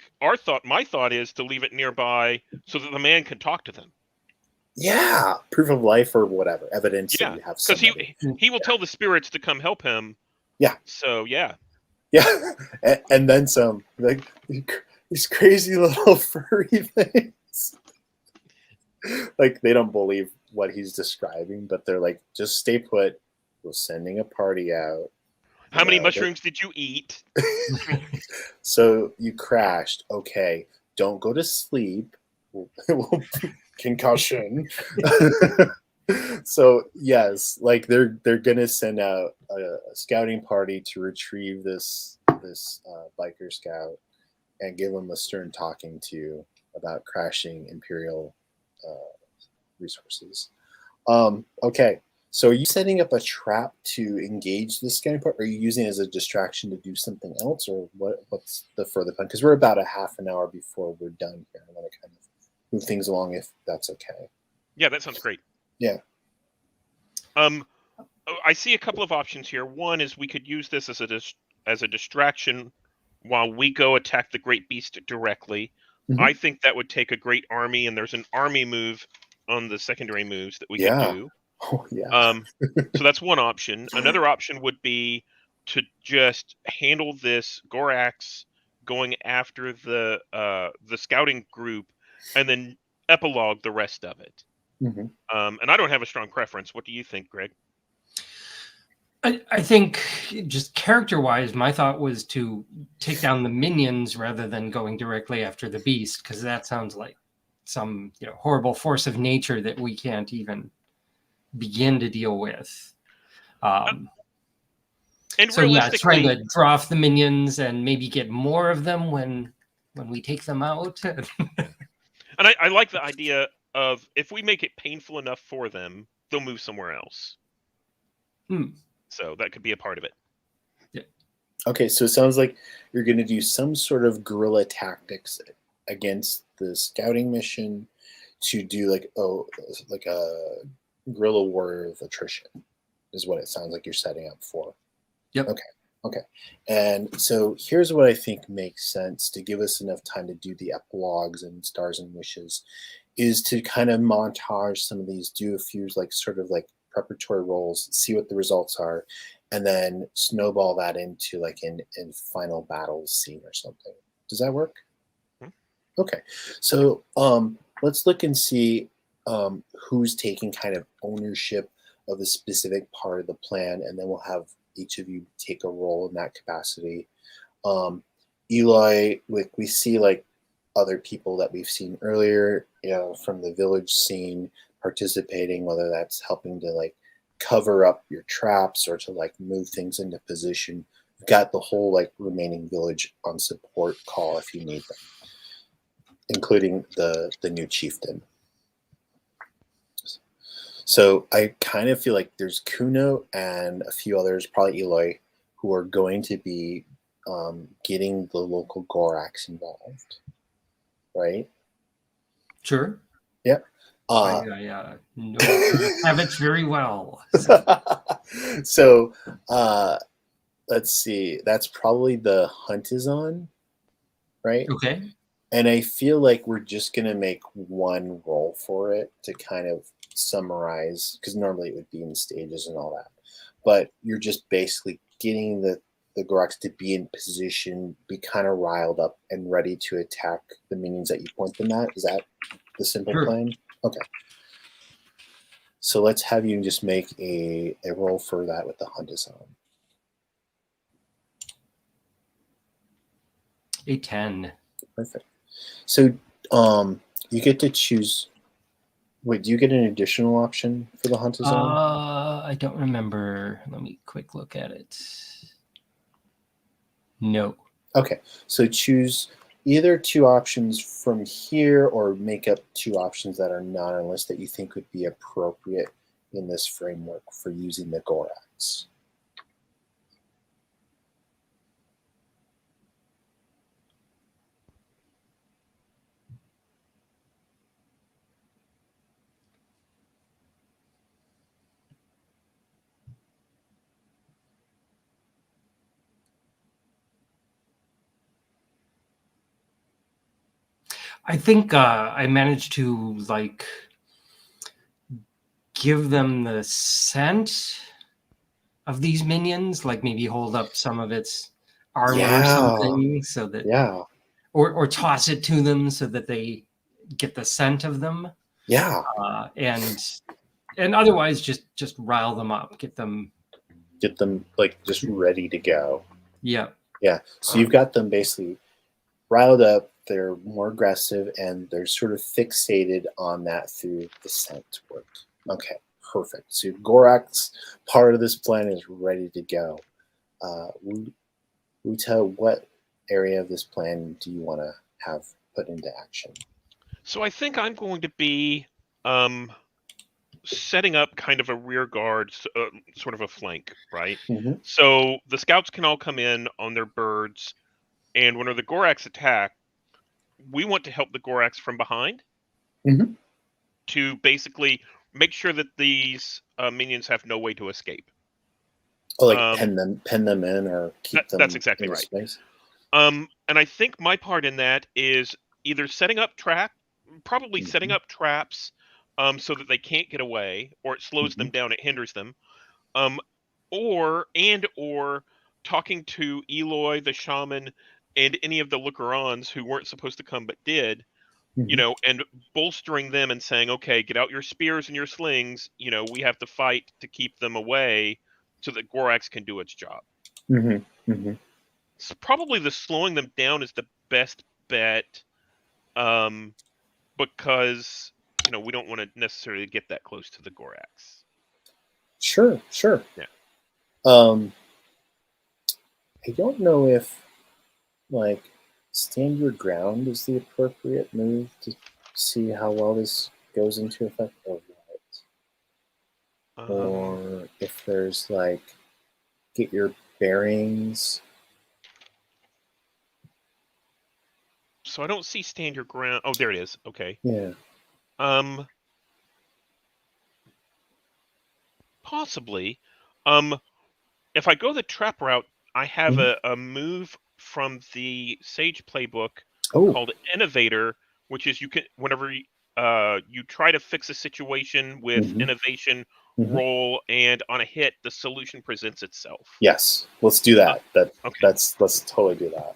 my thought is to leave it nearby so that the man can talk to them. Yeah, proof of life or whatever, evidence that you have. Because he will tell the spirits to come help him. Yeah. So yeah. Yeah, and then some, like these crazy little furry things. Like they don't believe what he's describing, but they're like, just stay put. We're sending a party out. How many mushrooms did you eat? So you crashed. Okay, don't go to sleep. Concussion. So yes, like they're gonna send out a scouting party to retrieve this biker scout and give him a stern talking to about crashing Imperial resources. Okay. So are you setting up a trap to engage this scouting part? Or are you using it as a distraction to do something else? Or what's the further plan? Because we're about a half an hour before we're done here. I want to kind of move things along if that's okay. Yeah, that sounds great. Yeah. I see a couple of options here. One is we could use this as a distraction while we go attack the Great Beast directly. I think that would take a great army, and there's an army move on the secondary moves that we could do. Oh, yeah. So that's one option. Another option would be to just handle this Gorax going after the scouting group, and then epilogue the rest of it. And I don't have a strong preference. What do you think, Greg? I think just character-wise, my thought was to take down the minions rather than going directly after the beast, because that sounds like some horrible force of nature that we can't even begin to deal with. And so yeah, trying to draw off the minions and maybe get more of them when we take them out. And I like the idea of, if we make it painful enough for them, they'll move somewhere else. So that could be a part of it. Yeah. Okay, so it sounds like you're going to do some sort of guerrilla tactics against the scouting mission to do like a guerrilla warrior of attrition is what it sounds like you're setting up for. Yep. Okay. Okay. And so here's what I think makes sense to give us enough time to do the epilogues and stars and wishes is to kind of montage some of these, do a few like sort of like preparatory roles, see what the results are, and then snowball that into like in final battle scene or something. Does that work? Hmm. Okay. So let's look and see who's taking kind of ownership of a specific part of the plan, and then we'll have each of you take a role in that capacity. Eloy, we see like other people that we've seen earlier, from the village scene participating, whether that's helping to like cover up your traps or to like move things into position. You've got the whole like remaining village on support call if you need them, including the new chieftain. So I kind of feel like there's Kuno and a few others, probably Eloy, who are going to be getting the local Gorax involved, right? Sure. Yep. I know their habits very well. So let's see. That's probably the hunt is on, right? Okay. And I feel like we're just going to make one roll for it to kind of summarize, because normally it would be in stages and all that. But you're just basically getting the Gorax to be in position, be kind of riled up and ready to attack the minions that you point them at. Is that the simple Sure. plan? Okay. So let's have you just make a roll for that with the hunt is on. A 10. Perfect. So you get to choose. Wait, do you get an additional option for the hunt is on? I don't remember. Let me quick look at it. No. Okay, so choose either two options from here or make up two options that are not on a list that you think would be appropriate in this framework for using the Gorax. I think I managed to like give them the scent of these minions, like maybe hold up some of its armor or something, so that Yeah. or toss it to them so that they get the scent of them, Yeah. and otherwise just rile them up, get them. Get them like just ready to go. Yeah. Yeah. So you've got them basically riled up. They're more aggressive and they're sort of fixated on that through the scent work. Okay, perfect. So Gorax part of this plan is ready to go. Uta, what area of this plan do you want to have put into action? So I think I'm going to be setting up kind of a rear guard, sort of a flank, right? Mm-hmm. So the scouts can all come in on their birds, and when the Gorax attack, we want to help the Gorax from behind Mm-hmm. to basically make sure that these minions have no way to escape. Oh, like pen them in or keep them. That's exactly in right. Space. And I think my part in that is either setting up traps, so that they can't get away, or it slows them down, it hinders them, or talking to Eloy the shaman and any of the looker-ons who weren't supposed to come but did, and bolstering them and saying, okay, get out your spears and your slings, we have to fight to keep them away so that Gorax can do its job. Mm-hmm. Mm-hmm. So probably the slowing them down is the best bet, because we don't want to necessarily get that close to the Gorax. Sure. Yeah. I don't know if like stand your ground is the appropriate move to see how well this goes into effect, or what, or if there's like get your bearings. So I don't see stand your ground. Oh, there it is. Okay. Yeah. Possibly. If I go the trap route, I have Mhm. a move from the Sage playbook Oh, called Innovator, which is you can whenever you try to fix a situation with mhm, innovation, mhm. roll, and on a hit, the solution presents itself. Yes, let's do Uh, that. okay, Let's totally do that.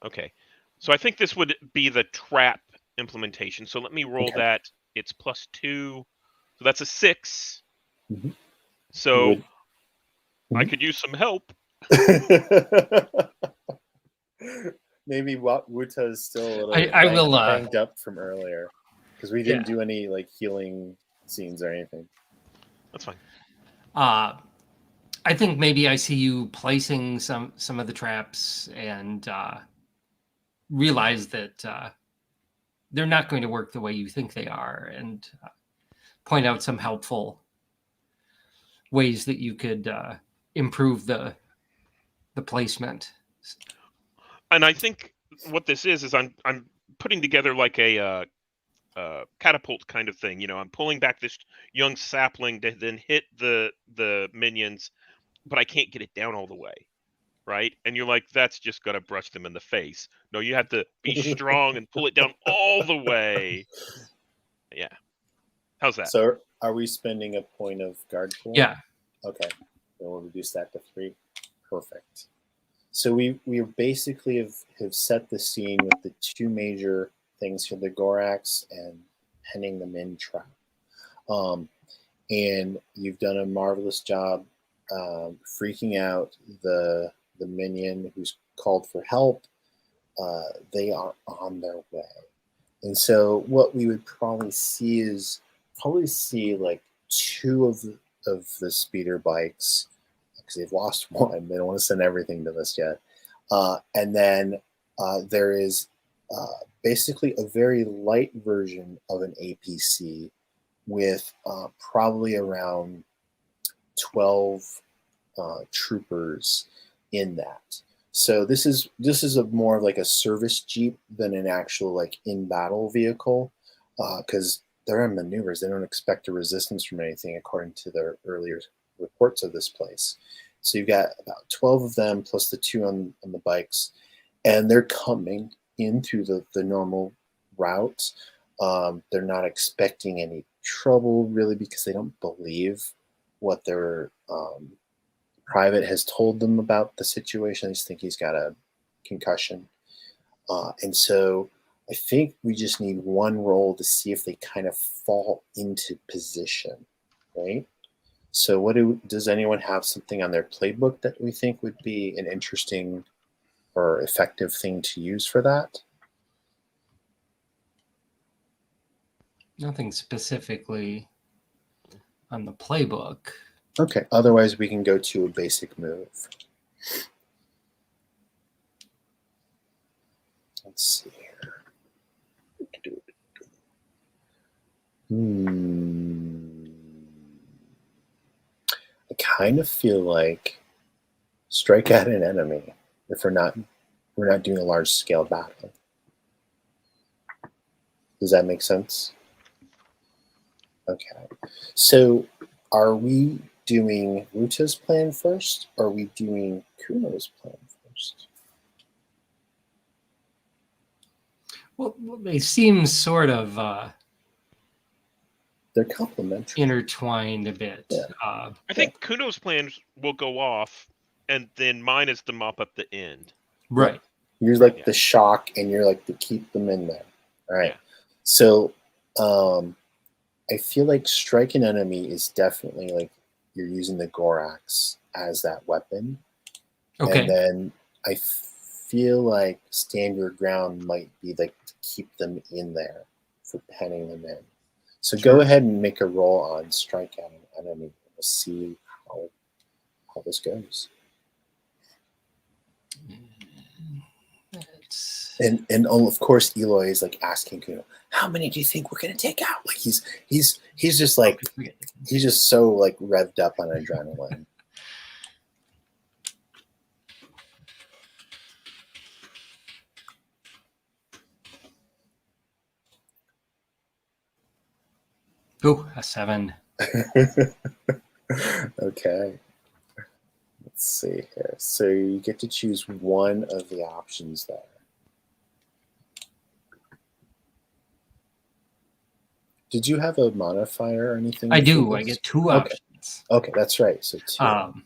okay. So I think this would be the trap implementation. So let me roll Okay. that. It's +2, so that's a 6. Mhm. So Would I mhm. could use some help. Maybe Wuta is still a little I will. banged up from earlier because we didn't Yeah. do any like healing scenes or anything. That's fine. I think maybe I see you placing some of the traps and realize that they're not going to work the way you think they are, and point out some helpful ways that you could improve the placement. And I think what this is I'm putting together like a catapult kind of thing. You know, I'm pulling back this young sapling to then hit the minions, but I can't get it down all the way, right? And you're like, that's just gonna brush them in the face. No, you have to be strong and pull it down all the way. Yeah. How's that? So, are we spending a point of guard pool? Yeah. Okay. Then we'll reduce that to 3. Perfect. So we basically have set the scene with the 2 major things here: the Gorax and penning them in trap. And you've done a marvelous job freaking out the minion who's called for help. They are on their way, and so what we would probably see like 2 of the speeder bikes because they've lost one. They don't want to send everything to this yet, and then there is basically a very light version of an APC with probably around 12 troopers in that. So this is a more of like a service jeep than an actual like in battle vehicle because they're in maneuvers. They don't expect a resistance from anything according to their earlier reports of this place. So you've got about 12 of them plus the 2 on the bikes, and they're coming in through the normal route. They're not expecting any trouble really because they don't believe what their private has told them about the situation. They just think he's got a concussion. And so I think we just need one roll to see if they kind of fall into position, right? So does anyone have something on their playbook that we think would be an interesting or effective thing to use for that? Nothing specifically on the playbook. Okay, otherwise we can go to a basic move. Let's see here. I kind of feel like strike at an enemy if we're not doing a large scale battle. Does that make sense? Okay. So are we doing Ruta's plan first, or are we doing Kuno's plan first? Well, they seem sort of They're complementary. intertwined a bit. Yeah. I think Kuno's plans will go off, and then mine is to mop up the end. Right. You're like Yeah. the shock, and you're like to keep them in there. All right. Yeah. So I feel like strike an enemy is definitely like you're using the Gorax as that weapon. Okay. And then I feel like stand your ground might be like to keep them in there for penning them in. So Sure. go ahead and make a roll on strike at an enemy. We'll see how this goes. And of course Eloy is like asking Kuno, how many do you think we're gonna take out? Like he's just like he's just so like revved up on adrenaline. Oh, a 7. Okay. Let's see here. So you get to choose one of the options there. Did you have a modifier or anything? I for do. I this? get two Okay. options. Okay, that's right. So two.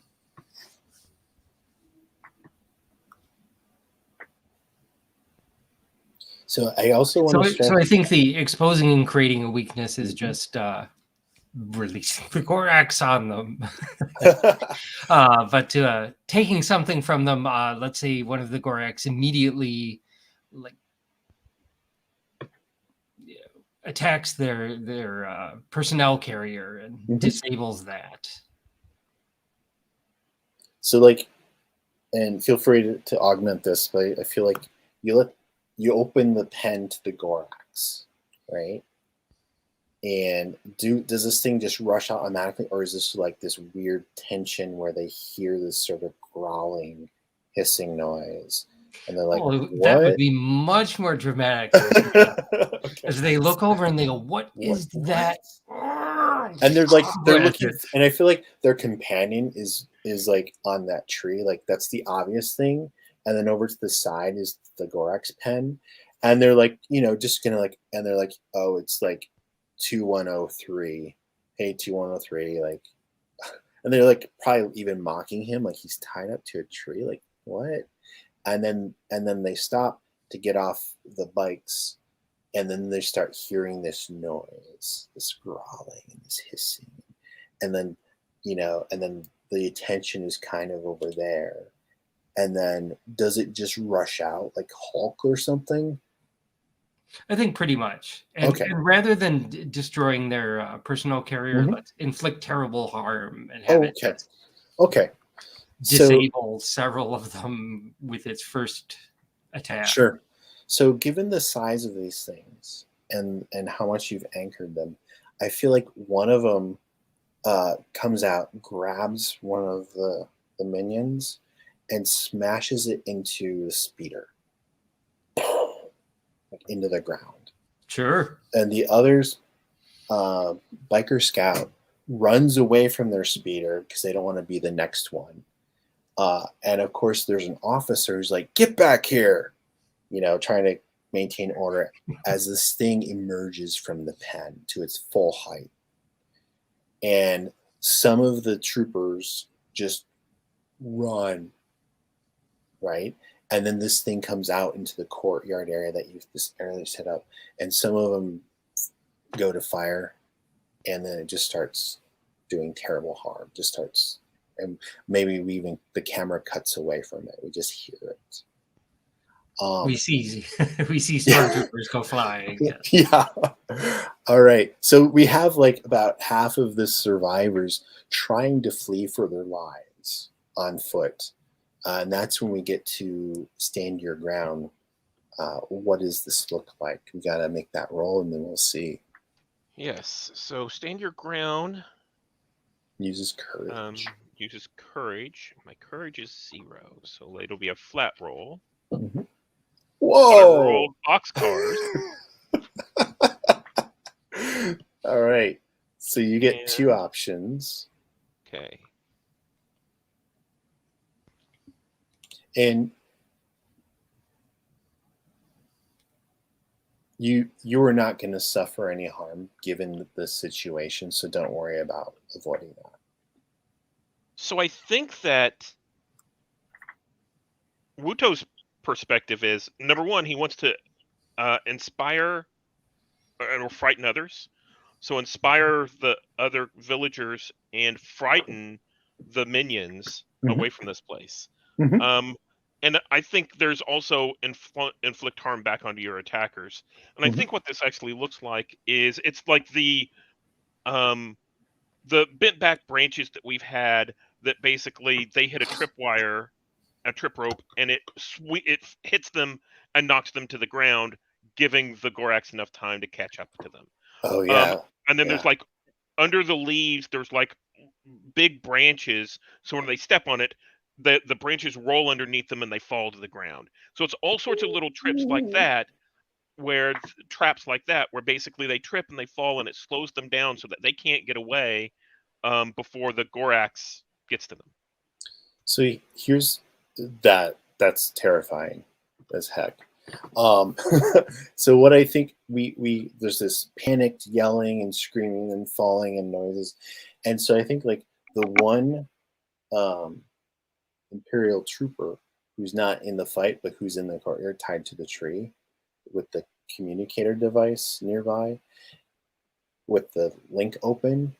So I also want to stress. So I think the exposing and creating a weakness is just releasing the Gorax on them. But taking something from them, let's say one of the Gorax immediately like attacks their personnel carrier and disables that. So like, and feel free to augment this, but I feel like you open the pen to the Gorax, right? And does this thing just rush out automatically, or is this like this weird tension where they hear this sort of growling, hissing noise, and they're like, "What?" That would be much more dramatic. Okay. As they look over and they go, "What is that?" And they're like, they're looking, and I feel like their companion is like on that tree, like that's the obvious thing, and then over to the side is the Gorax pen, and they're like, just gonna like, and they're like, oh, it's like 2103, hey 2103, like, and they're like probably even mocking him, like he's tied up to a tree, like what? And then they stop to get off the bikes. And then they start hearing this noise, this growling and this hissing. And then, and then the attention is kind of over there. And then does it just rush out like Hulk or something? I think pretty much. And rather than destroying their personnel carrier, let's inflict terrible harm and have it disable several of them with its first attack. Sure. So given the size of these things and how much you've anchored them, I feel like one of them comes out, grabs one of the minions, and smashes it into the speeder, like into the ground. Sure. And the others, biker scout, runs away from their speeder because they don't want to be the next one. And of course, there's an officer who's like, "Get back here!" Trying to maintain order as this thing emerges from the pen to its full height. And some of the troopers just run, right? And then this thing comes out into the courtyard area that you've this area set up. And some of them go to fire, and then it just starts doing terrible harm, just starts, and maybe the camera cuts away from it. We just hear it. We see stormtroopers go flying. Yeah. All right. So we have like about half of the survivors trying to flee for their lives on foot. And that's when we get to stand your ground. What does this look like? We got to make that roll and then we'll see. Yes. So stand your ground. Uses courage. Uses courage. My courage is 0. So it'll be a flat roll. Mm-hmm. Whoa! I rolled boxcars. All right. So you get 2 options. Okay. And you are not going to suffer any harm given the situation, so don't worry about avoiding that. So I think that Wuto's perspective is, number one, he wants to inspire or frighten others. So inspire the other villagers and frighten the minions away from this place. And I think there's also inflict harm back onto your attackers. And I think what this actually looks like is it's like the bent back branches that we've had that basically they hit a trip rope, and it hits them and knocks them to the ground, giving the Gorax enough time to catch up to them. Oh yeah. And then there's like under the leaves, there's like big branches. So when they step on it, the branches roll underneath them and they fall to the ground. So it's all sorts of little trips like that, traps like that, where basically they trip and they fall and it slows them down so that they can't get away before the Gorax gets to them. So here's that's terrifying as heck. So what I think we there's this panicked yelling and screaming and falling and noises, and so I think like the one um, Imperial trooper who's not in the fight but who's in the courtyard tied to the tree with the communicator device nearby with the link open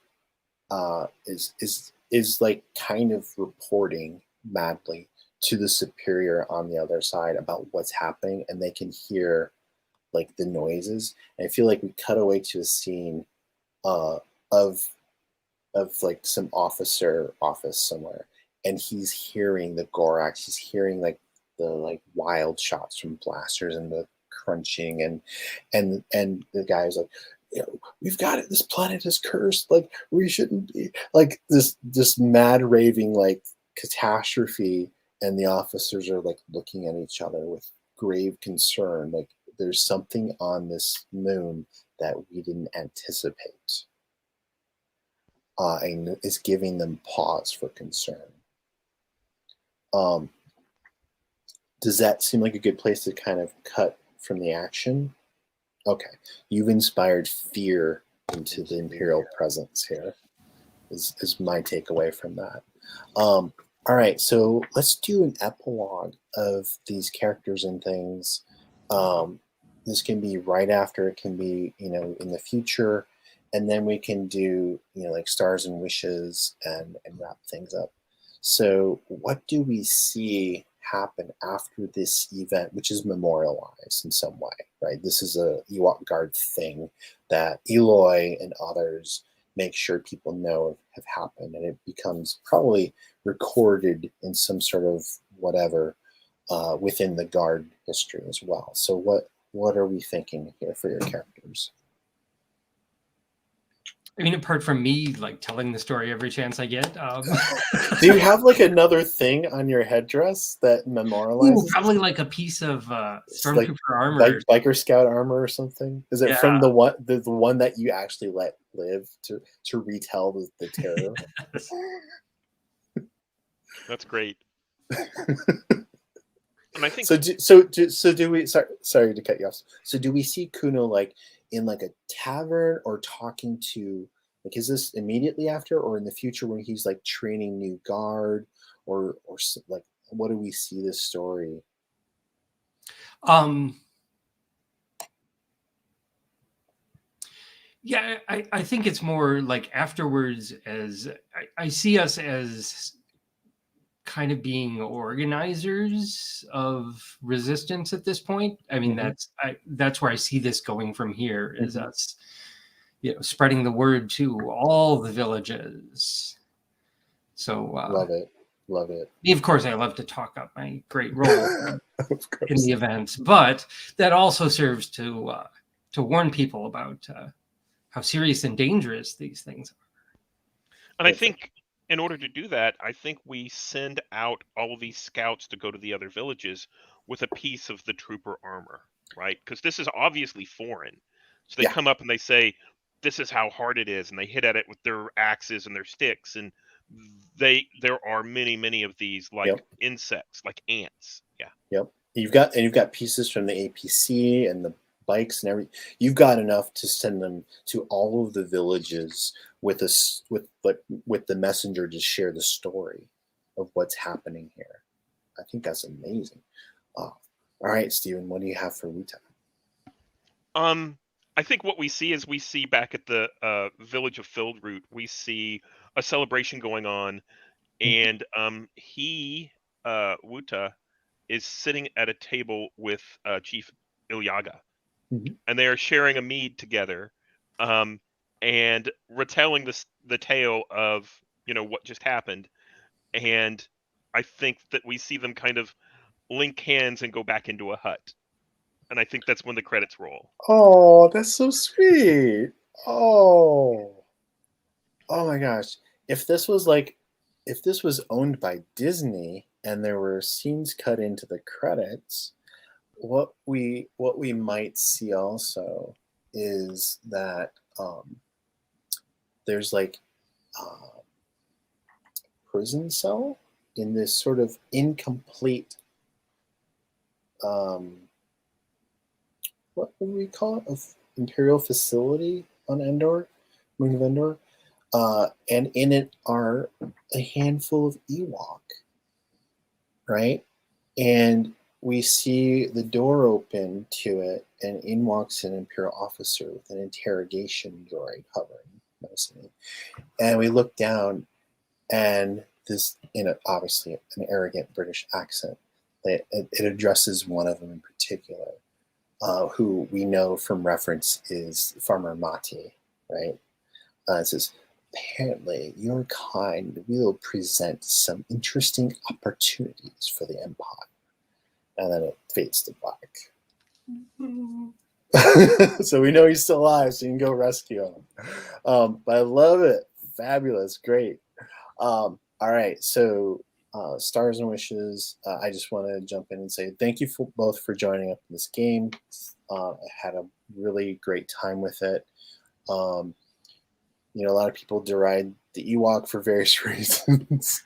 is like kind of reporting madly to the superior on the other side about what's happening, and they can hear like the noises. And I feel like we cut away to a scene uh, of like some officer office somewhere, and he's hearing the Gorax. He's hearing like the like wild shots from blasters and the crunching, and the guy's like, you know, we've got it. This planet is cursed. Like we shouldn't be like this mad raving like catastrophe, and the officers are like looking at each other with grave concern. Like there's something on this moon that we didn't anticipate, and is giving them pause for concern. Um, does that seem like a good place to kind of cut from the action? Okay, you've inspired fear into the Imperial presence here, is my takeaway from that. All right, so let's do an epilogue of these characters and things. This can be right after, it can be, you know, in the future, and then we can do, you know, like stars and wishes and wrap things up. So what do we see happen after this event, which is memorialized in some way, right? This is a Ewok Guard thing that Eloy and others make sure people know have happened, and it becomes probably recorded in some sort of whatever within the Guard history as well. So what are we thinking here for your characters? I mean, apart from me, like telling the story every chance I get. Do you have like another thing on your headdress that memorializes? Ooh, probably like a piece of stormtrooper like armor. Biker Scout armor or something? Is it from the one that you actually let live to retell the terror? That's great. And I think So do we? Sorry to cut you off. So do we see Kuno like in like a tavern or talking to, like, is this immediately after or in the future when he's like training new guard or like, what do we see this story? Yeah, I think it's more like afterwards, as I see us as kind of being organizers of resistance at this point. I mean, that's where I see this going from here, is us, you know, spreading the word to all the villages. So Love it. Of course, I love to talk up my great role in the events, but that also serves to warn people about how serious and dangerous these things are. And I think in order to do that, I think we send out all of these scouts to go to the other villages with a piece of the trooper armor, right? Because this is obviously foreign. So they come up and they say, this is how hard it is, and they hit at it with their axes and their sticks, and there are many of these like insects, like ants. Yep. You've got pieces from the APC and the bikes and everything. You've got enough to send them to all of the villages with the messenger to share the story of what's happening here. I think that's amazing. All right, Steven, what do you have for Wuta? I think what we see is back at the village of Fieldroot, we see a celebration going on, and Wuta is sitting at a table with Chief Ilyaga, and they are sharing a mead together, and retelling the tale of, you know, what just happened. And I think that we see them kind of link hands and go back into a hut. And I think that's when the credits roll. Oh, that's so sweet. Oh my gosh. If this was owned by Disney and there were scenes cut into the credits, what we might see also is that there's like prison cell in this sort of incomplete, what would we call it, of Imperial facility on Endor, Moon of Endor, and in it are a handful of Ewok, right? And we see the door open to it, and in walks an Imperial officer with an interrogation droid hovering, menacingly. And we look down, and this, obviously an arrogant British accent, it addresses one of them in particular, who we know from reference is Farmer Mati, right? It says, apparently your kind will present some interesting opportunities for the Empire. And then it fades to black. So we know he's still alive, so you can go rescue him. But I love it. Fabulous. Great. All right. So Stars and Wishes, I just want to jump in and say thank you both for joining up in this game. I had a really great time with it. A lot of people deride the Ewok for various reasons,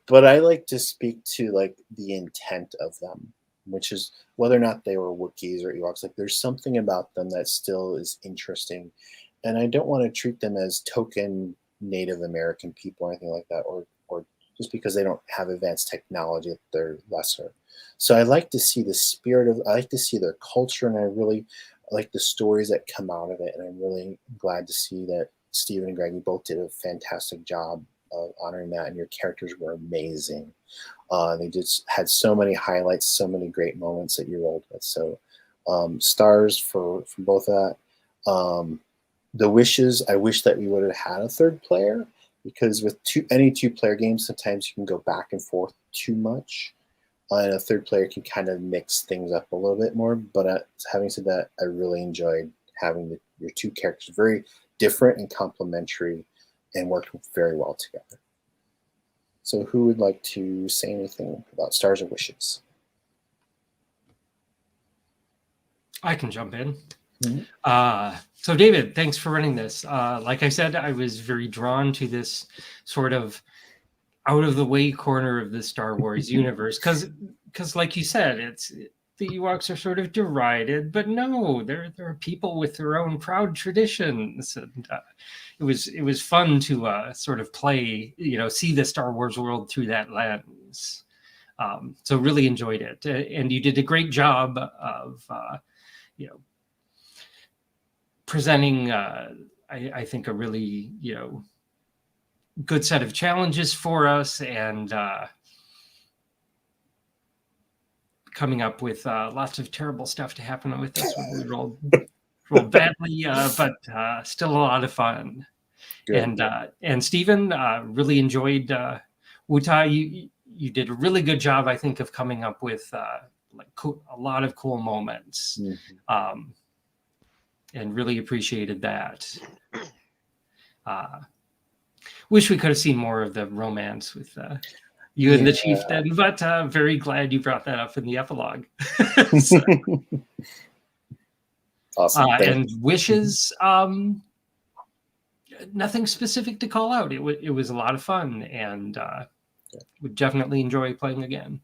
but I like to speak to like the intent of them, which is whether or not they were Wookiees or Ewoks. Like, there's something about them that still is interesting, and I don't want to treat them as token Native American people or anything like that, or just because they don't have advanced technology that they're lesser. So I like to see the spirit of, I like to see their culture, and I really like the stories that come out of it, and I'm really glad to see that Stephen and Greg, you both did a fantastic job of honoring that, and your characters were amazing. They just had so many highlights, so many great moments that you rolled with. So stars for both of that. The wishes, I wish that we would have had a third player, because with any two-player games, sometimes you can go back and forth too much. And a third player can kind of mix things up a little bit more. But having said that, I really enjoyed having your two characters very different and complementary, and worked very well together. So who would like to say anything about Stars and Wishes? I can jump in. Mm-hmm. So David, thanks for running this. Like I said, I was very drawn to this sort of out of the way corner of the Star Wars universe, because like you said, it's the Ewoks are sort of derided, but no, there are people with their own proud traditions, and it was fun to sort of play, see the Star Wars world through that lens. So really enjoyed it, and you did a great job of presenting. I think a really good set of challenges for us, and coming up with lots of terrible stuff to happen with us when we rolled badly, but still a lot of fun. Good. And Stephen, really enjoyed Wutai. You did a really good job, I think, of coming up with a lot of cool moments, and really appreciated that. Wish we could have seen more of the romance with you and the chieftain, but very glad you brought that up in the epilogue. Awesome. And wishes, nothing specific to call out. It was a lot of fun, and would definitely enjoy playing again.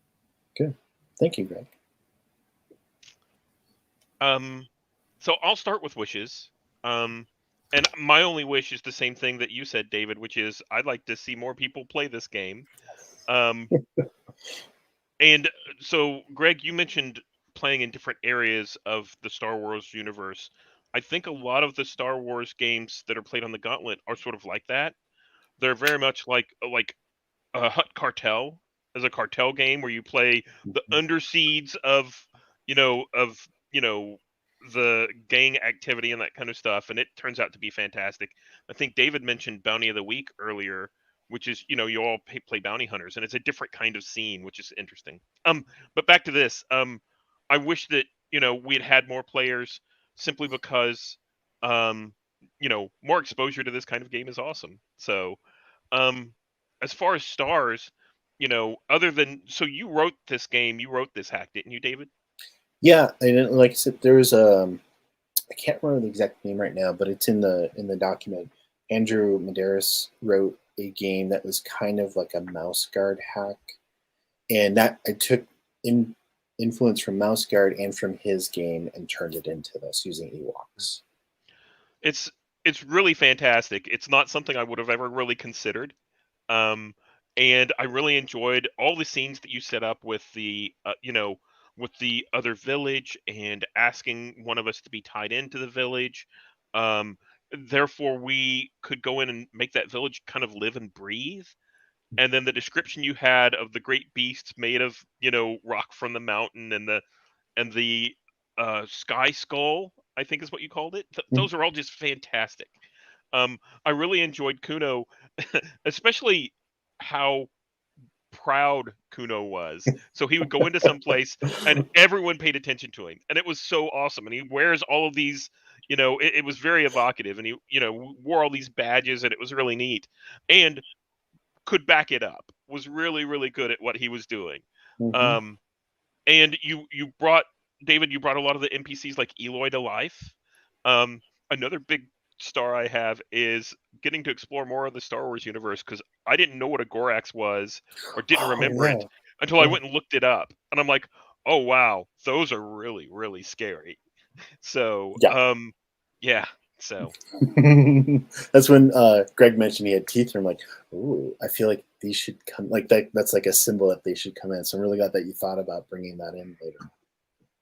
Good. Thank you, Greg. So I'll start with wishes. And my only wish is the same thing that you said, David, which is I'd like to see more people play this game. And so, Greg, you mentioned playing in different areas of the Star Wars universe. I think a lot of the Star Wars games that are played on the Gauntlet are sort of like that. They're very much like Hut Cartel as a cartel game where you play the underseeds of the gang activity and that kind of stuff, and it turns out to be fantastic. I think David mentioned Bounty of the Week earlier, which is you all play bounty hunters, and it's a different kind of scene, which is interesting. But back to this, I wish that we had more players, simply because more exposure to this kind of game is awesome. So as far as stars, other than, so you wrote this hack, didn't you, David? Yeah, and like I said, there was I can't remember the exact name right now, but it's in the document. Andrew Medeiros wrote a game that was kind of like a mouse guard hack, and that I took influence from Mouse Guard and from his game and turned it into this using Ewoks. It's really fantastic. It's not something I would have ever really considered. And I really enjoyed all the scenes that you set up with the with the other village and asking one of us to be tied into the village. Therefore we could go in and make that village kind of live and breathe. And then the description you had of the great beasts made of, rock from the mountain and the sky skull, I think is what you called it. Those are all just fantastic. I really enjoyed Kuno, especially how proud Kuno was. So he would go into some place and everyone paid attention to him, and it was so awesome. And he wears all of these, it was very evocative, and he, wore all these badges, and it was really neat. And could back it up. Was really, really good at what he was doing. Mm-hmm. And you brought David. You brought a lot of the NPCs like Eloy to life. Another big star I have is getting to explore more of the Star Wars universe, because I didn't know what a Gorax was or didn't remember it until I went and looked it up, and I'm like, oh wow, those are really, really scary. So yeah. So that's when Greg mentioned he had teeth, and I'm like, ooh, I feel like these should come, like that's like a symbol that they should come in. So I'm really glad that you thought about bringing that in later.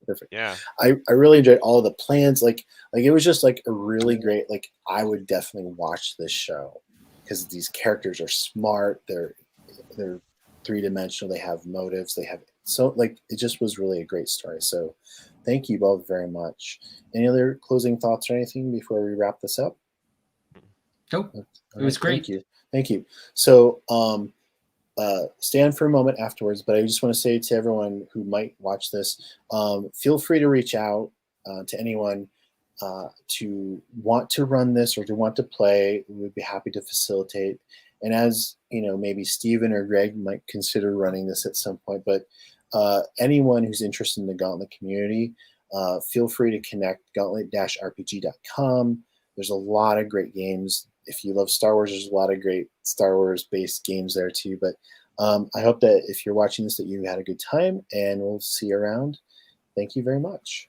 Perfect. Yeah. I really enjoyed all of the plans. Like it was just like a really great, like I would definitely watch this show because these characters are smart. They're three-dimensional. They have motives. They have, so like it just was really a great story. So thank you both very much. Any other closing thoughts or anything before we wrap this up? Nope. It was great. Thank you. So stand for a moment afterwards, but I just want to say to everyone who might watch this, feel free to reach out to anyone to want to run this or to want to play. We would be happy to facilitate. And as you know, maybe Stephen or Greg might consider running this at some point, but anyone who's interested in the Gauntlet community, feel free to connect, gauntlet-rpg.com. There's a lot of great games. If you love Star Wars, there's a lot of great Star Wars-based games there too. But I hope that if you're watching this, that you had a good time, and we'll see you around. Thank you very much.